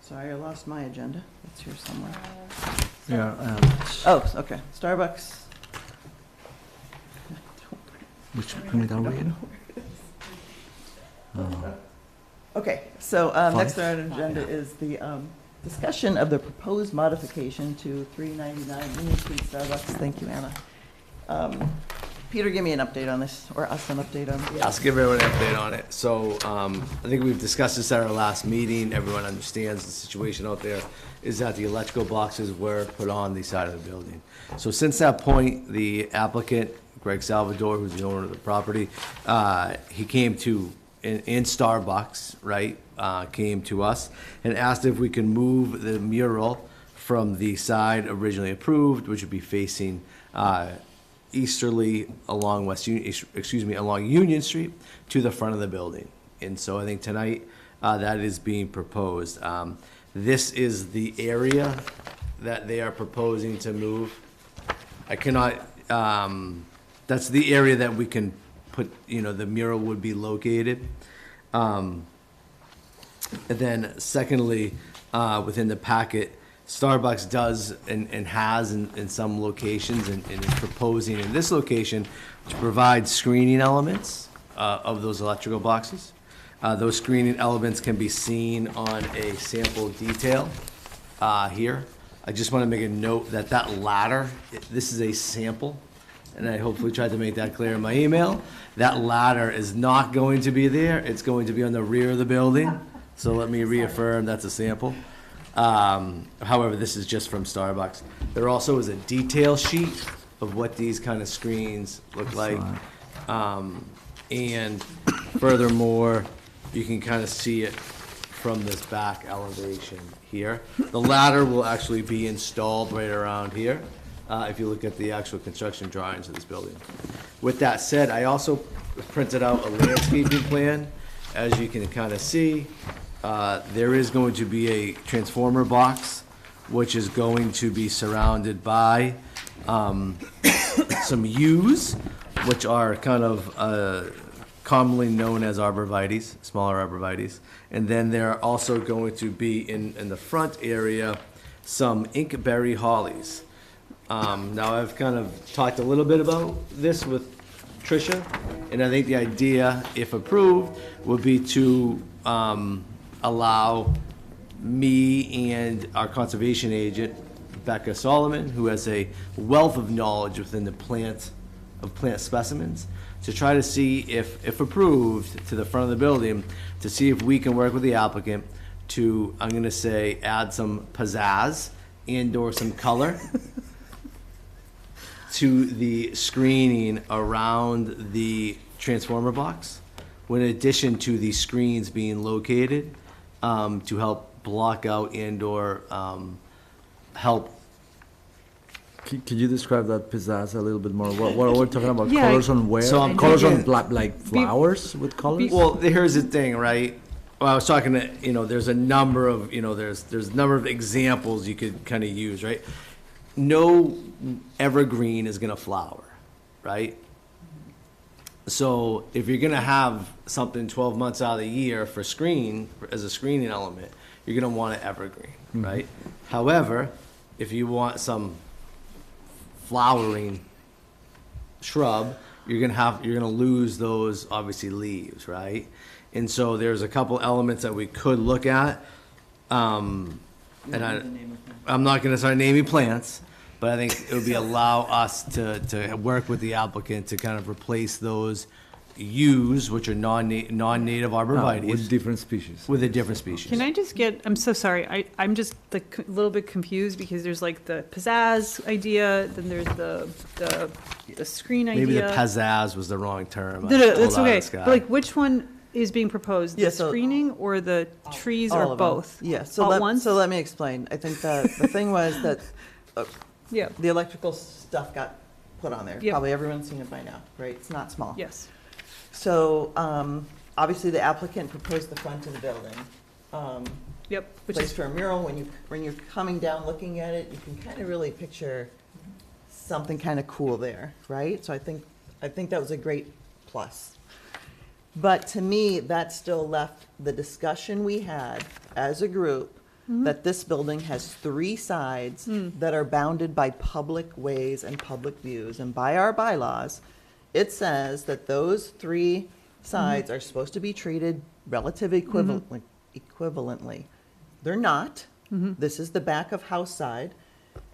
sorry, I lost my agenda. It's here somewhere. Yeah, Oh, okay, Starbucks. which permit are we in? Okay, so next on our agenda is the discussion of the proposed modification to 399 Union Street Starbucks. Thank you, Anna. Peter, give me an update on this, or us an update on this. I'll give everyone an update on it. So, I think we've discussed this at our last meeting. Everyone understands the situation out there is that the electrical boxes were put on the side of the building. So since that point, the applicant, Greg Salvador, who's the owner of the property, he came to, in Starbucks, right, came to us and asked if we can move the mural from the side originally approved, which would be facing easterly along along Union Street, to the front of the building. And so I think tonight that is being proposed. this is the area that they are proposing to move. I cannot, that's the area that we can put, the mural would be located. And then secondly, within the packet, Starbucks does and has in some locations and is proposing in this location to provide screening elements of those electrical boxes. Those screening elements can be seen on a sample detail here. I just want to make a note that that ladder, this is a sample, and I hopefully tried to make that clear in my email. That ladder is not going to be there. It's going to be on the rear of the building. So let me reaffirm that's a sample. However, this is just from Starbucks. There also is a detail sheet of what these kind of screens look like. And furthermore, you can kind of see it from this back elevation here. The ladder will actually be installed right around here, if you look at the actual construction drawings of this building. With that said, I also printed out a landscaping plan. As you can kind of see, there is going to be a transformer box, which is going to be surrounded by some U's, which are kind of commonly known as arborvitaes, smaller arborvitaes. And then there are also going to be in the front area some inkberry hollies. Now I've kind of talked a little bit about this with Tricia, and I think the idea, if approved, would be to allow me and our conservation agent, Becca Solomon, who has a wealth of knowledge within the plant specimens, to try to see if approved to the front of the building, to see if we can work with the applicant to, I'm gonna say, add some pizzazz and/or some color to the screening around the transformer box, in addition to the screens being located to help block out and/or help. Could you describe that pizzazz a little bit more? What are we talking about? Yeah. Colors on where? So I'm colors on thinking- like flowers with colors? Well, here's the thing, right? Well, I was talking to, there's a number of, there's a number of examples you could kind of use, right? No evergreen is gonna flower, right? So if you're gonna have something 12 months out of the year for as a screening element, you're gonna want it evergreen, right? However, if you want some flowering shrub, you're gonna lose those, obviously, leaves, right? And so there's a couple elements that we could look at. And I'm not gonna start naming plants, but I think it would be allow us to work with the applicant to kind of replace those U's, which are non-native arborvitaes. With different species. With a different species. Can I just I'm so sorry, I'm just like a little bit confused because there's like the pizzazz idea, then there's the screen idea. Maybe the pizzazz was the wrong term. I No, pulled that's out of okay. the sky. But like, which one is being proposed? Yeah, The so- screening or the trees All or of them. both? Yeah, All at once? so let me explain. I think the thing was that Yeah, the electrical stuff got put on there. Yep. Probably everyone's seen it by now, right? It's not small. yes. So, obviously, the applicant proposed the front of the building. Yep, which Place is, for a mural, when you're coming down looking at it, you can kind of really picture something kind of cool there, right? So I think that was a great plus. But to me, that still left the discussion we had as a group, that this building has 3 sides that are bounded by public ways and public views. And by our bylaws, it says that those 3 sides are supposed to be treated relatively equivalently. They're not. This is the back of house side.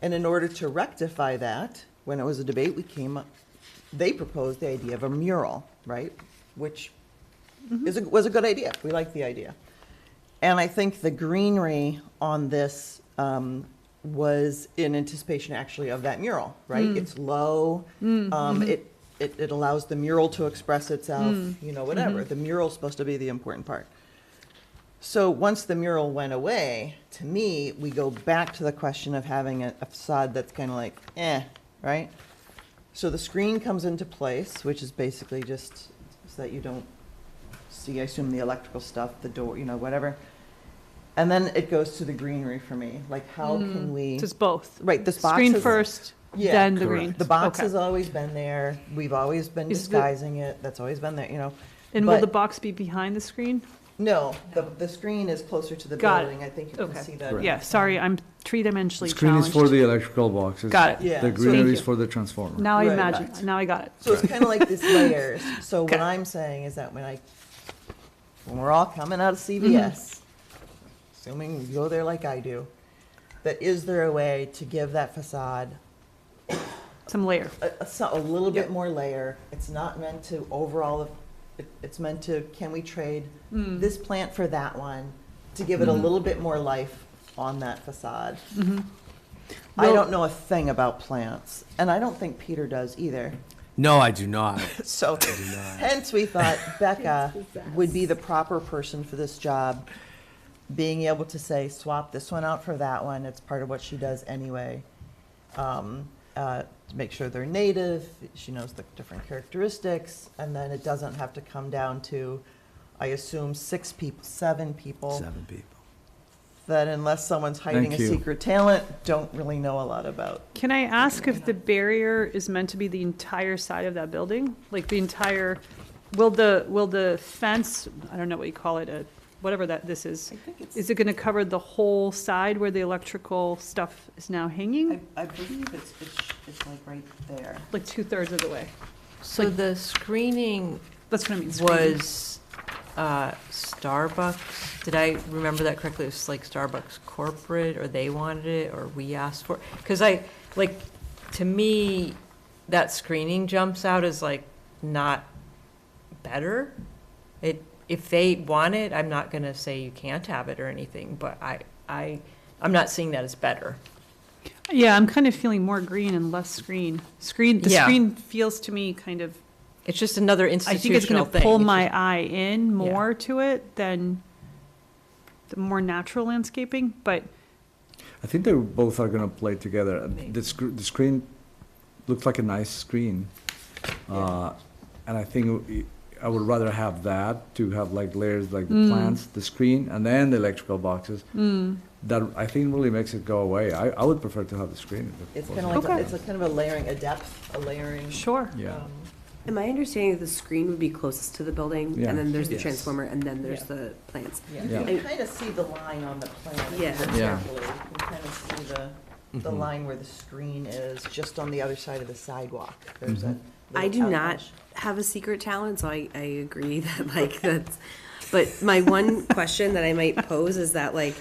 And in order to rectify that, when it was a debate, they proposed the idea of a mural, right? Which was a good idea. We liked the idea. And I think the greenery on this was in anticipation actually of that mural, right? It's low. It allows the mural to express itself, whatever. The mural's supposed to be the important part. So once the mural went away, to me, we go back to the question of having a facade that's kind of like, right? So the screen comes into place, which is basically just so that you don't see, I assume, the electrical stuff, the door, whatever. And then it goes to the greenery for me, like how can we, Just both. right, this box Screen is- first, Yeah, then the correct. green. The box Okay. has always been there, we've always been Is the- disguising it, that's always been there, you know. And will but- the box be behind the screen? No, the screen is closer to the Got it. building, I think you can Okay. see that. Correct. Yeah, sorry, I'm three-dimensionally The screen is challenged. for the electrical boxes. Got it. Yeah. The so- greenery Thank is you. for the transformer. Now I Right. imagine, now I got it. So it's kind of like these layers. So Okay. what I'm saying is that when we're all coming out of CVS, assuming you go there like I do, that is there a way to give that facade Some layer. a little bit Yep. more layer? It's not meant to overall, it's meant to, can we trade this plant for that one to give it a little bit more life on that facade? I Well- don't know a thing about plants, and I don't think Peter does either. No, I do not. So hence we thought Becca would be the proper person for this job, being able to say, swap this one out for that one. It's part of what she does anyway. To make sure they're native, she knows the different characteristics, and then it doesn't have to come down to, I assume, 7 people. 7 people. That unless someone's hiding Thank a you. secret talent, don't really know a lot about. Can I ask if the barrier is meant to be the entire side of that building? Like the entire, will the fence, I don't know what you call it, whatever this is it gonna cover the whole side where the electrical stuff is now hanging? I believe it's like right there. Like 2/3 of the way? So the screening That's what I mean. screening. was Starbucks. Did I remember that correctly? It was like Starbucks corporate, or they wanted it, or we asked for it? Because to me, that screening jumps out as like not better. If they want it, I'm not gonna say you can't have it or anything, but I'm not seeing that as better. Yeah, I'm kind of feeling more green and less screen. The Yeah. screen feels to me kind of, It's just another I think it's institutional gonna thing. pull It's my just- eye in more to it than the more natural landscaping, but I think they both are gonna play together. The screen looks like a nice screen. And I think I would rather have that, to have like layers like the plants, the screen, and then the electrical boxes. That, I think, really makes it go away. I would prefer to have the screen. if it It's was kind of like, Okay. it's a kind of a layering, a depth, a layering. sure. Yeah. Am I understanding that the screen would be closest to the building, Yeah. and then there's the Yes. transformer, and then there's Yeah. the plants? You Yeah. can kind of see the line on the plan. if you Yeah. look Yeah. carefully. You can kind of see the Mhm. line where the screen is, just on the other side of the sidewalk. There's a. I do little not outbush. have a secret talent, so I agree that like that's, but my one question that I might pose is that like,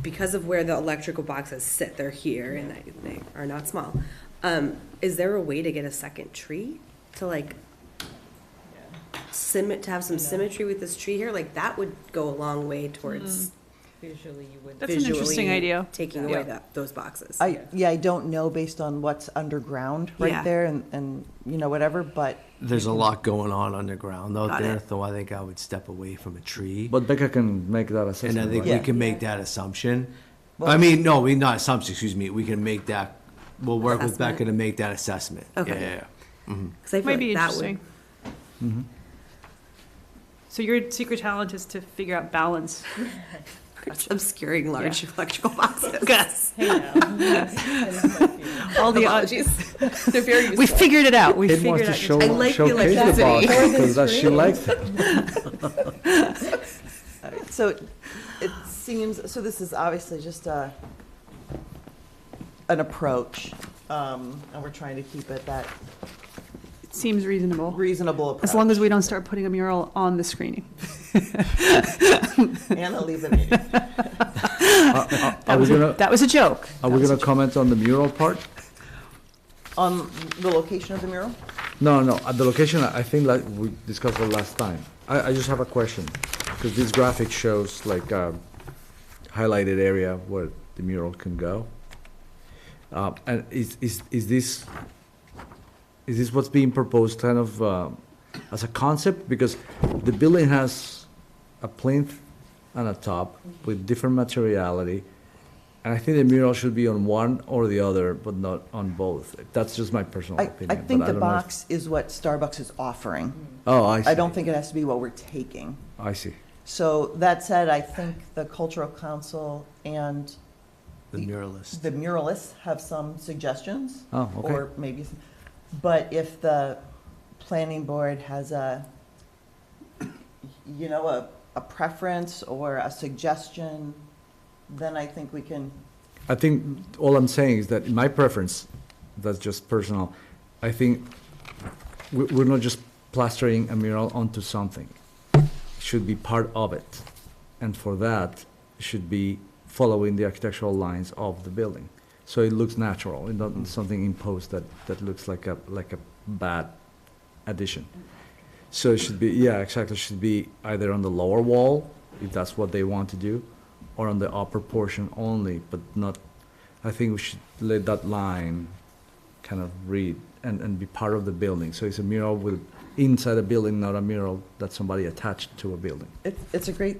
because of where the electrical boxes sit, they're here and they are not small. Is there a way to get a second tree to like to have some symmetry with this tree here? Like that would go a long way towards Visually, you would. That's an interesting visually idea. taking away those boxes. I don't know based on what's underground right Yeah. there and, you know, whatever, but There's a lot going on underground out Got there, it. so I think I would step away from a tree. But Becca can make that And assessment, I think right? we can make that assumption. Well- I mean, no, not assumption, excuse me. We can make that, we'll work with Assessment. Becca to make that assessment. Okay. Yeah. Because I feel Might be like that would. interesting. So your secret talent is to figure out balance. Obscuring large electrical boxes. Yes. All the, Apologies. They're very useful. we figured it out. We Kid figured wants it to out. show, I like the showcase the electricity. box because that she likes it. all right, so it seems, so this is obviously just an approach, and we're trying to keep it that It seems reasonable. reasonable approach. As long as we don't start putting a mural on the screening. And I'll leave the meeting. Are we gonna, That was a joke. are we gonna comment on the mural part? On the location of the mural? No, at the location, I think like we discussed it last time. I just have a question, because this graphic shows like a highlighted area where the mural can go. And is this what's being proposed kind of as a concept? Because the building has a plinth and a top with different materiality. And I think the mural should be on one or the other, but not on both. That's just my personal I opinion. think but the don't know if- box is what Starbucks is offering. Oh, I see. I don't think it has to be what we're taking. I see. So that said, I think the Cultural Council and The muralist. the muralists have some suggestions. Oh, okay. Or maybe, but if the planning board has a, you know, a preference or a suggestion, then I think we can, I think all I'm saying is that in my preference, that's just personal, I think we're not just plastering a mural onto something. It should be part of it. And for that, it should be following the architectural lines of the building. So it looks natural, and not something imposed that looks like a bad addition. So it should be, yeah, exactly, it should be either on the lower wall, if that's what they want to do, or on the upper portion only, but not, I think we should let that line kind of read and be part of the building. So it's a mural with, inside a building, not a mural that somebody attached to a building. it's a great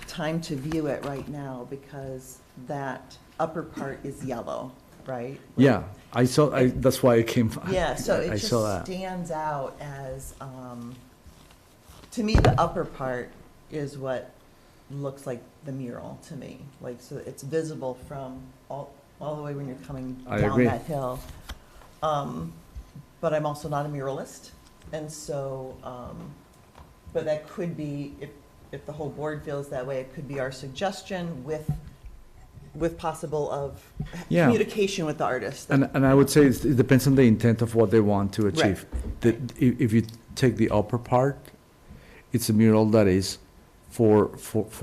time to view it right now because that upper part is yellow, right? Yeah, I saw, that's why it came. Yeah, so it I just saw that. stands out as, to me, the upper part is what looks like the mural to me. Like, so it's visible from all the way when you're coming I down agree. that hill. But I'm also not a muralist, and so, but that could be, if the whole board feels that way, it could be our suggestion with possible of Yeah. communication with the artist. And I would say it depends on the intent of what they want to achieve. If you take the upper part, it's a mural that is for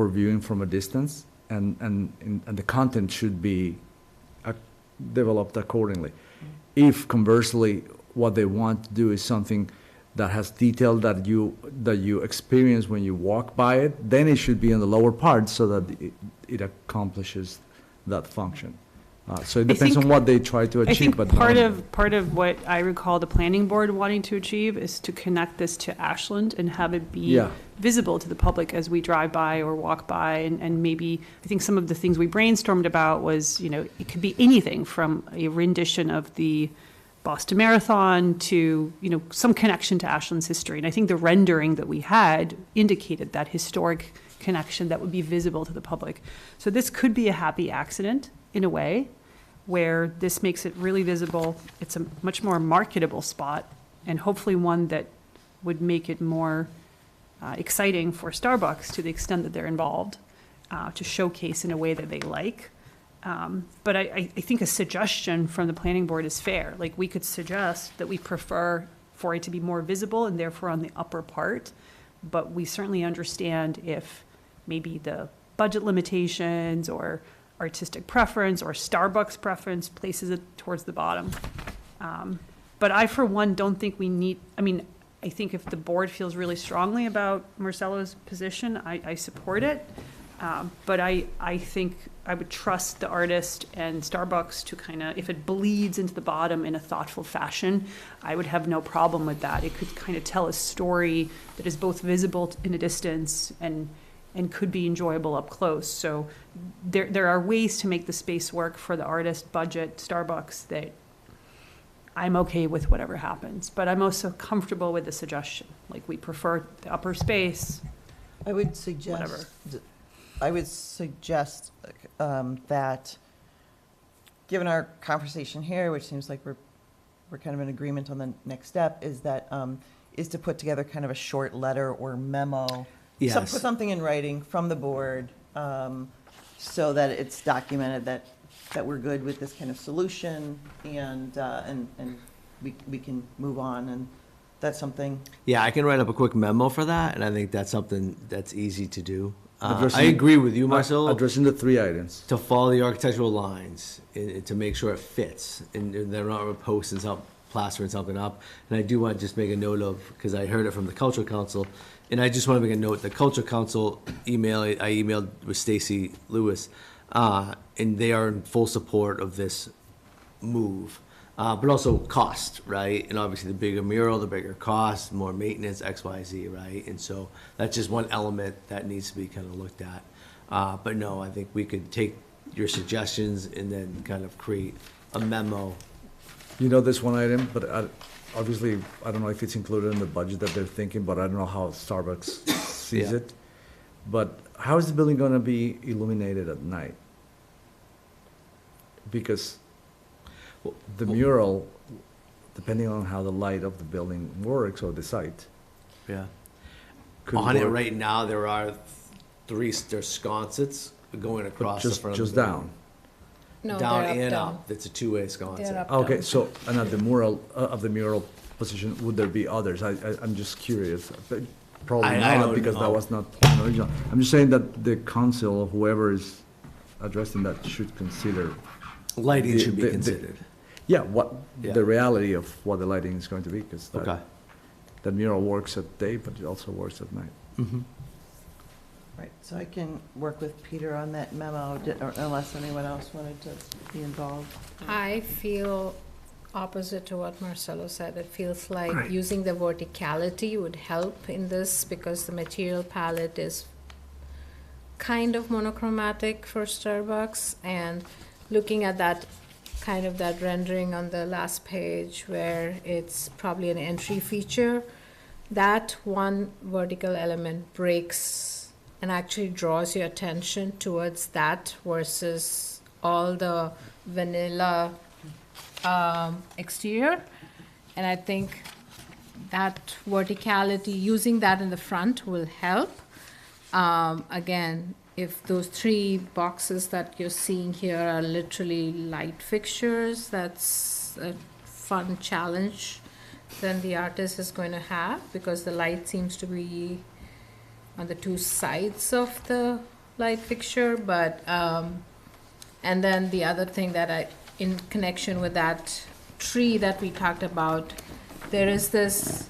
viewing from a distance, and the content should be developed accordingly. If conversely, what they want to do is something that has detail that you experience when you walk by it, then it should be in the lower part so that it accomplishes that function. So it depends on think- what they try to I achieve, think but. part of what I recall the planning board wanting to achieve is to connect this to Ashland and have it be Yeah. visible to the public as we drive by or walk by, and maybe, I think some of the things we brainstormed about was, you know, it could be anything from a rendition of the Boston Marathon to, you know, some connection to Ashland's history. And I think the rendering that we had indicated that historic connection that would be visible to the public. So this could be a happy accident in a way, where this makes it really visible. It's a much more marketable spot, and hopefully one that would make it more exciting for Starbucks to the extent that they're involved, to showcase in a way that they like. But I think a suggestion from the planning board is fair. Like, we could suggest that we prefer for it to be more visible and therefore on the upper part, but we certainly understand if maybe the budget limitations or artistic preference or Starbucks preference places it towards the bottom. But I, for one, don't think we need, I mean, I think if the board feels really strongly about Marcelo's position, I support it. But I think I would trust the artist and Starbucks to kind of, if it bleeds into the bottom in a thoughtful fashion, I would have no problem with that. It could kind of tell a story that is both visible in a distance and could be enjoyable up close. So there are ways to make the space work for the artist, budget, Starbucks, that I'm okay with whatever happens. But I'm also comfortable with the suggestion. Like, we prefer the upper space. I would suggest, Whatever. That, given our conversation here, which seems like we're kind of in agreement on the next step, is to put together kind of a short letter or memo. Yes. Put something in writing from the board, so that it's documented that we're good with this kind of solution, and we can move on, and that's something. Yeah, I can write up a quick memo for that, and I think that's something that's easy to do. I Addressing- agree with you, Marcelo, Addressing the 3 items. to follow the architectural lines and to make sure it fits, and they're not posting something, plastering something up. And I do want to just make a note of, because I heard it from the Cultural Council, and I just want to make a note, the Cultural Council email, I emailed with Stacy Lewis, and they are in full support of this move. But also cost, right? And obviously the bigger mural, the bigger cost, more maintenance, X, Y, Z, right? And so that's just one element that needs to be kind of looked at. But no, I think we could take your suggestions and then kind of create a memo. You know this one item, but obviously, I don't know if it's included in the budget that they're thinking, but I don't know how Starbucks sees Yeah. it. But how is the building gonna be illuminated at night? Because the mural, depending on how the light of the building works or the site, Yeah. could On it work right now, there are there's sconces going across the front of just the building. down. No, Down they're up, and down. up. It's a two-way sconce. They're up, Okay, down. so, and at the mural, of the mural position, would there be others? I'm just curious. But probably I not, don't because that know. was not original. I'm just saying that the council, or whoever is addressing that, should consider, Lighting The- should be the- considered. yeah, what, Yeah. the reality of what the lighting is going to be, because Okay. that mural works at day, but it also works at night. Mm-hmm. Right, so I can work with Peter on that memo, or unless anyone else wanted to be involved. I feel opposite to what Marcelo said. It feels like Right. using the verticality would help in this because the material palette is kind of monochromatic for Starbucks, and looking at that kind of that rendering on the last page where it's probably an entry feature, that one vertical element breaks and actually draws your attention towards that versus all the vanilla exterior. And I think that verticality, using that in the front will help. Again, if those three boxes that you're seeing here are literally light fixtures, that's a fun challenge then the artist is going to have, because the light seems to be on the two sides of the light fixture. But and then the other thing that I, in connection with that tree that we talked about, there is this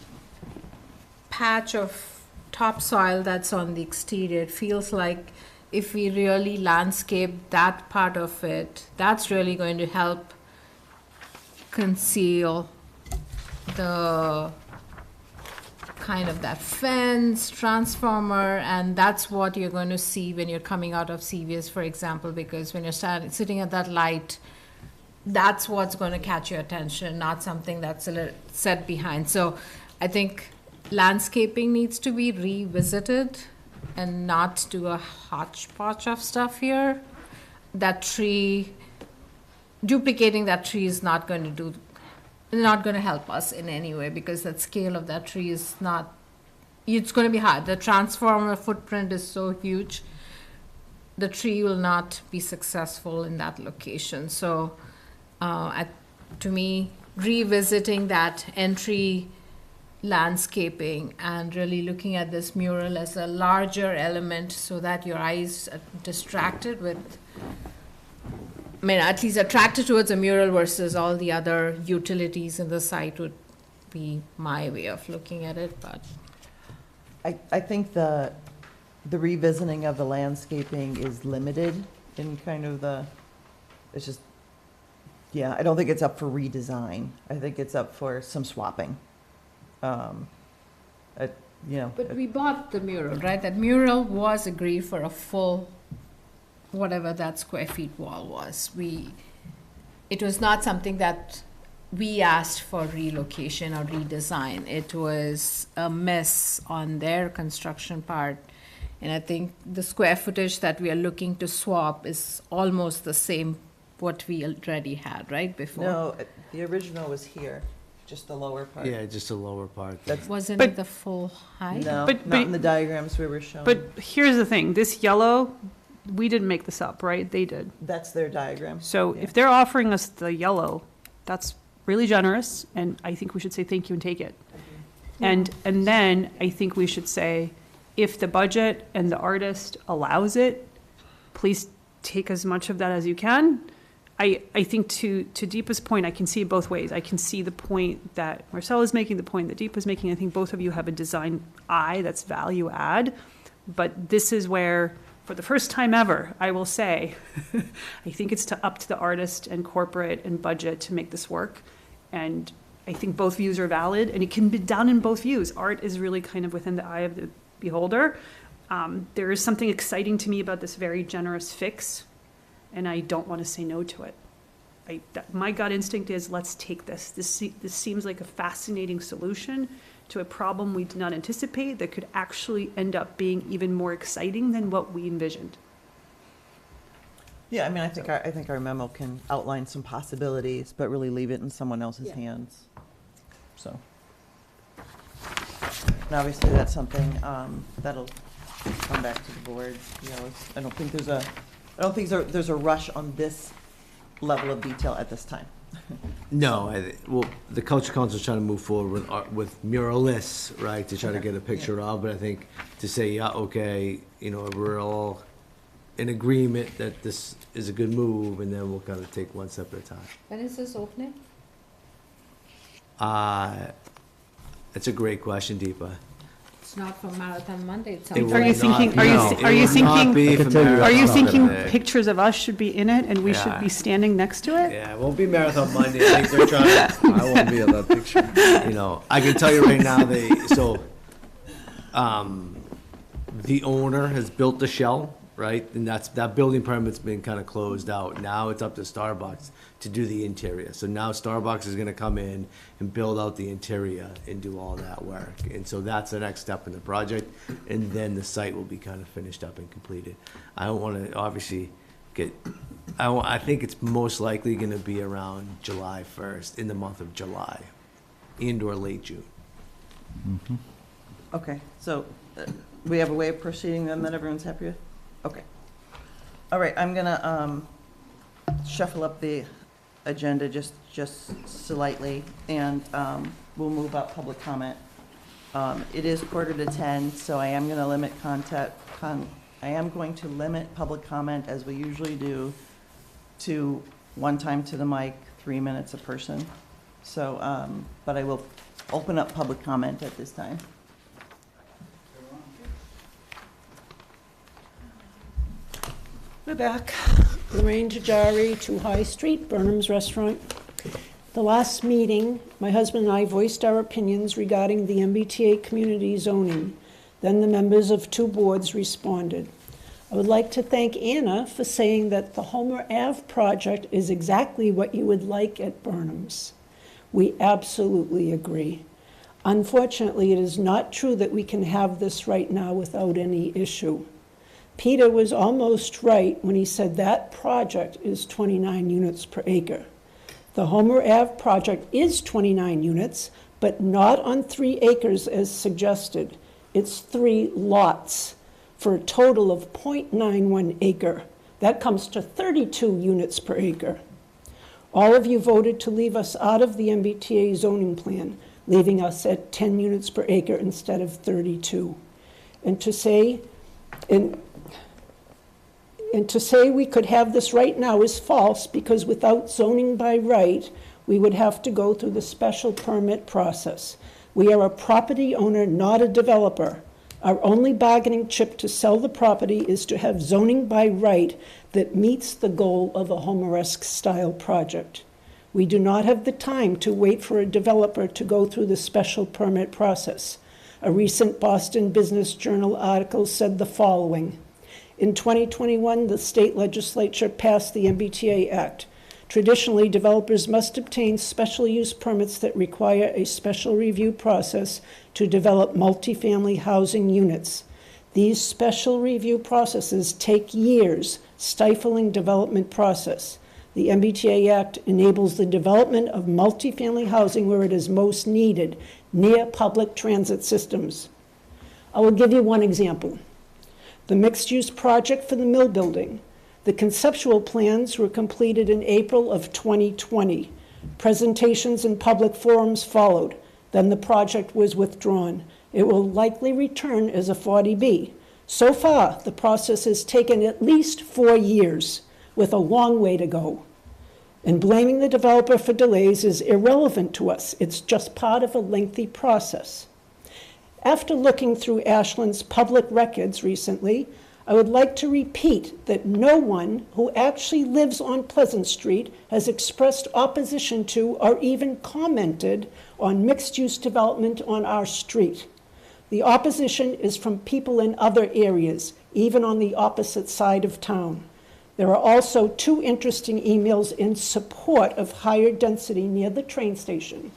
patch of topsoil that's on the exterior. It feels like if we really landscape that part of it, that's really going to help conceal the kind of that fence, transformer, and that's what you're going to see when you're coming out of CVS, for example, because when you're sitting at that light, that's what's going to catch your attention, not something that's set behind. So I think landscaping needs to be revisited and not do a hodgepodge of stuff here. That tree, duplicating that tree is not going to help us in any way, because that scale of that tree is not, it's going to be hard. The transformer footprint is so huge, the tree will not be successful in that location. So to me, revisiting that entry landscaping and really looking at this mural as a larger element so that your eyes are distracted with, I mean, at least attracted towards a mural versus all the other utilities in the site would be my way of looking at it, but. I think the revisiting of the landscaping is limited in kind of it's just, yeah, I don't think it's up for redesign. I think it's up for some swapping. But we bought the mural, right? That mural was agreed for a full, whatever that square feet wall was. It was not something that we asked for relocation or redesign. It was a mess on their construction part. And I think the square footage that we are looking to swap is almost the same what we already had, right, before? No, the original was here, just the lower part. Yeah, just a lower part. Wasn't But- it the full height? No, But- not in the diagrams we were showing. But here's the thing, this yellow, we didn't make this up, right? They did. That's their diagram. So Yeah. if they're offering us the yellow, that's really generous, and I think we should say thank you and take it. And then I think we should say, if the budget and the artist allows it, please take as much of that as you can. I think to Deepa's point, I can see it both ways. I can see the point that Marcel is making, the point that Deepa's making. I think both of you have a design eye that's value add. But this is where, for the first time ever, I will say, I think it's up to the artist and corporate and budget to make this work. And I think both views are valid, and it can be done in both views. Art is really kind of within the eye of the beholder. There is something exciting to me about this very generous fix, and I don't want to say no to it. My gut instinct is, let's take this. This seems like a fascinating solution, to a problem we did not anticipate that could actually end up being even more exciting than what we envisioned. Yeah, I mean, I think our memo can outline some possibilities, but really leave it in someone else's hands. So. And obviously, that's something that'll come back to the board. You know, I don't think there's a rush on this level of detail at this time. No, well, the Culture Council is trying to move forward with muralists, right, to try to get a picture of, but I think to say, yeah, okay, you know, we're all in agreement that this is a good move, and then we'll kind of take one step at a time. When is this opening? That's a great question, Deepa. It's not for Marathon Monday, it's It will Are you something. not thinking, be- are you, no, thi- it are you will not thinking, be for are you Marathon thinking Monday. pictures of us should be in it and we should Yeah. be standing next to it? Yeah, it won't be Marathon Monday. I think they're trying I won't be in that picture. to, you know, I can tell you right now, the owner has built the shell, right? And that building permit's been kind of closed out. Now it's up to Starbucks to do the interior. So now Starbucks is gonna come in and build out the interior and do all that work. And so that's the next step in the project, and then the site will be kind of finished up and completed. I don't wanna obviously I think it's most likely gonna be around July 1st, in the month of July, and or late June. Okay, so we have a way of proceeding then that everyone's happy with? Okay. All right, I'm gonna shuffle up the agenda just slightly, and we'll move up public comment. It is 9:45, so I am gonna limit I am going to limit public comment, as we usually do, to one time to the mic, 3 minutes a person. So, but I will open up public comment at this time. We're back. Lorraine Tajari, 2 High Street, Burnham's Restaurant. The last meeting, my husband and I voiced our opinions regarding the MBTA community zoning. Then the members of 2 boards responded. I would like to thank Anna for saying that the Homer Ave project is exactly what you would like at Burnham's. We absolutely agree. Unfortunately, it is not true that we can have this right now without any issue. Peter was almost right when he said that project is 29 units per acre. The Homer Ave project is 29 units, but not on 3 acres as suggested. It's 3 lots for a total of 0.91 acre. That comes to 32 units per acre. All of you voted to leave us out of the MBTA zoning plan, leaving us at 10 units per acre instead of 32. And to say we could have this right now is false, because without zoning by right, we would have to go through the special permit process. We are a property owner, not a developer. Our only bargaining chip to sell the property is to have zoning by right that meets the goal of a Homeresque style project. We do not have the time to wait for a developer to go through the special permit process. A recent Boston Business Journal article said the following: in 2021, the state legislature passed the MBTA Act. Traditionally, developers must obtain special use permits that require a special review process to develop multifamily housing units. These special review processes take years, stifling development process. The MBTA Act enables the development of multifamily housing where it is most needed, near public transit systems. I will give you one example. The mixed-use project for the mill building. The conceptual plans were completed in April of 2020. Presentations and public forums followed. Then the project was withdrawn. It will likely return as a 40B. So far, the process has taken at least 4 years, with a long way to go. And blaming the developer for delays is irrelevant to us. It's just part of a lengthy process. After looking through Ashland's public records recently, I would like to repeat that no one who actually lives on Pleasant Street has expressed opposition to or even commented on mixed-use development on our street. The opposition is from people in other areas, even on the opposite side of town. There are also 2 interesting emails in support of higher density near the train station.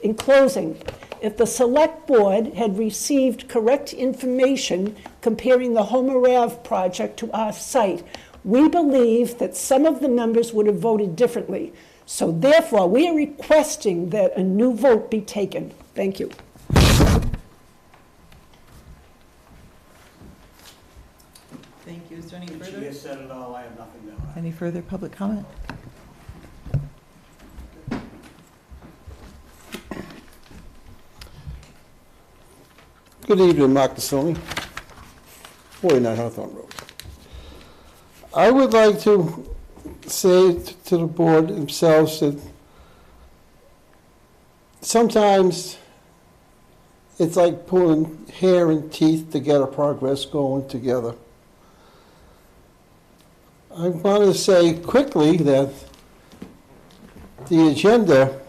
In closing, if the Select Board had received correct information comparing the Homer Ave project to our site, we believe that some of the members would have voted differently. So therefore, we are requesting that a new vote be taken. Thank you. Thank you. Is there any She further? has said it all, I have nothing to add. Any further public comment? Good evening, Mark DeSoni, 49 Hawthorne Road. I would like to say to the board themselves that sometimes it's like pulling hair and teeth to get a progress going together. I want to say quickly that the agenda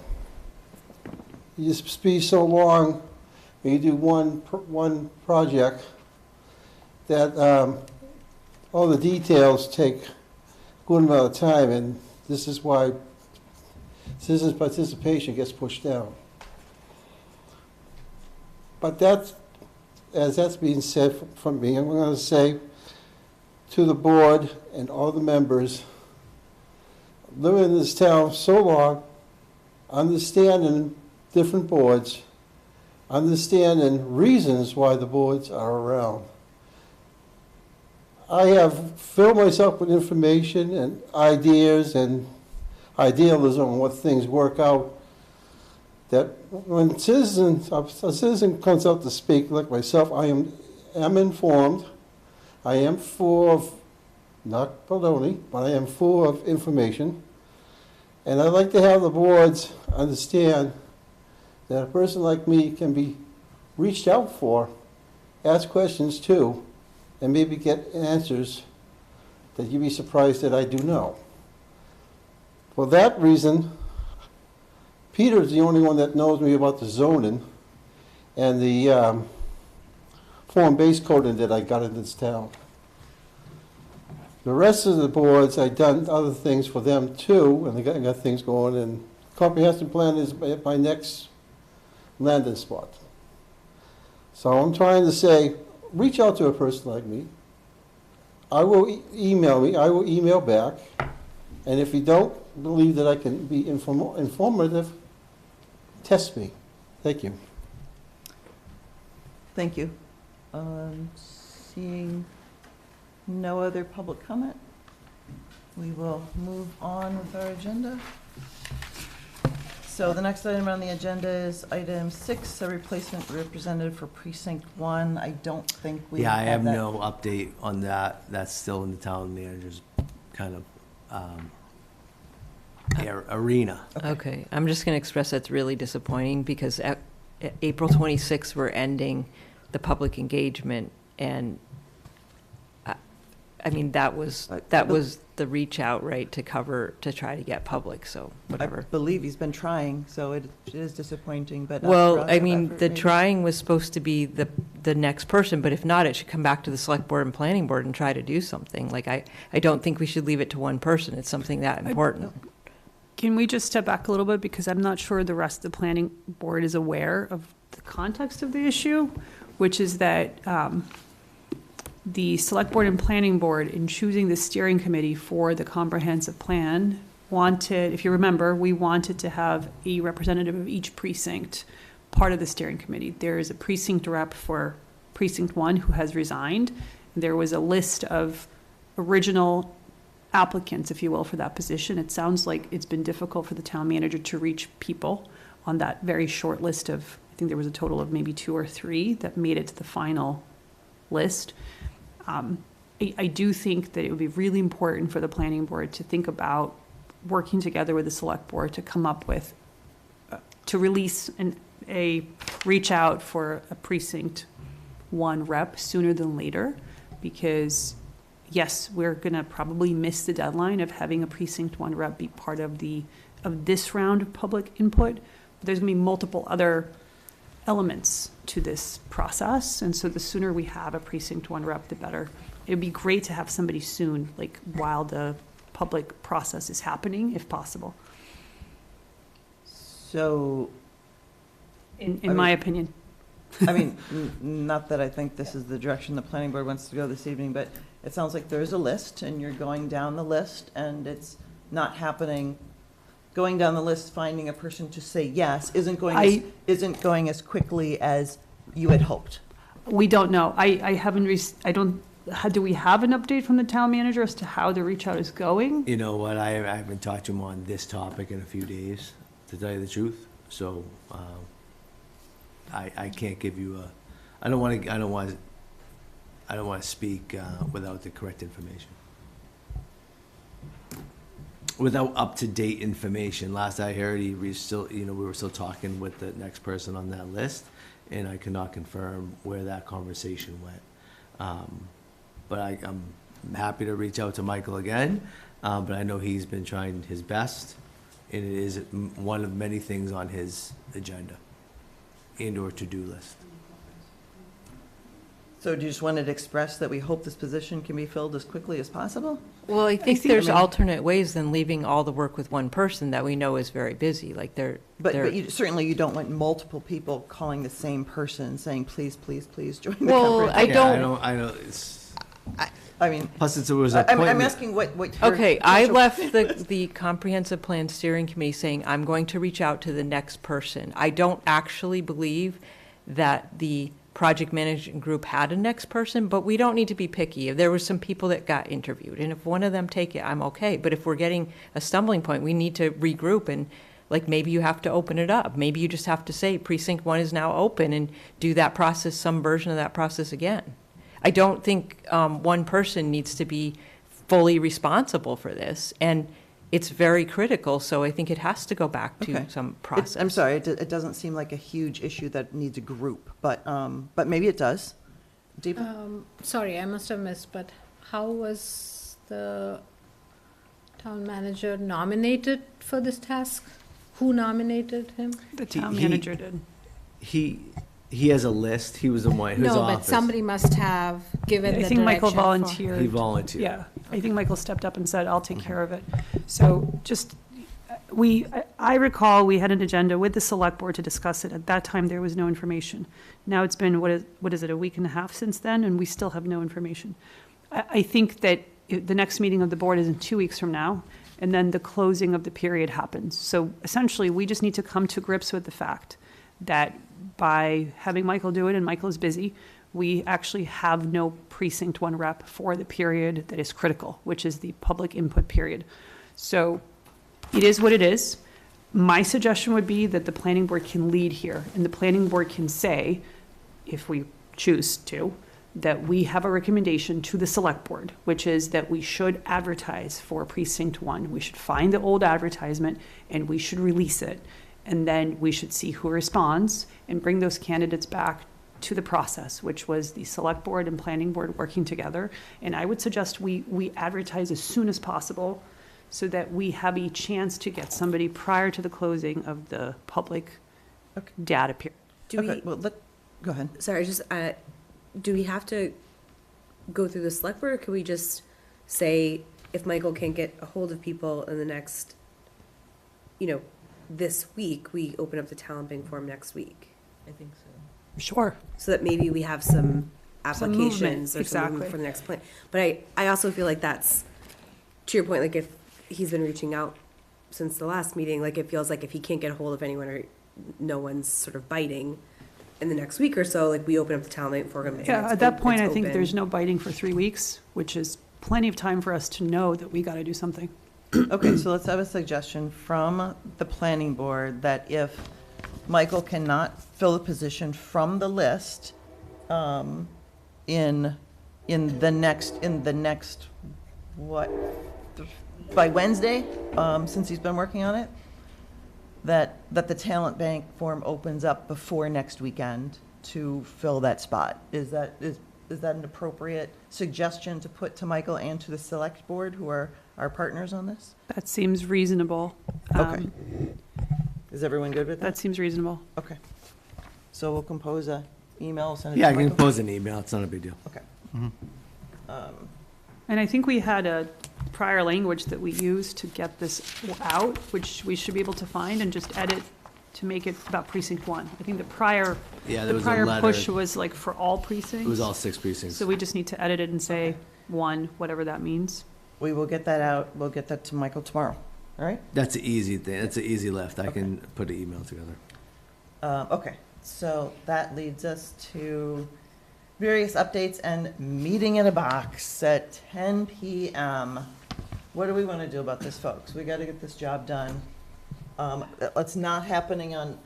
used to be so long when you do one project that all the details take a good amount of time, and this is why citizens' participation gets pushed down. But as that's being said from me, I'm going to say to the board and all the members, living in this town so long, understanding different boards, understanding reasons why the boards are around. I have filled myself with information and ideas and idealism on what things work out, that when a citizen comes out to speak like myself, I am informed. I am full of, not baloney, but I am full of information. And I'd like to have the boards understand that a person like me can be reached out for, ask questions to, and maybe get answers that you'd be surprised that I do know. For that reason, Peter's the only one that knows me about the zoning and the form-based coding that I got in this town. The rest of the boards, I've done other things for them too, and they got things going, and comprehensive plan is my next landing spot. So I'm trying to say, reach out to a person like me. I will email me, I will email back, and if you don't believe that I can be informative, test me. Thank you. Thank you. Seeing no other public comment, we will move on with our agenda. So the next item on the agenda is item 6, a replacement representative for precinct 1. I don't think we Yeah, I have that. no update on that. That's still in the town manager's kind of arena. Okay, I'm just going to express that's really disappointing because at April 26th, we're ending the public engagement, and I mean, that was the reach out, right, to try to get public, so whatever. I believe he's been trying, so it is disappointing, but. Well, I mean, the trying was supposed to be the next person, but if not, it should come back to the select board and planning board and try to do something. Like, I don't think we should leave it to one person. It's something that important. Can we just step back a little bit, because I'm not sure the rest of the planning board is aware of the context of the issue, which is that the select board and planning board, in choosing the steering committee for the comprehensive plan, wanted, if you remember, we wanted to have a representative of each precinct part of the steering committee. There is a precinct rep for precinct 1 who has resigned. There was a list of original applicants, if you will, for that position. It sounds like it's been difficult for the town manager to reach people on that very short list of, I think there was a total of maybe 2 or 3 that made it to the final list. I do think that it would be really important for the planning board to think about working together with the select board to come up with, to release a reach out for a precinct 1 rep sooner than later, because yes, we're going to probably miss the deadline of having a precinct 1 rep be part of this round of public input, but there's going to be multiple other elements to this process, and so the sooner we have a precinct 1 rep, the better. It'd be great to have somebody soon, like while the public process is happening, if possible. So in my opinion. I mean, not that I think this is the direction the planning board wants to go this evening, but it sounds like there's a list, and you're going down the list, and it's not happening. Going down the list, finding a person to say yes isn't going as quickly as you had hoped. We don't know. I haven't, do we have an update from the town manager as to how the reach out is going? You know what, I haven't talked to him on this topic in a few days, to tell you the truth, so, I can't give you I don't want to speak, without the correct information. Without up-to-date information. Last I heard, we were still talking with the next person on that list, and I cannot confirm where that conversation went. But I'm happy to reach out to Michael again, but I know he's been trying his best, and it is one of many things on his agenda and/or to-do list. So do you just want to express that we hope this position can be filled as quickly as possible? Well, I think there's alternate ways than leaving all the work with one person that we know is very busy, like But certainly you don't want multiple people calling the same person saying, please, please, please join the Well, comprehensive. I don't. I know, it's, I mean, plus it was an I'm appointment. asking what your Okay, I potential- left the comprehensive plan steering committee saying, I'm going to reach out to the next person. I don't actually believe that the project management group had a next person, but we don't need to be picky. If there were some people that got interviewed, and if one of them take it, I'm okay. But if we're getting a stumbling point, we need to regroup, and like maybe you have to open it up. Maybe you just have to say precinct 1 is now open and do that process, some version of that process again. I don't think one person needs to be fully responsible for this, and it's very critical, so I think it has to go back to Okay. some process. I'm sorry, it doesn't seem like a huge issue that needs a group, but maybe it does. Deepa? Sorry, I must have missed, but how was the town manager nominated for this task? Who nominated him? The town He- manager did. He has a list. He was the one, his No, office. but somebody must have given the I direction think Michael for- volunteered. He volunteered. Yeah, I think Michael stepped up and said, I'll take care of it. So just, I recall we had an agenda with the select board to discuss it. At that time, there was no information. Now it's been, what is it, a week and a half since then, and we still have no information. I think that the next meeting of the board is in 2 weeks from now, and then the closing of the period happens. So essentially, we just need to come to grips with the fact that by having Michael do it, and Michael is busy, we actually have no precinct 1 rep for the period that is critical, which is the public input period. So it is what it is. My suggestion would be that the planning board can lead here, and the planning board can say, if we choose to, that we have a recommendation to the select board, which is that we should advertise for precinct 1. We should find the old advertisement and we should release it. And then we should see who responds and bring those candidates back to the process, which was the select board and planning board working together. And I would suggest we advertise as soon as possible so that we have a chance to get somebody prior to the closing of the public data period. Okay, well, go ahead. Sorry, just, do we have to go through the select board, or can we just say, if Michael can't get a hold of people in the next, this week, we open up the talent bank form next week? I think so. Sure. So that maybe we have some Some movement, applications or some movement exactly. for the next plan. But I also feel like that's, to your point, like if he's been reaching out since the last meeting, like it feels like if he can't get a hold of anyone or no one's sort of biting in the next week or so, like we open up the talent bank form. and Yeah, it's at that point, I it's think open. there's no biting for 3 weeks, which is plenty of time for us to know that we got to do something. Okay, so let's have a suggestion from the planning board that if Michael cannot fill the position from the list, in the next, what, by Wednesday, since he's been working on it, that the talent bank form opens up before next weekend to fill that spot. Is that an appropriate suggestion to put to Michael and to the select board, who are our partners on this? That seems reasonable. Okay. Is everyone good with that? That seems reasonable. Okay. So we'll compose a email, send it Yeah, to I can Michael? compose an email. It's not a big deal. Okay. And I think we had a prior language that we used to get this out, which we should be able to find and just edit to make it about precinct 1. I think the prior, Yeah, there the was a prior letter. push was like for all precincts. It was all 6 precincts. So we just need to edit it and say 1, whatever that means. We will get that out. We'll get that to Michael tomorrow. All right? That's an easy thing. That's an easy lift. I can put an email together. Okay, so that leads us to various updates and meeting in a box at 10 PM. What do we want to do about this, folks? We got to get this job done. It's not happening on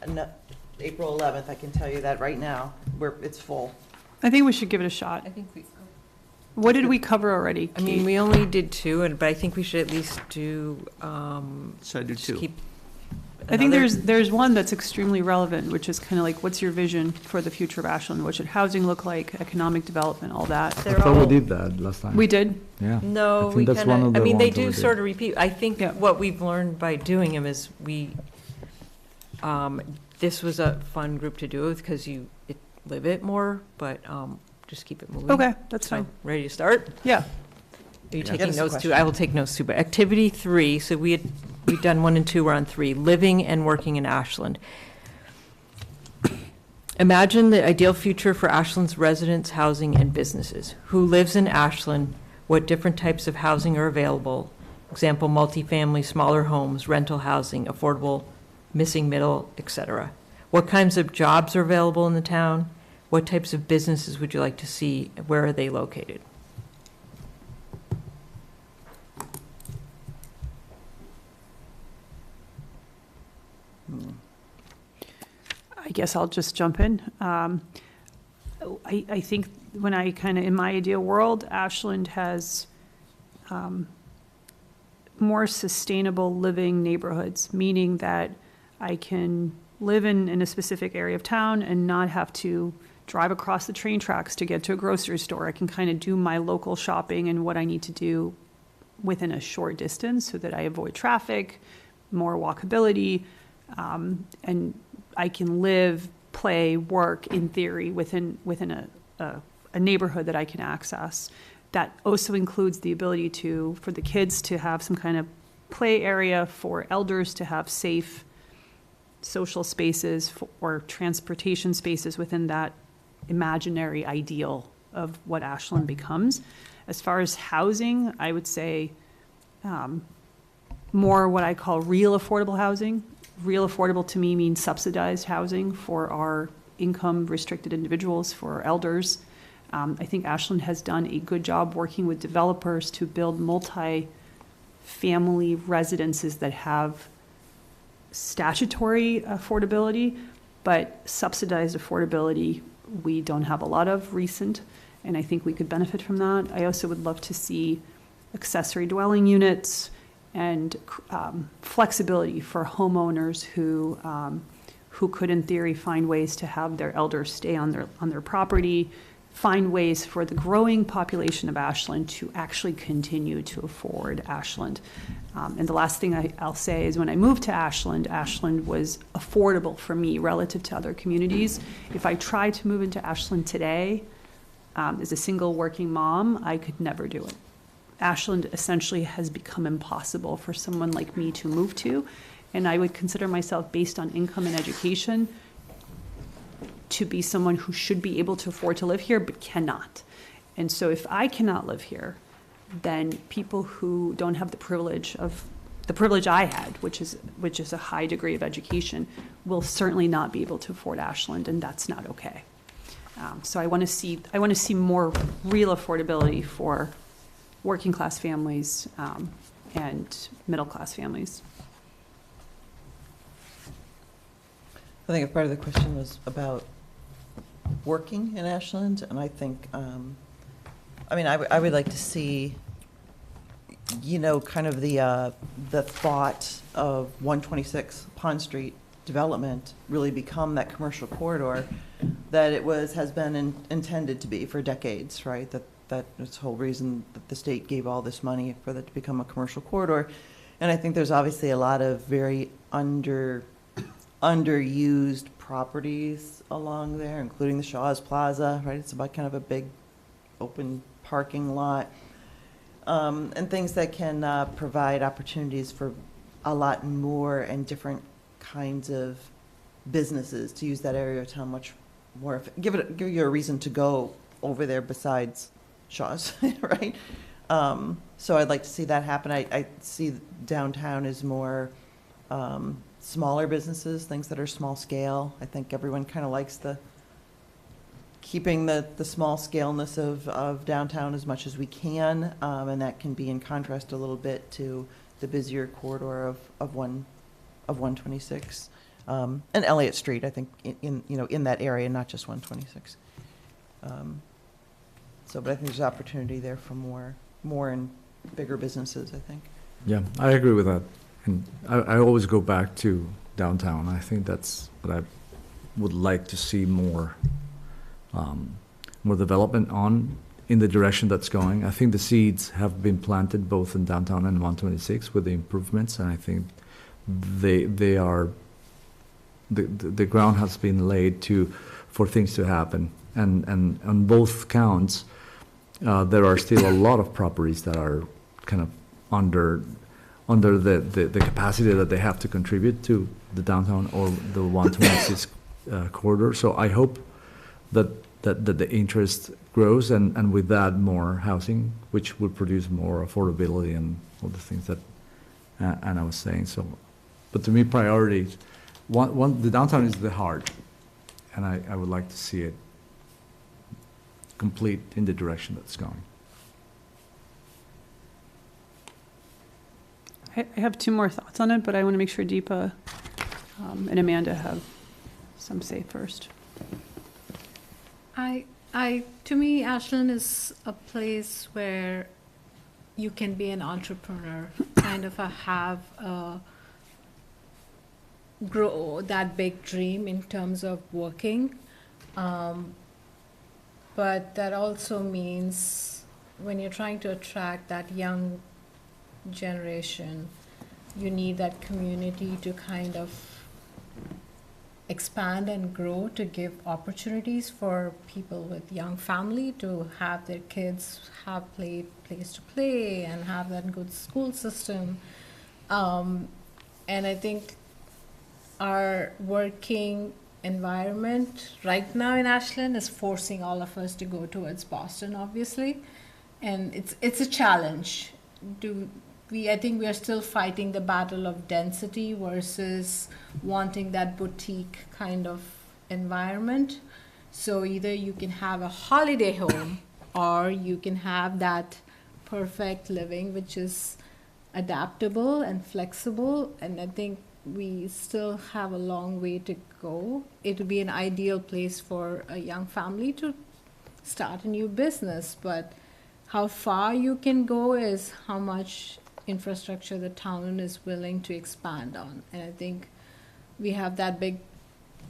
April 11th, I can tell you that right now. It's full. I think we should give it a shot. I think we, What did we cover already, I mean, Kate? we only did 2, but I think we should at least do, So I do just 2. keep. I think another- there's one that's extremely relevant, which is kind of like, what's your vision for the future of Ashland? What should housing look like, economic development, all that. I They're thought we all- did that last time. We did? Yeah. No, I think we that's kind one of of, I the mean, they ones that do we did. sort of repeat. I think Yeah. what we've learned by doing them is this was a fun group to do with because you live it more, but just keep it moving. Okay, that's So, fine. ready to start? Yeah. Are you Get taking us a notes too? question. I will take notes too, but activity 3, so we've done 1 and 2, we're on 3, living and working in Ashland. Imagine the ideal future for Ashland's residents, housing, and businesses. Who lives in Ashland? What different types of housing are available? Example, multifamily, smaller homes, rental housing, affordable, missing middle, etc. What kinds of jobs are available in the town? What types of businesses would you like to see? Where are they located? I guess I'll just jump in. I think when I kind of, in my ideal world, Ashland has more sustainable living neighborhoods, meaning that I can live in a specific area of town and not have to drive across the train tracks to get to a grocery store. I can kind of do my local shopping and what I need to do within a short distance so that I avoid traffic, more walkability, and I can live, play, work, in theory, within a neighborhood that I can access. That also includes the ability for the kids to have some kind of play area, for elders to have safe social spaces or transportation spaces within that imaginary ideal of what Ashland becomes. As far as housing, I would say more what I call real affordable housing. Real affordable to me means subsidized housing for our income-restricted individuals, for our elders. I think Ashland has done a good job working with developers to build multi-family residences that have statutory affordability, but subsidized affordability we don't have a lot of recent, and I think we could benefit from that. I also would love to see accessory dwelling units and flexibility for homeowners who could, in theory, find ways to have their elders stay on their property, find ways for the growing population of Ashland to actually continue to afford Ashland. And the last thing I'll say is when I moved to Ashland, Ashland was affordable for me relative to other communities. If I tried to move into Ashland today, as a single working mom, I could never do it. Ashland essentially has become impossible for someone like me to move to, and I would consider myself, based on income and education, to be someone who should be able to afford to live here but cannot. And so if I cannot live here, then people who don't have the privilege I had, which is a high degree of education, will certainly not be able to afford Ashland, and that's not okay. So I want to see more real affordability for working class families and middle class families. I think a part of the question was about working in Ashland, and I think, I would like to see, kind of the thought of 126 Pond Street development really become that commercial corridor that has been intended to be for decades, right? That's the whole reason that the state gave all this money for that to become a commercial corridor. And I think there's obviously a lot of very underused properties along there, including the Shaw's Plaza, right? It's about kind of a big open parking lot, and things that can provide opportunities for a lot more and different kinds of businesses, to use that area of town much more, give you a reason to go over there besides Shaw's, right? So I'd like to see that happen. I see downtown as more smaller businesses, things that are small scale. I think everyone kind of likes keeping the small scaleness of downtown as much as we can, and that can be in contrast a little bit to the busier corridor of 126 and Elliott Street. I think in that area, not just 126. But I think there's opportunity there for more and bigger businesses, I think. Yeah, I agree with that. And I always go back to downtown. I think that's what I would like to see more development in the direction that's going. I think the seeds have been planted both in downtown and 126 with the improvements, and I think they are the ground has been laid for things to happen. And on both counts, there are still a lot of properties that are kind of under the capacity that they have to contribute to the downtown or the 126 corridor. So I hope that the interest grows, and with that, more housing, which will produce more affordability and all the things that Anna was saying. So, but to me, priorities, the downtown is the heart, and I would like to see it complete in the direction that's going. I have two more thoughts on it, but I want to make sure Deepa and Amanda have some say first. To me, Ashland is a place where you can be an entrepreneur, kind of grow that big dream in terms of working. But that also means when you're trying to attract that young generation, you need that community to kind of expand and grow, to give opportunities for people with young family to have their kids have place to play and have that good school system. And I think our working environment right now in Ashland is forcing all of us to go towards Boston, obviously, and it's a challenge. I think we are still fighting the battle of density versus wanting that boutique kind of environment. So either you can have a holiday home or you can have that perfect living, which is adaptable and flexible. And I think we still have a long way to go. It would be an ideal place for a young family to start a new business, but how far you can go is how much infrastructure the town is willing to expand on. And I think we have that big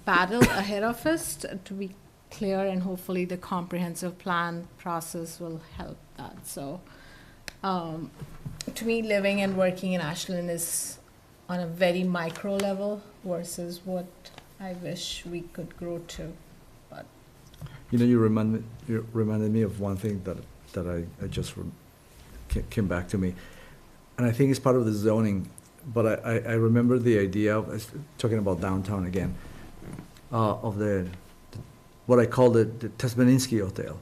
battle ahead of us to be clear, and hopefully the comprehensive plan process will help that. So to me, living and working in Ashland is on a very micro level versus what I wish we could grow to. But You reminded me of one thing that I just came back to me. And I think it's part of the zoning, but I remember the idea of, talking about downtown again, of what I call the Tasmaninsky Hotel.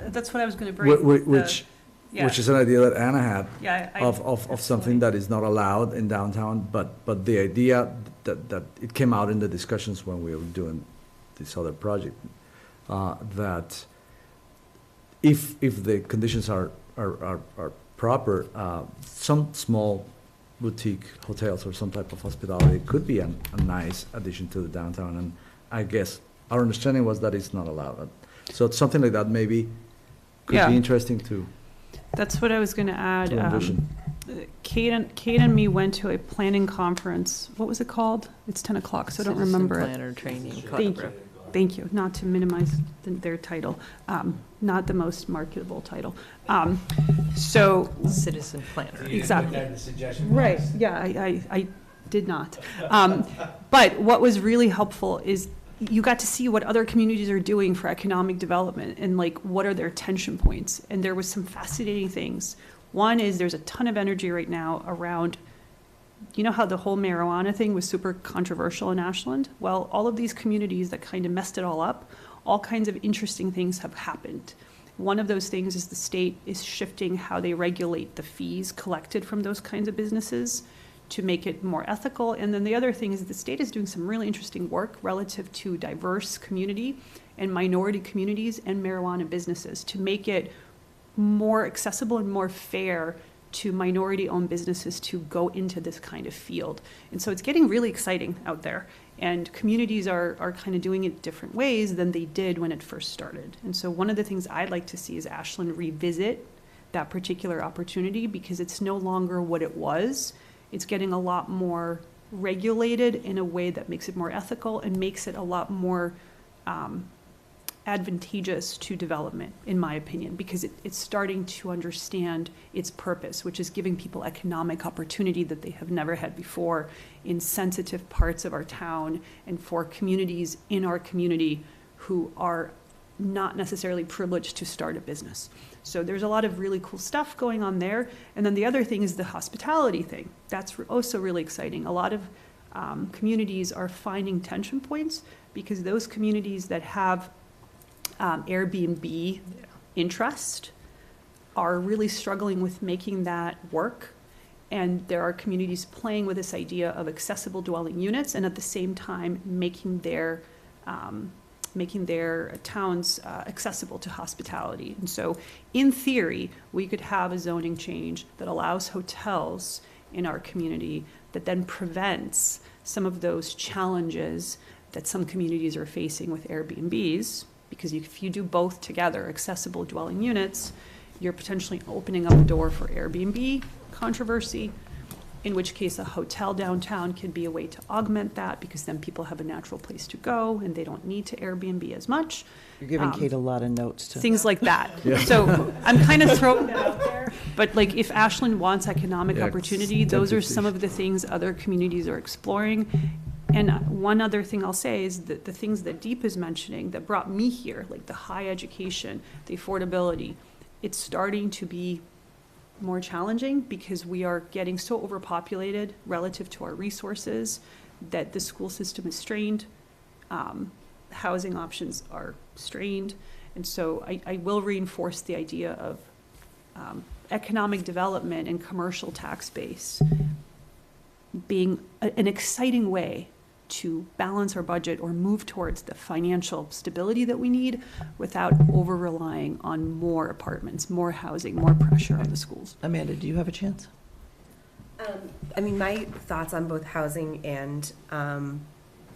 That's what I was going to bring. Which is an idea that Anna had, Yeah, of something that is not allowed in downtown, but the idea that it came out in the discussions when we were doing this other project, that if the conditions are proper, some small boutique hotels or some type of hospitality could be a nice addition to the downtown. And I guess our understanding was that it's not allowed. So it's something like that maybe could be interesting to. That's what I was going to add. To envision. Kate and me went to a planning conference. What was it called? It's 10 o'clock, so I don't remember it. Citizen Planner Training. Thank you. Not to minimize their title, not the most marketable title. Citizen Planner. Exactly. Right. Yeah, I did not. But what was really helpful is you got to see what other communities are doing for economic development and like what are their tension points. And there was some fascinating things. One is there's a ton of energy right now around you know how the whole marijuana thing was super controversial in Ashland? Well, all of these communities that kind of messed it all up, all kinds of interesting things have happened. One of those things is the state is shifting how they regulate the fees collected from those kinds of businesses to make it more ethical. And then the other thing is the state is doing some really interesting work relative to diverse community and minority communities and marijuana businesses to make it more accessible and more fair to minority-owned businesses to go into this kind of field. And so it's getting really exciting out there. And communities are kind of doing it different ways than they did when it first started. And so one of the things I'd like to see is Ashland revisit that particular opportunity because it's no longer what it was. It's getting a lot more regulated in a way that makes it more ethical and makes it a lot more advantageous to development, in my opinion, because it's starting to understand its purpose, which is giving people economic opportunity that they have never had before in sensitive parts of our town and for communities in our community who are not necessarily privileged to start a business. So there's a lot of really cool stuff going on there. And then the other thing is the hospitality thing. That's also really exciting. A lot of communities are finding tension points because those communities that have Airbnb interest are really struggling with making that work. And there are communities playing with this idea of accessible dwelling units and at the same time making their towns accessible to hospitality. And so in theory, we could have a zoning change that allows hotels in our community that then prevents some of those challenges that some communities are facing with Airbnbs. Because if you do both together, accessible dwelling units, you're potentially opening up a door for Airbnb controversy, in which case a hotel downtown can be a way to augment that because then people have a natural place to go and they don't need to Airbnb as much. You're giving Kate a lot of notes to. Things like that. So I'm kind of throwing that out there. But like if Ashland wants economic opportunity, those are some of the things other communities are exploring. And one other thing I'll say is that the things that Deep is mentioning that brought me here, like the high education, the affordability, it's starting to be more challenging because we are getting so overpopulated relative to our resources that the school system is strained. Housing options are strained. And so I will reinforce the idea of economic development and commercial tax base being an exciting way to balance our budget or move towards the financial stability that we need without over-relying on more apartments, more housing, more pressure on the schools. Amanda, do you have a chance? I mean, my thoughts on both housing and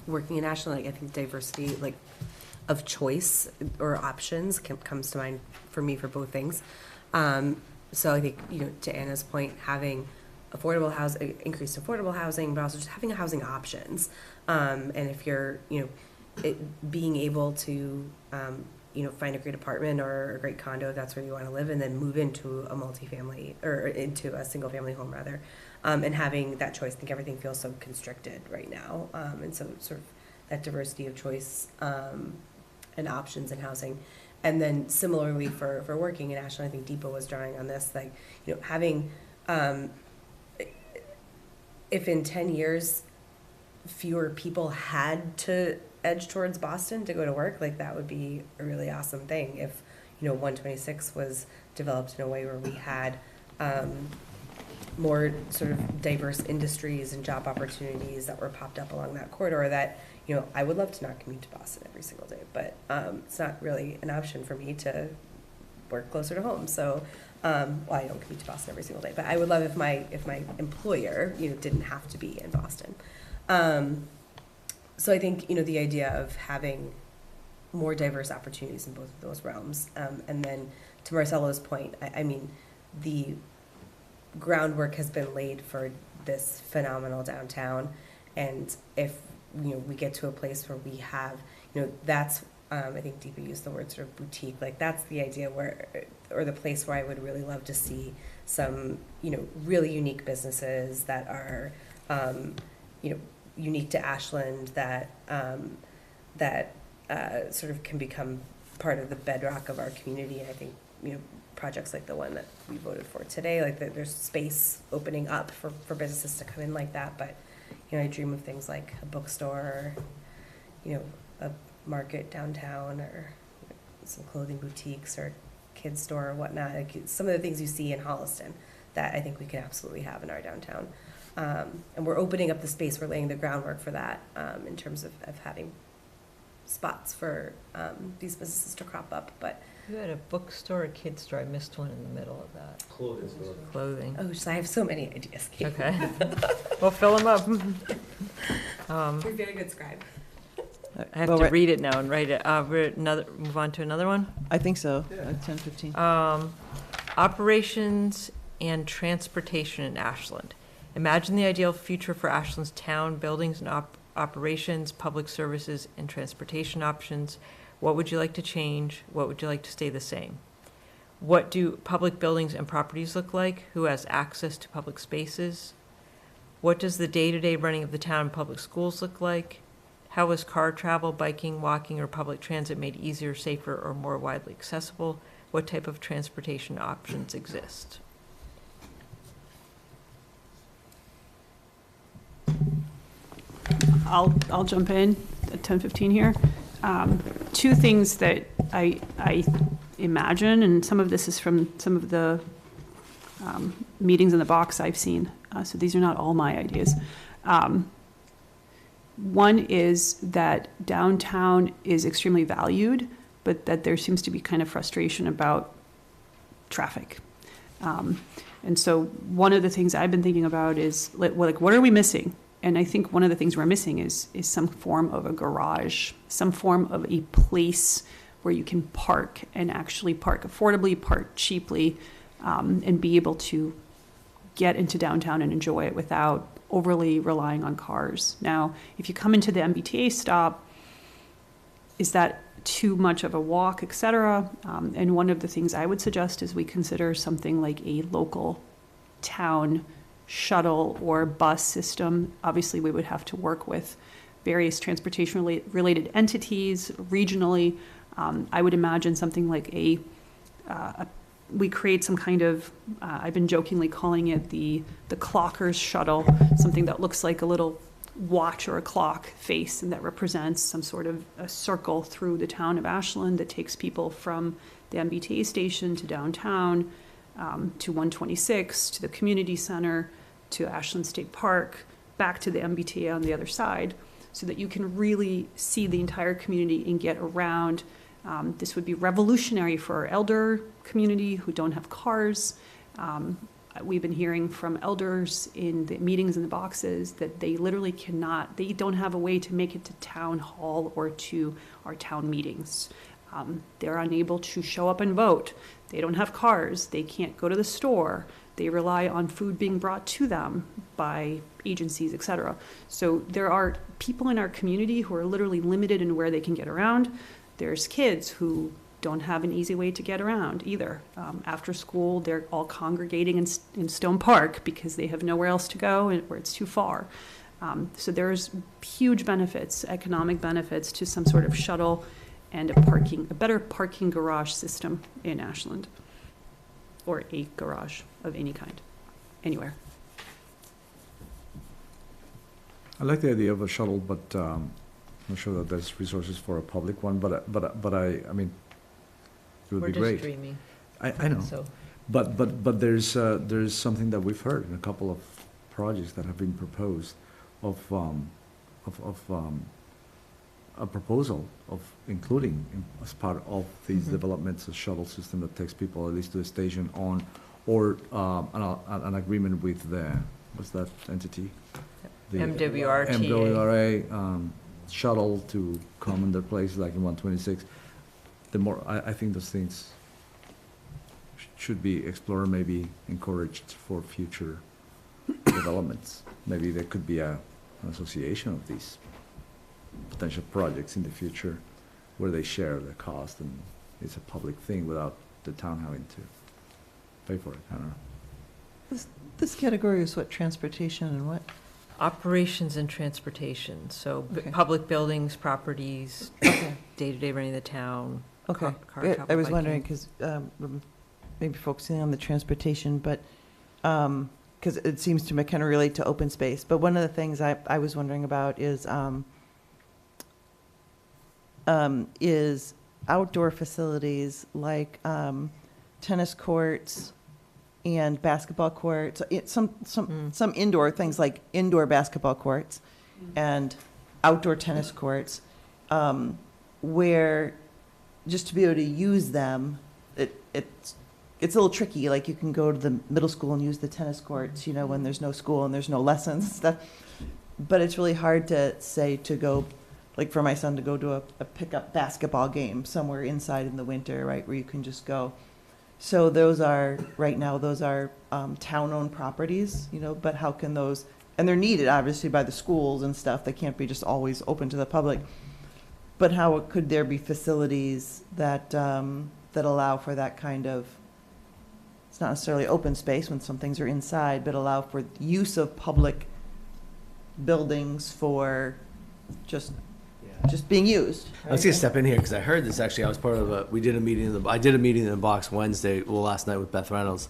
working in Ashland, like I think diversity, like of choice or options comes to mind for me for both things. So I think, to Anna's point, having affordable housing, increased affordable housing, but also just having housing options. And if you're, being able to, find a great apartment or a great condo, if that's where you want to live, and then move into a multifamily or into a single family home rather, and having that choice. I think everything feels so constricted right now. And so sort of that diversity of choice and options in housing. And then similarly for working in Ashland, I think Deepa was drawing on this, like, having, if in 10 years fewer people had to edge towards Boston to go to work, like that would be a really awesome thing. If 126 was developed in a way where we had more sort of diverse industries and job opportunities that were popped up along that corridor, that I would love to not commute to Boston every single day, but it's not really an option for me to work closer to home. So well, I don't commute to Boston every single day, but I would love if my employer didn't have to be in Boston. So I think the idea of having more diverse opportunities in both of those realms, and then to Marcelo's point, I mean the groundwork has been laid for this phenomenal downtown, and if we get to a place where we have that's I think Deepa used the word sort of boutique, like that's the idea where, or the place where I would really love to see some really unique businesses that are unique to Ashland, that sort of can become part of the bedrock of our community. And I think projects like the one that we voted for today, like there's space opening up for businesses to come in like that, but, you know, I dream of things like a bookstore, or, you know, a market downtown, or some clothing boutiques, or kids store or whatnot, like some of the things you see in Holliston that I think we can absolutely have in our downtown. And we're opening up the space, we're laying the groundwork for that, in terms of having spots for these businesses to crop up, but. You had a bookstore, a kid's store, I missed one in the middle of that. Clothing store. Clothing. Oh, so I have so many ideas, Kate. Okay. We'll fill them up. You're a very good scribe. I have Well, to we're- read it now and write it. Move on to another one? I think so, at 10:15. Operations and transportation in Ashland. Imagine the ideal future for Ashland's town, buildings and operations, public services, and transportation options. What would you like to change? What would you like to stay the same? What do public buildings and properties look like? Who has access to public spaces? What does the day-to-day running of the town and public schools look like? How is car travel, biking, walking, or public transit made easier, safer, or more widely accessible? What type of transportation options exist? I'll jump in at 10:15 here. Two things that I imagine, and some of this is from some of the meetings in the box I've seen, so these are not all my ideas. One is that downtown is extremely valued, but that there seems to be kind of frustration about traffic. And so one of the things I've been thinking about is, like, what are we missing? And I think one of the things we're missing is some form of a garage, some form of a place where you can park and actually park affordably, park cheaply, and be able to get into downtown and enjoy it without overly relying on cars. Now, if you come into the MBTA stop, is that too much of a walk, et cetera? And one of the things I would suggest is we consider something like a local town shuttle or bus system. Obviously, we would have to work with various transportation related entities regionally. I would imagine something like we create some kind of, I've been jokingly calling it the clockers shuttle, something that looks like a little watch or a clock face, and that represents some sort of a circle through the town of Ashland that takes people from the MBTA station to downtown, to 126, to the community center, to Ashland State Park, back to the MBTA on the other side, so that you can really see the entire community and get around. This would be revolutionary for our elder community who don't have cars. We've been hearing from elders in the meetings in the boxes that they literally they don't have a way to make it to town hall or to our town meetings. They're unable to show up and vote. They don't have cars. They can't go to the store. They rely on food being brought to them by agencies, et cetera. So there are people in our community who are literally limited in where they can get around. There's kids who don't have an easy way to get around either. After school, they're all congregating in Stone Park because they have nowhere else to go or it's too far. So there's huge benefits, economic benefits to some sort of shuttle and a better parking garage system in Ashland, or a garage of any kind, anywhere. I like the idea of a shuttle, but I'm not sure that there's resources for a public one, but I mean, it would We're be just great. dreaming. I know, So, but there's something that we've heard in a couple of projects that have been proposed of a proposal of including as part of these developments a shuttle system that takes people at least to the station or an agreement with what's that entity? The MWRTA. MWRA shuttle to come in their place, like in 126. The more, I think those things should be explored, maybe encouraged for future developments. Maybe there could be an association of these potential projects in the future where they share the cost and it's a public thing without the town having to pay for it. I don't know. This category is what, transportation and what? operations and transportation, so Okay. public buildings, properties, Okay. day-to-day running of the town. Okay. car I travel, was wondering, biking. because maybe focusing on the transportation, but, because it seems to kind of relate to open space. But one of the things I was wondering about is outdoor facilities like tennis courts and basketball courts, some indoor things like indoor basketball courts and outdoor tennis courts, where just to be able to use them, it's a little tricky. Like you can go to the middle school and use the tennis courts, when there's no school and there's no lessons and stuff. But it's really hard to say to go, like for my son to go to a pickup basketball game somewhere inside in the winter, right, where you can just go. So right now, those are town-owned properties, but how can those, and they're needed obviously by the schools and stuff. They can't be just always open to the public. But how could there be facilities that allow for that kind of, it's not necessarily open space when some things are inside, but allow for use of public buildings for just being used. I was gonna step in here because I heard this actually. I was part of I did a meeting in the box Wednesday, last night with Beth Reynolds,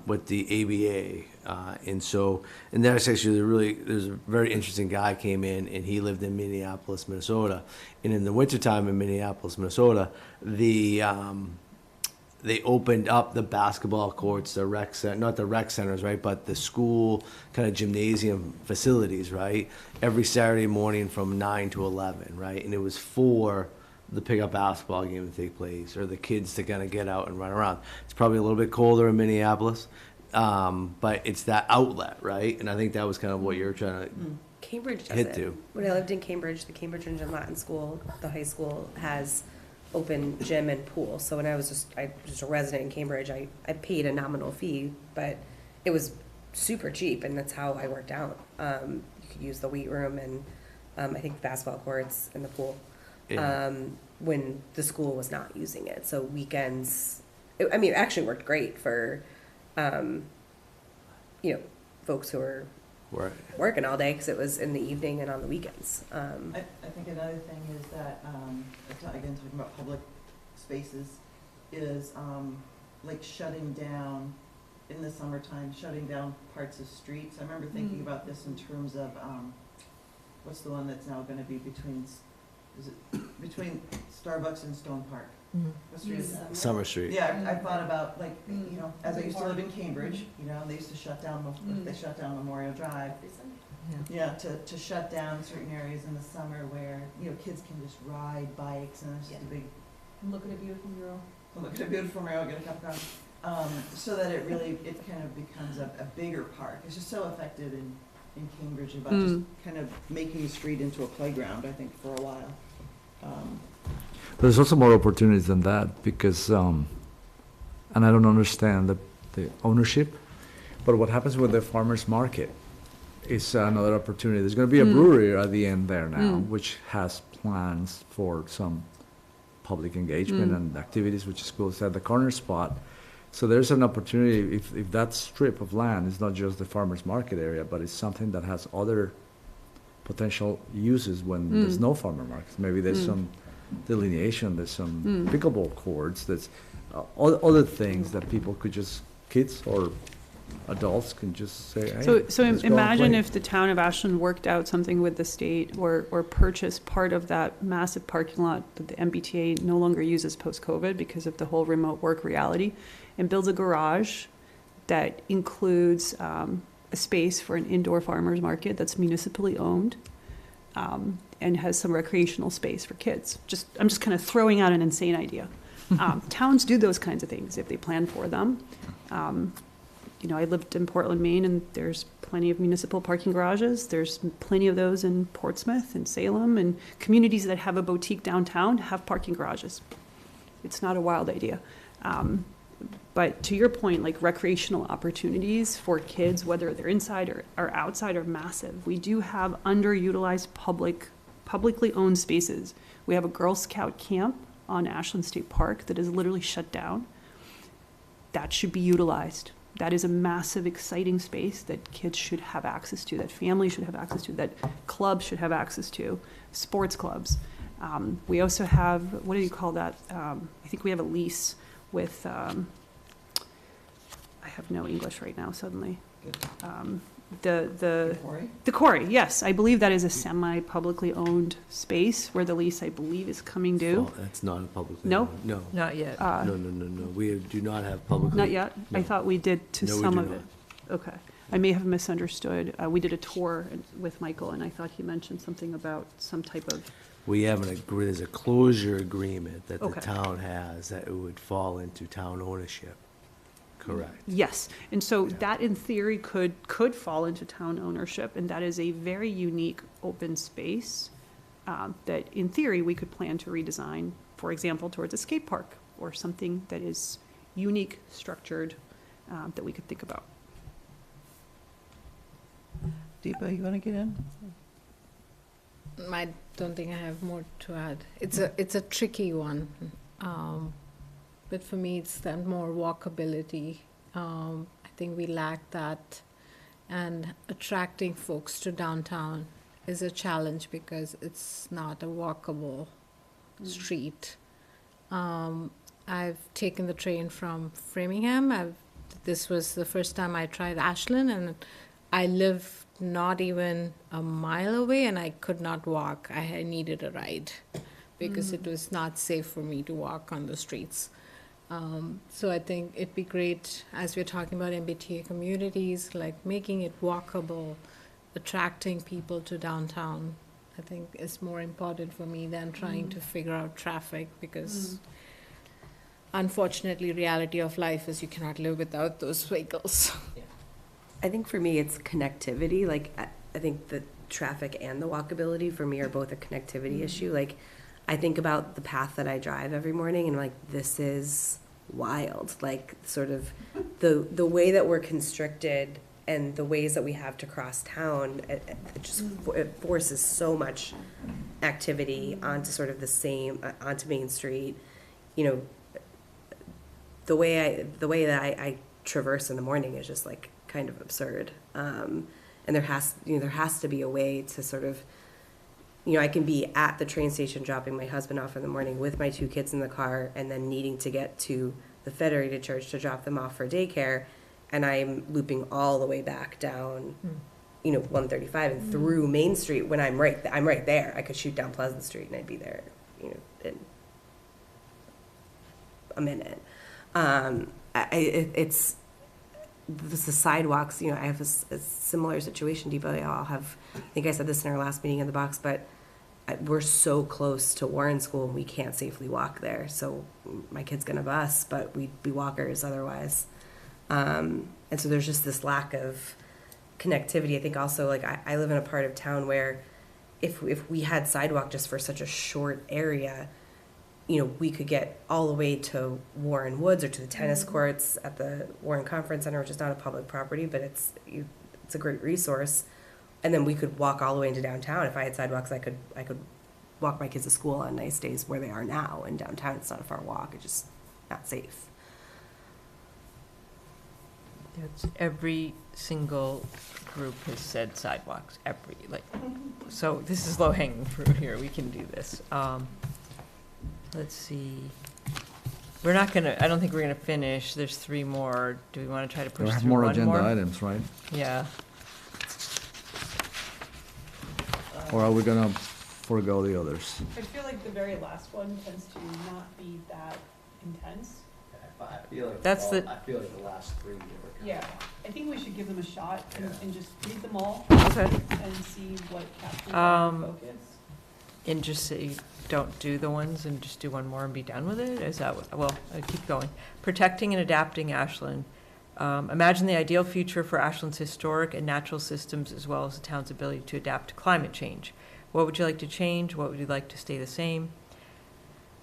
with the ABA, and there's actually there's a very interesting guy came in and he lived in Minneapolis, Minnesota, and in the wintertime in Minneapolis, Minnesota, they opened up the basketball courts, not the rec centers, right, but the school kind of gymnasium facilities, right, every Saturday morning from 9 to 11, right, and it was for the pickup basketball game to take place or the kids to kind of get out and run around. It's probably a little bit colder in Minneapolis, but it's that outlet, right, and I think that was kind of what you're trying to Cambridge does hit it. to. When I lived in Cambridge, the Cambridge Engine Latin School, the high school has open gym and pool. So when I was just a resident in Cambridge, I paid a nominal fee, but it was super cheap, and that's how I worked out. You could use the weight room and I think basketball courts and the pool when the school was not using it. So weekends, it actually worked great for folks who are working all day because it was in the evening and on the weekends. I think another thing is that, again, talking about public spaces, is like shutting down, in the summertime, shutting down parts of streets. I remember thinking about this in terms of, what's the one that's now going to be between Starbucks and Stone Park? What street is that? Summer Street. Yeah, I thought about, like, as I used to live in Cambridge, they used to shut down, they shut down Memorial Drive. Yeah, to shut down certain areas in the summer where, kids can just ride bikes and it's just a big. Look at a beautiful mural. Look at a beautiful mural, get a cup of coffee. So that it kind of becomes a bigger park. It's just so effective in Cambridge about just kind of making the street into a playground, I think, for a while. There's also more opportunities than that because, and I don't understand the ownership, but what happens with the farmer's market is another opportunity. There's going to be a brewery at the end there now, which has plans for some public engagement and activities, which is cool. It's at the corner spot. So there's an opportunity if that strip of land is not just the farmer's market area, but it's something that has other potential uses when there's no farmer markets. Maybe there's some delineation, there's some pickleball courts, there's other things that people could kids or adults can just say, hey, So let's go and imagine play. if the town of Ashland worked out something with the state or purchased part of that massive parking lot that the MBTA no longer uses post-COVID because of the whole remote work reality, and builds a garage that includes a space for an indoor farmer's market that's municipally owned, and has some recreational space for kids. I'm just kind of throwing out an insane idea. Towns do those kinds of things if they plan for them. I lived in Portland, Maine, and there's plenty of municipal parking garages. There's plenty of those in Portsmouth and Salem, and communities that have a boutique downtown have parking garages. It's not a wild idea. But to your point, like recreational opportunities for kids, whether they're inside or outside, are massive. We do have underutilized publicly owned spaces. We have a Girl Scout camp on Ashland State Park that is literally shut down. That should be utilized. That is a massive, exciting space that kids should have access to, that families should have access to, that clubs should have access to, sports clubs. We also have, what do you call that? I think we have a lease with have no English right now suddenly. The quarry, yes, I believe that is a semi-publicly owned space where the lease, I believe, is coming due. Well, that's not a public. No? No. Not yet. No. We do not have public. Not yet? I No. thought we did to No, we some do of not. it. Okay. I may have misunderstood. We did a tour with Michael, and I thought he mentioned something about some type of, We have there's a closure agreement that the Okay. town has that it would fall into town ownership. Correct. yes. And so Yeah. that, in theory, could fall into town ownership, and that is a very unique open space that, in theory, we could plan to redesign, for example, towards a skate park or something that is unique, structured, that we could think about. Deepa, you want to get in? I don't think I have more to add. It's a tricky one. But for me, it's that more walkability. I think we lack that. And attracting folks to downtown is a challenge because it's not a walkable street. I've taken the train from Framingham. This was the first time I tried Ashland, and I live not even a mile away, and I could not walk. I needed a ride because it was not safe for me to walk on the streets. So I think it'd be great, as we're talking about MBTA communities, like making it walkable, attracting people to downtown, I think is more important for me than trying to figure out traffic, because unfortunately, reality of life is you cannot live without those vehicles. I think for me, it's connectivity. Like, I think the traffic and the walkability for me are both a connectivity issue. Like, I think about the path that I drive every morning, and I'm like, this is wild. Like, sort of the way that we're constricted and the ways that we have to cross town, it forces so much activity onto sort of onto Main Street. You know, the way that I traverse in the morning is just like kind of absurd. And there has to be a way to sort of, I can be at the train station dropping my husband off in the morning with my 2 kids in the car, and then needing to get to the Federated Church to drop them off for daycare, and I'm looping all the way back down, 135 and through Main Street when I'm right there. I could shoot down Pleasant Street and I'd be there, in a minute. It's the sidewalks. I have a similar situation, Deepa. I think I said this in our last meeting in the box, but we're so close to Warren School, and we can't safely walk there. So my kid's gonna bus, but we'd be walkers otherwise. And so there's just this lack of connectivity. I think also, like, I live in a part of town where if we had sidewalk just for such a short area, we could get all the way to Warren Woods or to the tennis courts at the Warren Conference Center, which is not a public property, but it's a great resource. And then we could walk all the way into downtown. If I had sidewalks, I could walk my kids to school on nice days where they are now. In downtown, it's not a far walk. It's just not safe. Every single group has said sidewalks, so this is low-hanging fruit here, we can do this. Let's see, I don't think we're gonna finish, there's 3 more, do we wanna try to We push have through more one agenda more? items, right? Yeah, Or are we gonna forego the others? I feel like the very last one tends to not be that intense. I feel like That's the- I feel like the last 3 were Yeah, I think we should give them a shot and just read them all okay, and see what captures our focus. and just say, don't do the ones and just do one more and be done with it, is that I keep going. Protecting and adapting Ashland. Imagine the ideal future for Ashland's historic and natural systems, as well as the town's ability to adapt to climate change. What would you like to change? What would you like to stay the same?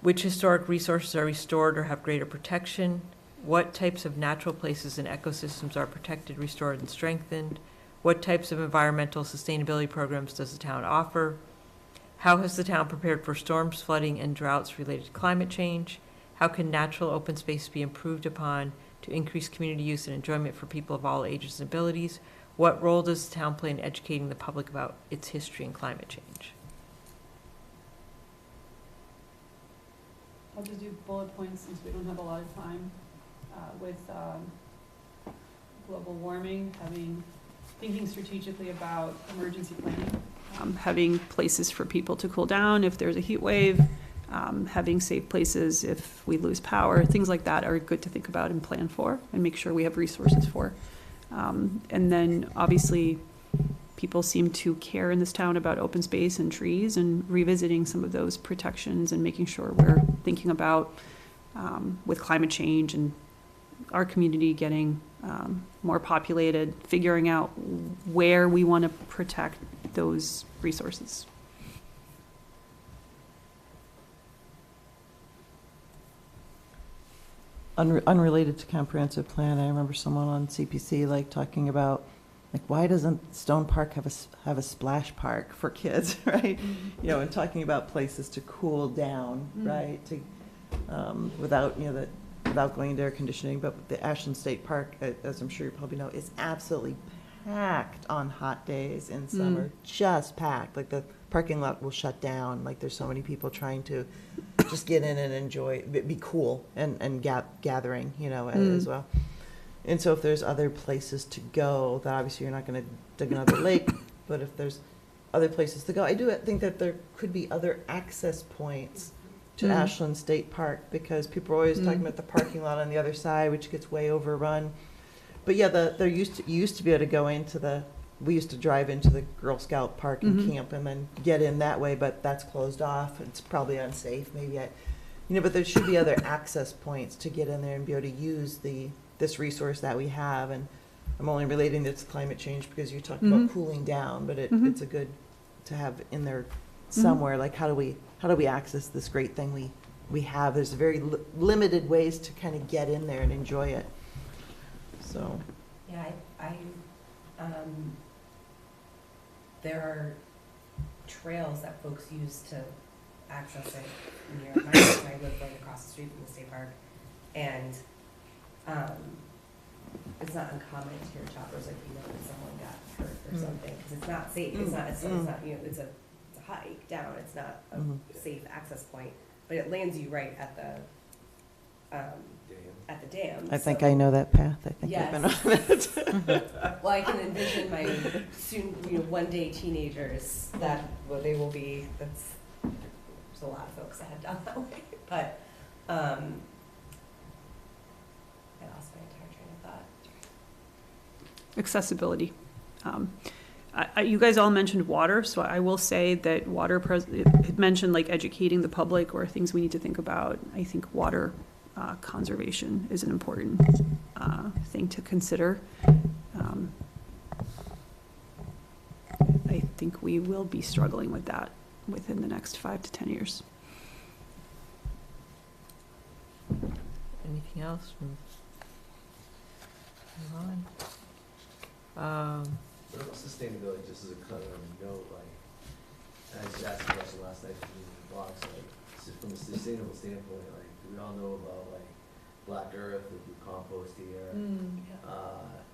Which historic resources are restored or have greater protection? What types of natural places and ecosystems are protected, restored, and strengthened? What types of environmental sustainability programs does the town offer? How has the town prepared for storms, flooding, and droughts related to climate change? How can natural open space be improved upon to increase community use and enjoyment for people of all ages and abilities? What role does the town play in educating the public about its history and climate change? I'll just do bullet points since we don't have a lot of time with global warming, thinking strategically about emergency planning, having places for people to cool down if there's a heat wave, having safe places if we lose power, things like that are good to think about and plan for and make sure we have resources for. And then obviously people seem to care in this town about open space and trees, and revisiting some of those protections and making sure we're thinking about with climate change and our community getting more populated, figuring out where we want to protect those resources. Unrelated to comprehensive plan, I remember someone on CPC like talking about, like, why doesn't Stone Park have a splash park for kids, right? You know, and talking about places to cool down, right? To without, you know, without going into air conditioning. But the Ashland State Park, as I'm sure you probably know, is absolutely packed on hot days in summer, just packed. Like the parking lot will shut down. Like there's so many people trying to just get in and enjoy, be cool and gathering, you know, as well. And so if there's other places to go, that obviously you're not going to dig another lake, but if there's other places to go, I do think that there could be other access points to Ashland State Park, because people are always talking about the parking lot on the other side, which gets way overrun. But yeah, there used to be able to go into we used to drive into the Girl Scout Park and camp and then get in that way, but that's closed off. It's probably unsafe, maybe. But there should be other access points to get in there and be able to use this resource that we have. And I'm only relating this to climate change because you talked about cooling down, but it's a good to have in there somewhere. Like how do we access this great thing we have? There's very limited ways to kind of get in there and enjoy it. So Yeah, there are trails that folks use to access it near my house. I live right across the street from the state park, and it's not uncommon to hear choppers like, that someone got hurt or something, because it's not safe. It's not it's a hike down. It's not a safe access point, but it lands you right at the dam. I think I know that path. I think Yes. I've been on it. Well, I can envision my soon, one day teenagers that they will be. There's a lot of folks that head down that way, but I lost my entire train of thought. Accessibility. You guys all mentioned water, so I will say that it mentioned like educating the public or things we need to think about. I think water conservation is an important thing to consider. I think we will be struggling with that within the next 5 to 10 years. Anything else? Move on. Sustainability, just as a kind of note, like, I just asked a question last night from the blocks, like, from a sustainable standpoint, like, we all know about, like, Black Earth, we do compost here.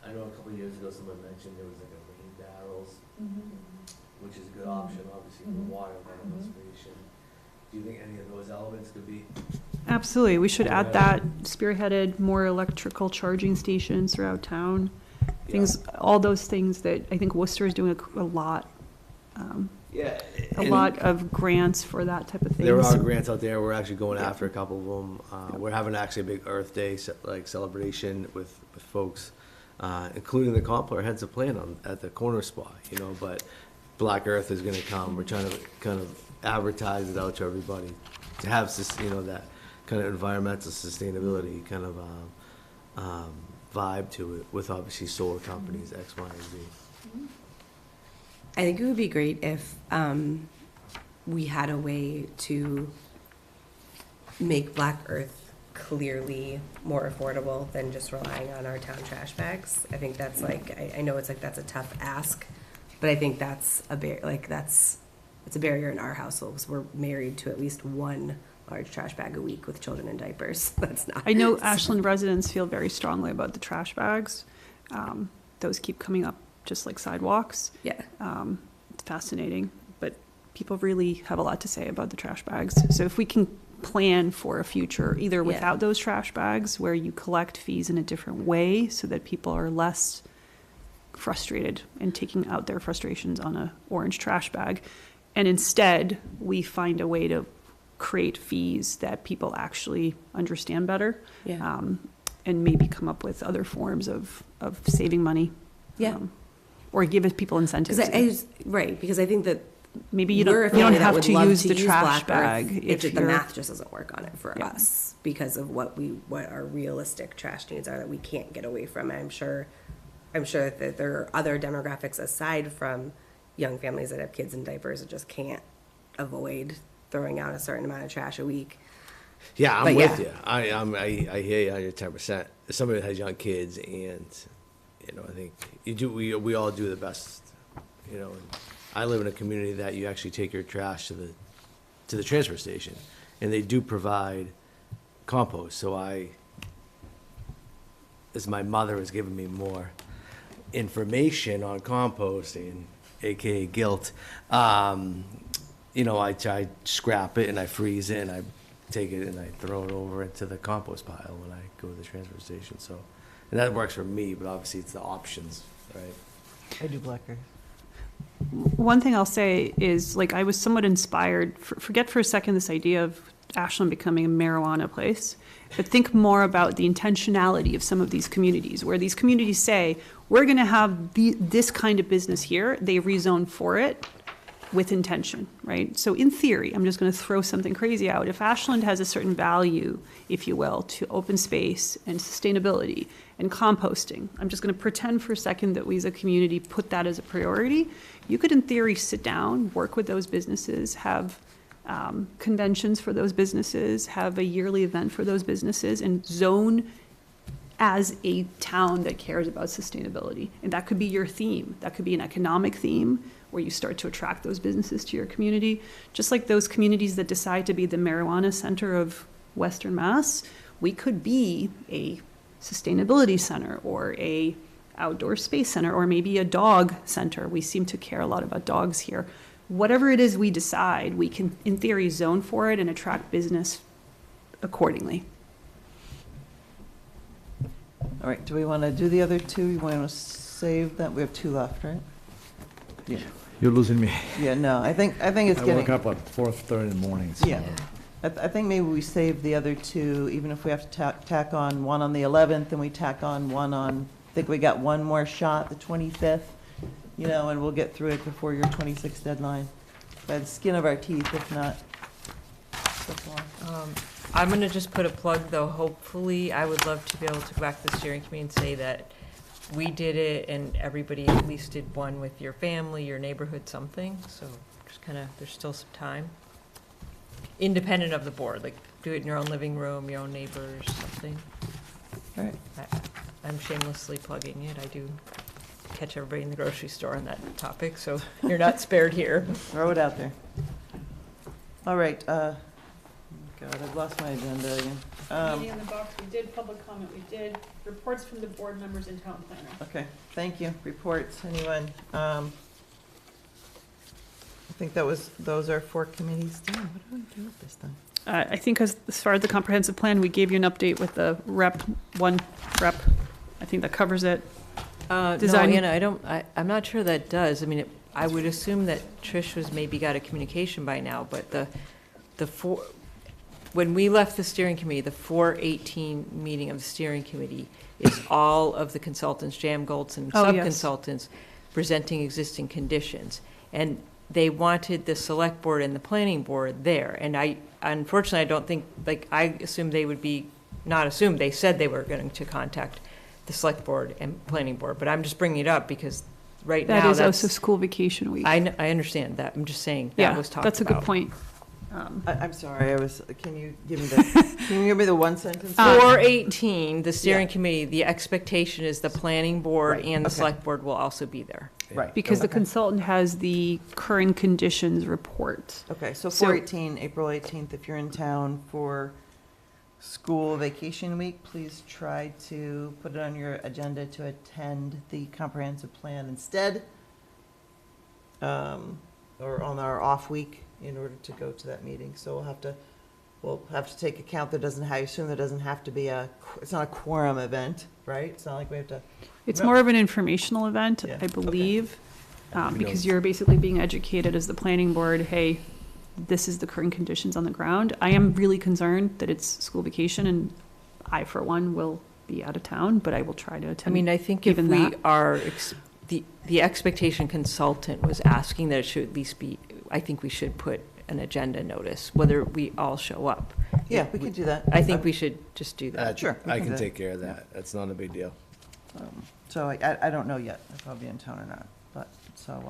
I know a couple of years ago, someone mentioned there was like a rain barrels, which is a good option, obviously, for water conservation. Do you think any of those elements could be? Absolutely, we should add that, spearheaded more electrical charging stations throughout town. All those things that I think Worcester is doing a lot. A lot of grants for that type of thing. There are grants out there. We're actually going after a couple of them. We're having actually a big Earth Day celebration with folks, including the Compler heads of plan at the corner spot. But Black Earth is going to come. We're trying to kind of advertise it out to everybody to have that kind of environmental sustainability kind of vibe to it, with obviously solar companies X, Y, and Z. I think it would be great if we had a way to make Black Earth clearly more affordable than just relying on our town trash bags. I think that's I know it's that's a tough ask, but I think that's it's a barrier in our household, because we're married to at least one large trash bag a week with children in diapers. That's not. I know Ashland residents feel very strongly about the trash bags. Those keep coming up just like sidewalks. Yeah. It's fascinating, but people really have a lot to say about the trash bags. So if we can plan for a future, either Yeah. without those trash bags, where you collect fees in a different way so that people are less frustrated and taking out their frustrations on a orange trash bag. And instead, we find a way to create fees that people actually understand better. Yeah. And maybe come up with other forms of saving money. Yeah. Or give people incentives. Right, because I think that Maybe you we're a don't, you don't family that have would to love use the trash Black Earth bag. if the you're- math just doesn't work on it for Yeah. us because of what our realistic trash needs are that we can't get away from. I'm sure that there are other demographics aside from young families that have kids in diapers that just can't avoid throwing out a certain amount of trash a week. Yeah, I'm But with yeah. you. I hear you 110%. As somebody that has young kids, and I think we all do the best. And I live in a community that you actually take your trash to the transfer station, and they do provide compost. So as my mother has given me more information on composting, aka guilt, I scrap it and I freeze it and I take it and I throw it over into the compost pile when I go to the transfer station. So, and that works for me, but obviously it's the options, right? I do Black Earth. One thing I'll say is, like, I was somewhat inspired, forget for a second this idea of Ashland becoming a marijuana place, but think more about the intentionality of some of these communities, where these communities say, we're going to have this kind of business here. They rezone for it with intention, right? So in theory, I'm just going to throw something crazy out. If Ashland has a certain value, if you will, to open space and sustainability and composting, I'm just going to pretend for a second that we as a community put that as a priority. You could, in theory, sit down, work with those businesses, have conventions for those businesses, have a yearly event for those businesses, and zone as a town that cares about sustainability. And that could be your theme. That could be an economic theme where you start to attract those businesses to your community. Just like those communities that decide to be the marijuana center of Western Mass, we could be a sustainability center or a outdoor space center or maybe a dog center. We seem to care a lot about dogs here. Whatever it is we decide, we can, in theory, zone for it and attract business accordingly. All right, do we want to do the other two? You want to save that? We have two left, right? Yeah. You're losing me. Yeah, no, I think it's I getting. woke up at 4:30 in the morning. So. Yeah. I think maybe we save the other two, even if we have to tack on one on the 11th, and we tack on one on, I think we got one more shot, the 25th, and we'll get through it before your 26th deadline. By the skin of our teeth, if not. I'm going to just put a plug, though. Hopefully, I would love to be able to go back to the steering committee and say that we did it and everybody at least did one with your family, your neighborhood, something. So just kind of, there's still some time. Independent of the board, like do it in your own living room, your own neighbors, something. All right. I'm shamelessly plugging it. I do catch everybody in the grocery store on that topic, so you're not spared here. Throw it out there. All right. God, I've lost my agenda again. Meeting in the box, we did public comment, we did reports from the board members and town planner. Okay, thank you. Reports, anyone? I think those are for committees. Damn, what do I do with this thing? I think as far as the comprehensive plan, we gave you an update with the one rep. I think that covers it. No, Design- Anna, I'm not sure that does. I mean, I would assume that Trish was maybe got a communication by now, but when we left the steering committee, the 4/18 meeting of the steering committee is all of the consultants, Jam Golds and Oh, yes. sub-consultants, presenting existing conditions. And they wanted the select board and the planning board there. And unfortunately, I don't think, I assumed they would be, not assumed, they said they were going to contact the select board and planning board. But I'm just bringing it up because right now, That is also school vacation week. I understand that. I'm just saying that was talked about. That's a good point. I'm sorry, can you give me the one sentence? 4/18, the steering Yeah. committee, the expectation is the planning board Right, and the okay. select board will also be there. Right. Because the Okay. consultant has the current conditions report. Okay, so So- 4/18, April 18th, if you're in town for school vacation week, please try to put it on your agenda to attend the comprehensive plan instead, or on our off week in order to go to that meeting. So we'll have to we'll have to take account that doesn't have, I assume there doesn't have to be it's not a quorum event, right? It's not like we have to. It's more of an informational event, Yeah, I okay. believe, because you're basically being educated as the planning board, hey, this is the current conditions on the ground. I am really concerned that it's school vacation, and I, for one, will be out of town, but I will try to I attend. mean, I think if given we that. are, the expectation consultant was asking that it should at least be, I think we should put an agenda notice, whether we all show up. Yeah, we could do that. I think we should just do that. Sure, we I can can do take care of that. That's not a big deal. So I don't know yet if I'll be in town or not, but, so,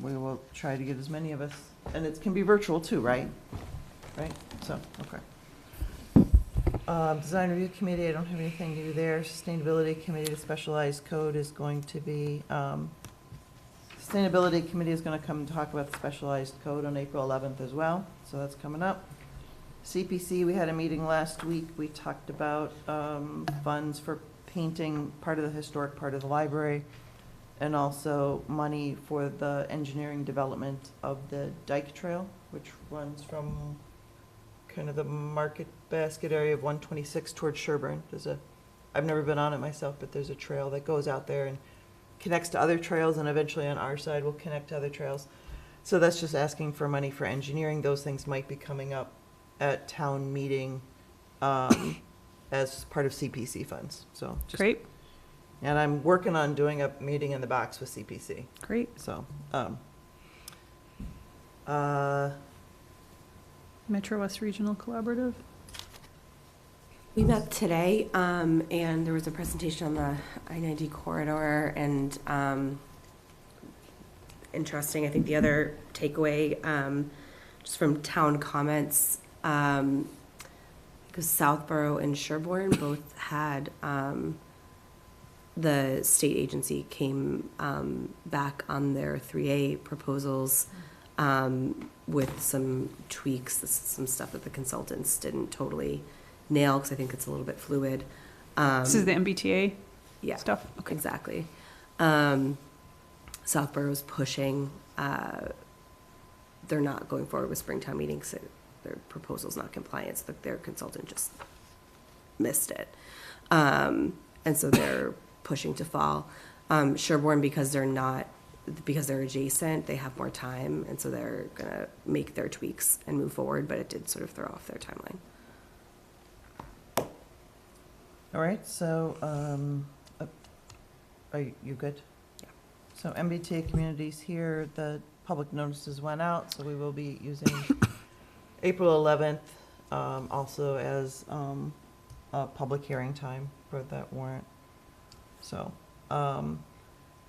we will try to get as many of us, and it can be virtual too, right? Right, so, okay. Design Review Committee, I don't have anything new there. Sustainability Committee, the specialized code is going to be, Sustainability Committee is gonna come and talk about the specialized code on April 11th as well, so that's coming up. CPC, we had a meeting last week, we talked about, funds for painting part of the historic part of the library, and also money for the engineering development of the Dike Trail, which runs from kind of the Market Basket area of 126 towards Sherburne. I've never been on it myself, but there's a trail that goes out there and connects to other trails, and eventually on our side will connect to other trails. So that's just asking for money for engineering. Those things might be coming up at town meeting as part of CPC funds, so. just- Great, And I'm working on doing a meeting in the box with CPC, great. so. Metro West Regional Collaborative. We met today, and there was a presentation on the I-90 corridor, and interesting, I think the other takeaway, just from town comments, because Southborough and Sherborne both had, the state agency came back on their 3A proposals with some tweaks, some stuff that the consultants didn't totally nail, because I think it's a little bit fluid. This is the MBTA Yeah, stuff? Okay. exactly. Southborough's pushing, they're not going forward with Springtown meetings, so their proposal's not compliant, so their consultant just missed it. And so they're pushing to fall. Sherborne, because they're adjacent, they have more time, and so they're gonna make their tweaks and move forward, but it did sort of throw off their timeline. All right, so, are you good? Yeah. So MBTA communities here, the public notices went out, so we will be using April 11th, also as, a public hearing time for that warrant. So,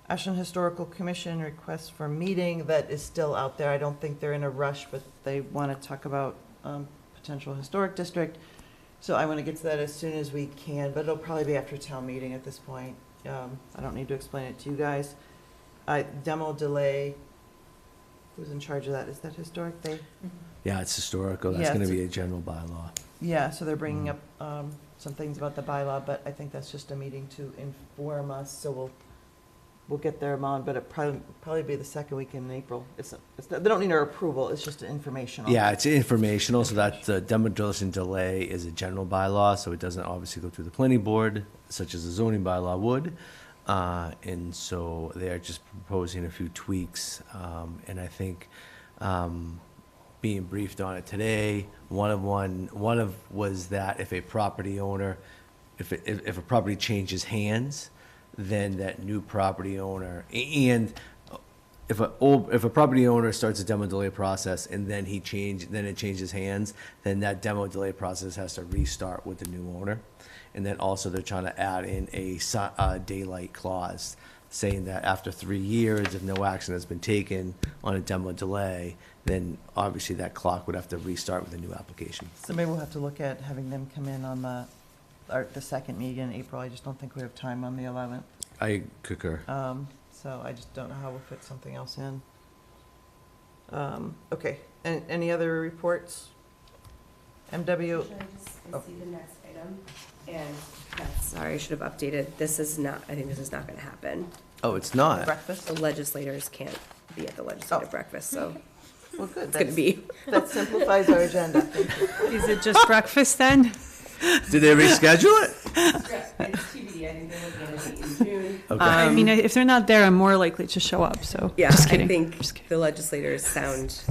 Ashland Historical Commission request for meeting, that is still out there. I don't think they're in a rush, but they want to talk about, potential historic district. So I want to get to that as soon as we can, but it'll probably be after town meeting at this point. I don't need to explain it to you guys. Demo delay, who's in charge of that? Is that historic? Yeah, it's historical. That's Yeah, going to it's- be a general bylaw. Yeah, so they're bringing up some things about the bylaw, but I think that's just a meeting to inform us, so we'll get them on, but it probably be the second week in April. They don't need our approval, it's just informational. Yeah, it's informational, so that the demolition delay is a general bylaw, so it doesn't obviously go through the planning board, such as the zoning bylaw would. And so they're just proposing a few tweaks, and I think, being briefed on it today, one of was that if a property owner, if a property changes hands, then that new property owner, and if a property owner starts a demo delay process and then it changes hands, then that demo delay process has to restart with the new owner. And then also they're trying to add in a daylight clause, saying that after 3 years, if no action has been taken on a demo delay, then obviously that clock would have to restart with a new application. So maybe we'll have to look at having them come in on the second meeting in April. I just don't think we have time on the 11th. I concur. So I just don't know how we'll fit something else in. Okay, and any other reports? MW, Should I just Oh. see the next item? And sorry, I should have updated. This is not, I think this is not gonna happen. Oh, it's not? breakfast? The legislators can't be at the legislative Oh. breakfast, so Well, good. It's gonna be. That simplifies our agenda. Thank you. Is it just breakfast then? Did they reschedule it? It's TBD, I think they're looking at it in June. I mean, if they're not there, I'm more likely to show up, so, Yeah, just I kidding. think the legislators sound,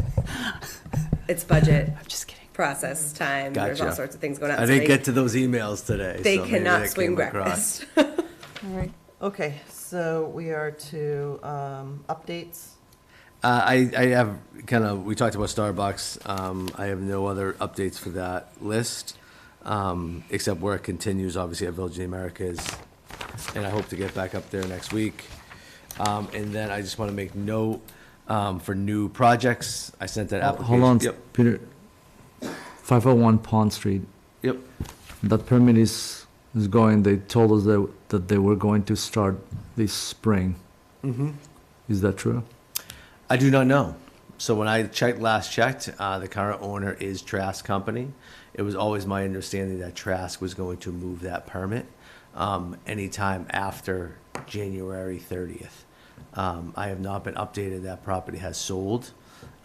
it's budget I'm just kidding. process time, there's all Gotcha. sorts of things going on. I so didn't they- get to those emails today. They so maybe cannot that swing came across. breakfast. All right. Okay, so we are to updates. I have kind of, we talked about Starbucks. I have no other updates for that list, except work continues, obviously, at Village of the Americas, and I hope to get back up there next week. And then I just want to make note for new projects. I sent that application. Hold on, Yep, Peter. 501 Pond Street. yep. That permit is going, they told us that they were going to start this spring. Mm-hmm. Is that true? I do not know. So when I last checked, the current owner is Trask Company. It was always my understanding that Trask was going to move that permit anytime after January 30th. I have not been updated. That property has sold.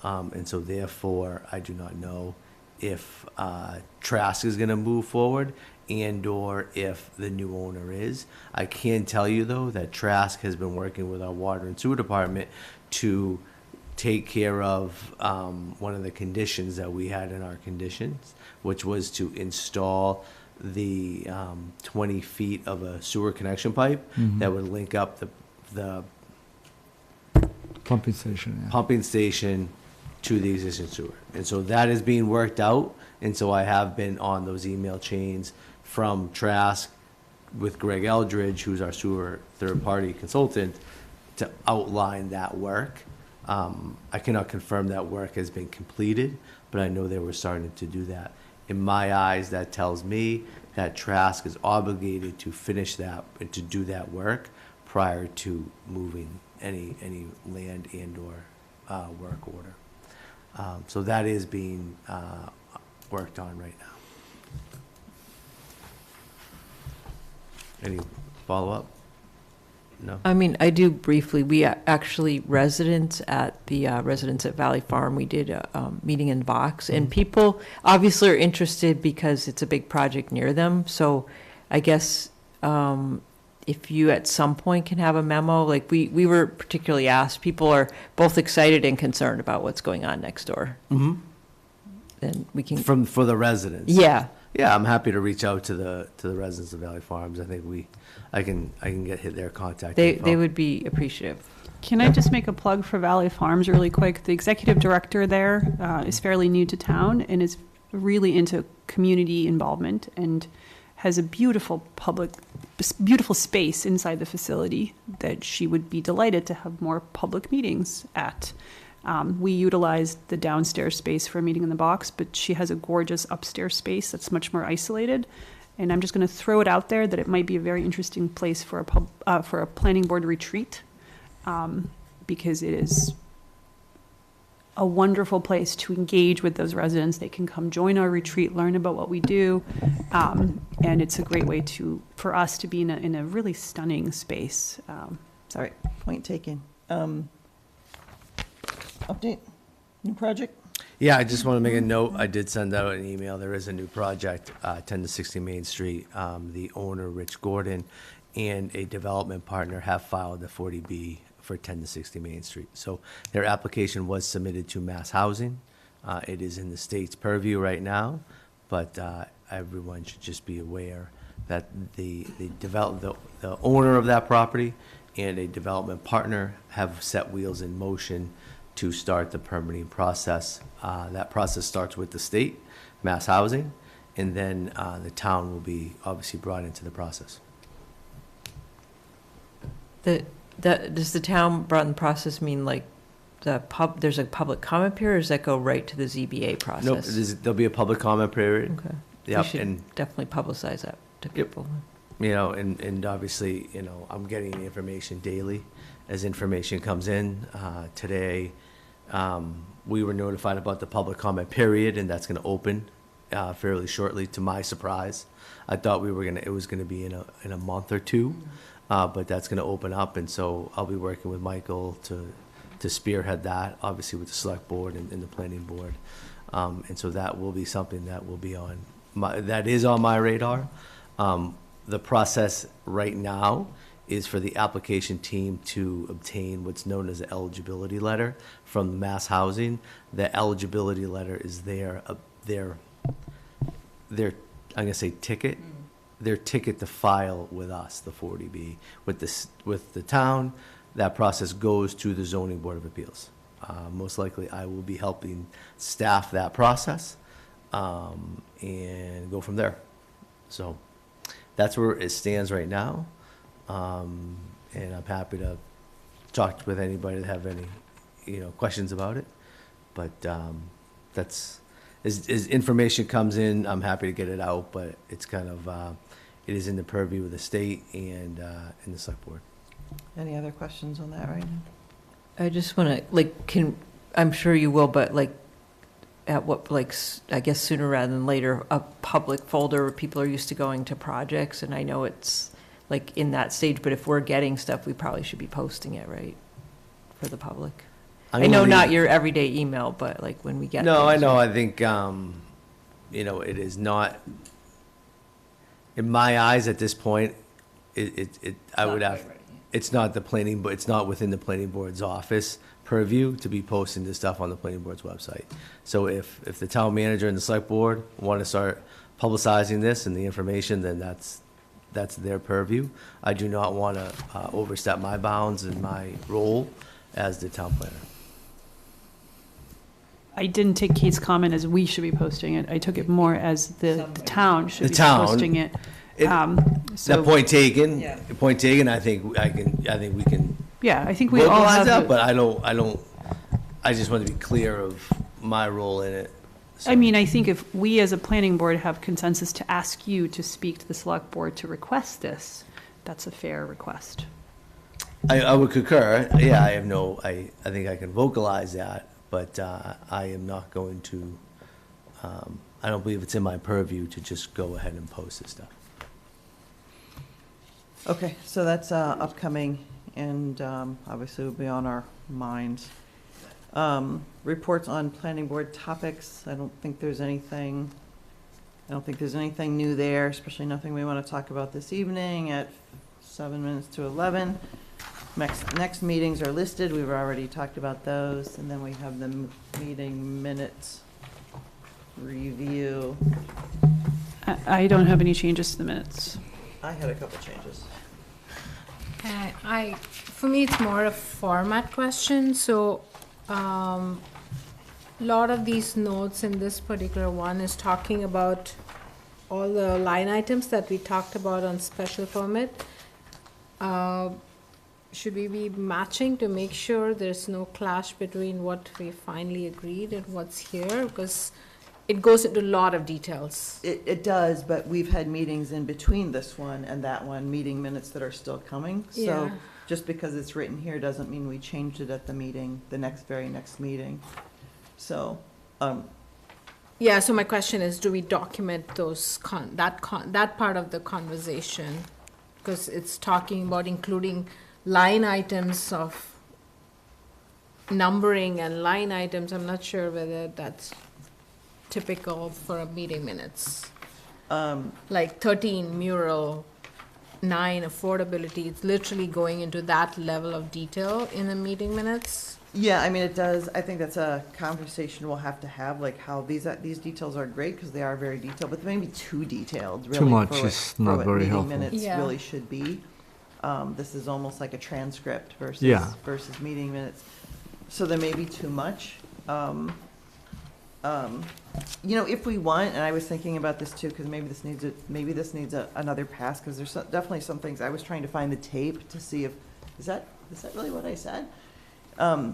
And so therefore, I do not know if Trask is going to move forward and/or if the new owner is. I can tell you, though, that Trask has been working with our water and sewer department to take care of one of the conditions that we had in our conditions, which was to install the 20 feet of a sewer connection pipe that would link up the Pumping station, yeah. pumping station to the existing sewer. And so that is being worked out, and so I have been on those email chains from Trask with Greg Eldridge, who's our sewer third-party consultant, to outline that work. I cannot confirm that work has been completed, but I know they were starting to do that. In my eyes, that tells me that Trask is obligated to finish that and to do that work prior to moving any land and/or work order. So that is being worked on right now. Any follow-up? No? I mean, I do briefly. We actually, residents at Valley Farm, we did a meeting in Vox, and people obviously are interested because it's a big project near them. So I guess if you at some point can have a memo, like we were particularly asked, people are both excited and concerned about what's going on next door. Mm-hmm. And we can, For the residents? yeah. Yeah, I'm happy to reach out to the residents of Valley Farms. I think I can get their contact They info. would be appreciative. Can I just make a plug for Valley Farms really quick? The executive director there is fairly new to town and is really into community involvement and has a beautiful space inside the facility that she would be delighted to have more public meetings at. We utilized the downstairs space for a meeting in the box, but she has a gorgeous upstairs space that's much more isolated. And I'm just going to throw it out there that it might be a very interesting place for a planning board retreat, because it is a wonderful place to engage with those residents. They can come join our retreat, learn about what we do, and it's a great way for us to be in a really stunning space. Sorry. Point taken. Update, new project? Yeah, I just want to make a note. I did send out an email. There is a new project, 10 to 60 Main Street. The owner, Rich Gordon, and a development partner have filed the 40B for 10 to 60 Main Street. So their application was submitted to Mass Housing. It is in the state's purview right now, but everyone should just be aware that the owner of that property and a development partner have set wheels in motion to start the permitting process. That process starts with the state, Mass Housing, and then the town will be obviously brought into the process. Does the town brought in the process mean like there's a public comment period, or does that go right to the ZBA process? Nope, there'll be a public comment period. Okay. Yep, We should and definitely publicize that to people. you know, and obviously, you know, I'm getting the information daily as information comes in. Today, we were notified about the public comment period, and that's going to open fairly shortly. To my surprise, I thought it was going to be in a month or two, but that's going to open up, and so I'll be working with Michael to to spearhead that, obviously with the select board and the planning board. And so that will be something that will be on that is on my radar. The process right now is for the application team to obtain what's known as an eligibility letter from Mass Housing. The eligibility letter is their I'm gonna say ticket, their ticket to file with us, the 40B, with the town. That process goes to the Zoning Board of Appeals. Most likely, I will be helping staff that process, and go from there. So that's where it stands right now. And I'm happy to talk with anybody that have any, questions about it. But that's, as information comes in, I'm happy to get it out, but it's kind of, it is in the purview of the state and in the select board. Any other questions on that right now? I just want to, I'm sure you will, but at what, I guess sooner rather than later, a public folder where people are used to going to projects, and I know it's in that stage, but if we're getting stuff, we probably should be posting it, right, for the public? I know not your everyday email, but when we get No, I things. know, I think, it is not, in my eyes at this point, I would have, it's not the planning, but it's not within the planning board's office purview to be posting this stuff on the planning board's website. So if the town manager and the select board want to start publicizing this and the information, then that's their purview. I do not want to overstep my bounds in my role as the town planner. I didn't take Kate's comment as we should be posting it. I took it more as the town should The be town. posting it. That point taken. Yeah. Point taken. I think we can Yeah, I think we all vocalize have. that, but I don't. I just want to be clear of my role in it. So. I mean, I think if we as a planning board have consensus to ask you to speak to the select board to request this, that's a fair request. I would concur. Yeah, I think I can vocalize that, but I am not going to. I don't believe it's in my purview to just go ahead and post this stuff. Okay, so that's upcoming, and obviously will be on our minds. Reports on planning board topics. I don't think there's anything new there, especially nothing we want to talk about this evening at 7 minutes to 11. Next meetings are listed. We've already talked about those, and then we have the meeting minutes review. I don't have any changes to the minutes. I had a couple changes. For me, it's more a format question. So, lot of these notes in this particular one is talking about all the line items that we talked about on special permit. Should we be matching to make sure there's no clash between what we finally agreed and what's here? Because it goes into a lot of details. It does, but we've had meetings in between this one and that one, meeting minutes that are still coming. So Yeah. just because it's written here doesn't mean we changed it at the meeting, the very next meeting. So, Yeah, so my question is, do we document that part of the conversation? Because it's talking about including line items of numbering and line items. I'm not sure whether that's typical for a meeting minutes. Like 13 mural, 9 affordability, it's literally going into that level of detail in the meeting minutes. yeah, I mean, it does. I think that's a conversation we'll have to have, like how these details are great because they are very detailed, but they may be too detailed, really. Too much for what- is for not what very meeting helpful. minutes Yeah. really should be. This is almost like a transcript Yeah. versus meeting minutes. So there may be too much. If we want, and I was thinking about this too, because maybe this needs another pass, because there's definitely some things, I was trying to find the tape to see if, is that really what I said? Or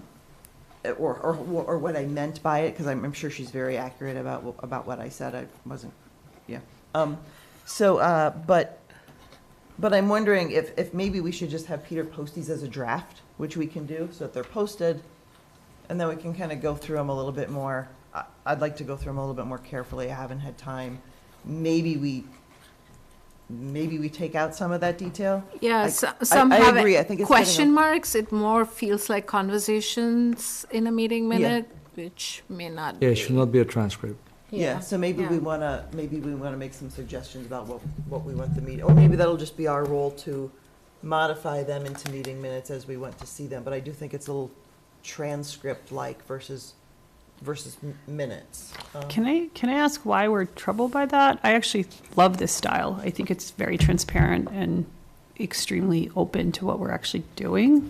what I meant by it, because I'm sure she's very accurate about what I said. I wasn't, yeah. But I'm wondering if maybe we should just have Peter post these as a draft, which we can do, so that they're posted, and then we can kind of go through them a little bit more. I'd like to go through them a little bit more carefully. I haven't had time. Maybe maybe we take out some of that detail. Yeah, I- some I have agree. I think it's question getting marks. It more feels like conversations in a meeting Yeah. minute, which may not Yeah, be. it should not be a transcript. Yeah, so maybe Yeah. we wanna, make some suggestions about what we want the meeting, or maybe that'll just be our role to modify them into meeting minutes as we want to see them, but I do think it's a little transcript-like versus minutes. Can I ask why we're troubled by that? I actually love this style. I think it's very transparent and extremely open to what we're actually doing.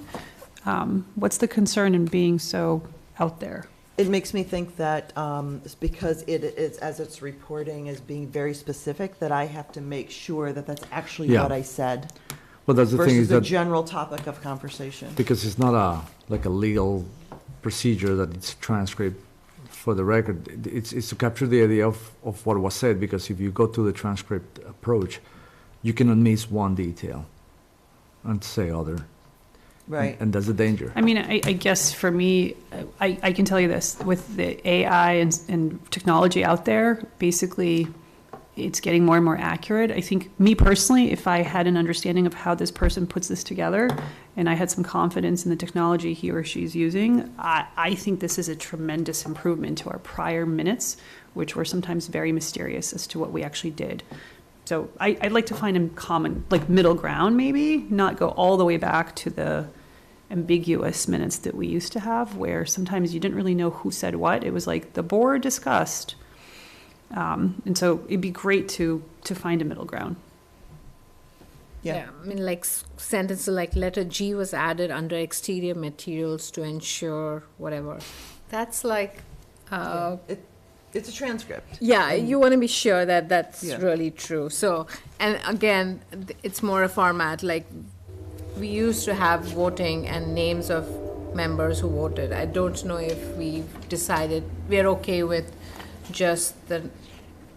What's the concern in being so out there? It makes me think that it's because it is, as it's reporting as being very specific, that I have to make sure that that's actually Yeah. what I said Well, that's the thing versus is the that, general topic of conversation. because it's not like a legal procedure that it's transcript for the record. It's to capture the idea of what was said, because if you go to the transcript approach, you cannot miss one detail and say other. Right. And that's the danger. I mean, I guess for me, I can tell you this, with the AI and technology out there, basically, it's getting more and more accurate. I think, me personally, if I had an understanding of how this person puts this together, and I had some confidence in the technology he or she's using, I think this is a tremendous improvement to our prior minutes, which were sometimes very mysterious as to what we actually did. So I'd like to find a common, like, middle ground, maybe, not go all the way back to the ambiguous minutes that we used to have, where sometimes you didn't really know who said what. It was like, the board discussed. And so it'd be great to find a middle ground. Yeah. I mean, like sentences like letter G was added under exterior materials to ensure whatever. That's like, It's a transcript. yeah, you want to be sure that that's Yeah. really true. So, and again, it's more a format, like, we used to have voting and names of members who voted. I don't know if we've decided, we're okay with just the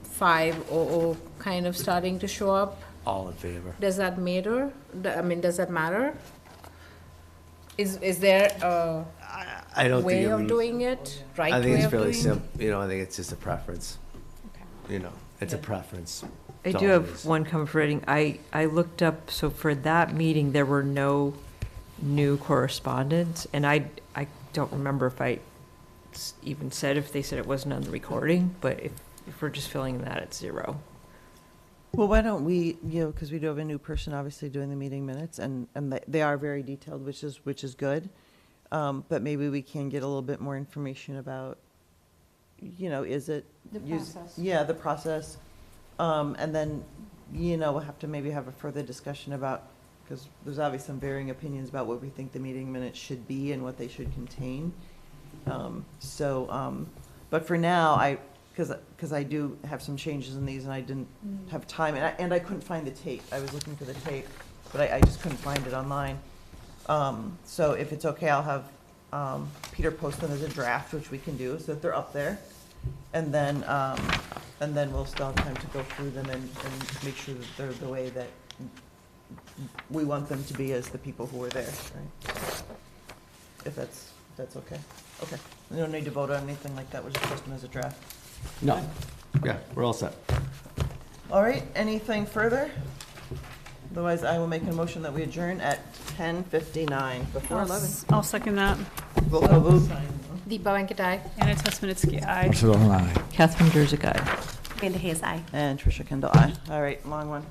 500 kind of starting to show up. All in favor. Does that matter? I mean, does that matter? Is there a I don't way think it of would- doing it? Right I think way it's of fairly doing it? simple, you know, I think it's just a preference. You know, it's a preference. I That's do all it have is. one comment for rating. I looked up, so for that meeting, there were no new correspondence, and I don't remember if I even said, if they said it wasn't on the recording, but if we're just filling that at 0. Well, why don't we, because we do have a new person obviously doing the meeting minutes, and they are very detailed, which is good. But maybe we can get a little bit more information about, is it? The process. Yeah, the process. And then, we'll have to maybe have a further discussion about, because there's obviously some varying opinions about what we think the meeting minutes should be and what they should contain. But for now, because I do have some changes in these and I didn't have time, and I couldn't find the tape. I was looking for the tape, but I just couldn't find it online. So if it's okay, I'll have Peter post them as a draft, which we can do, so that they're up there. And then we'll still have time to go through them and make sure that they're the way that we want them to be as the people who were there, right? If that's okay. Okay. We don't need to vote on anything like that, we'll just post them as a draft. No, yeah, we're all set. All right, anything further? Otherwise, I will make a motion that we adjourn at 10:59, before 11. I'll second that. Roll call vote. Deepa Venkatai. Anna Tesmanitsky, aye. Barcelona. Catherine Jersey, aye. Amanda Hayes, aye. And Tricia Kendall, aye. All right, long one.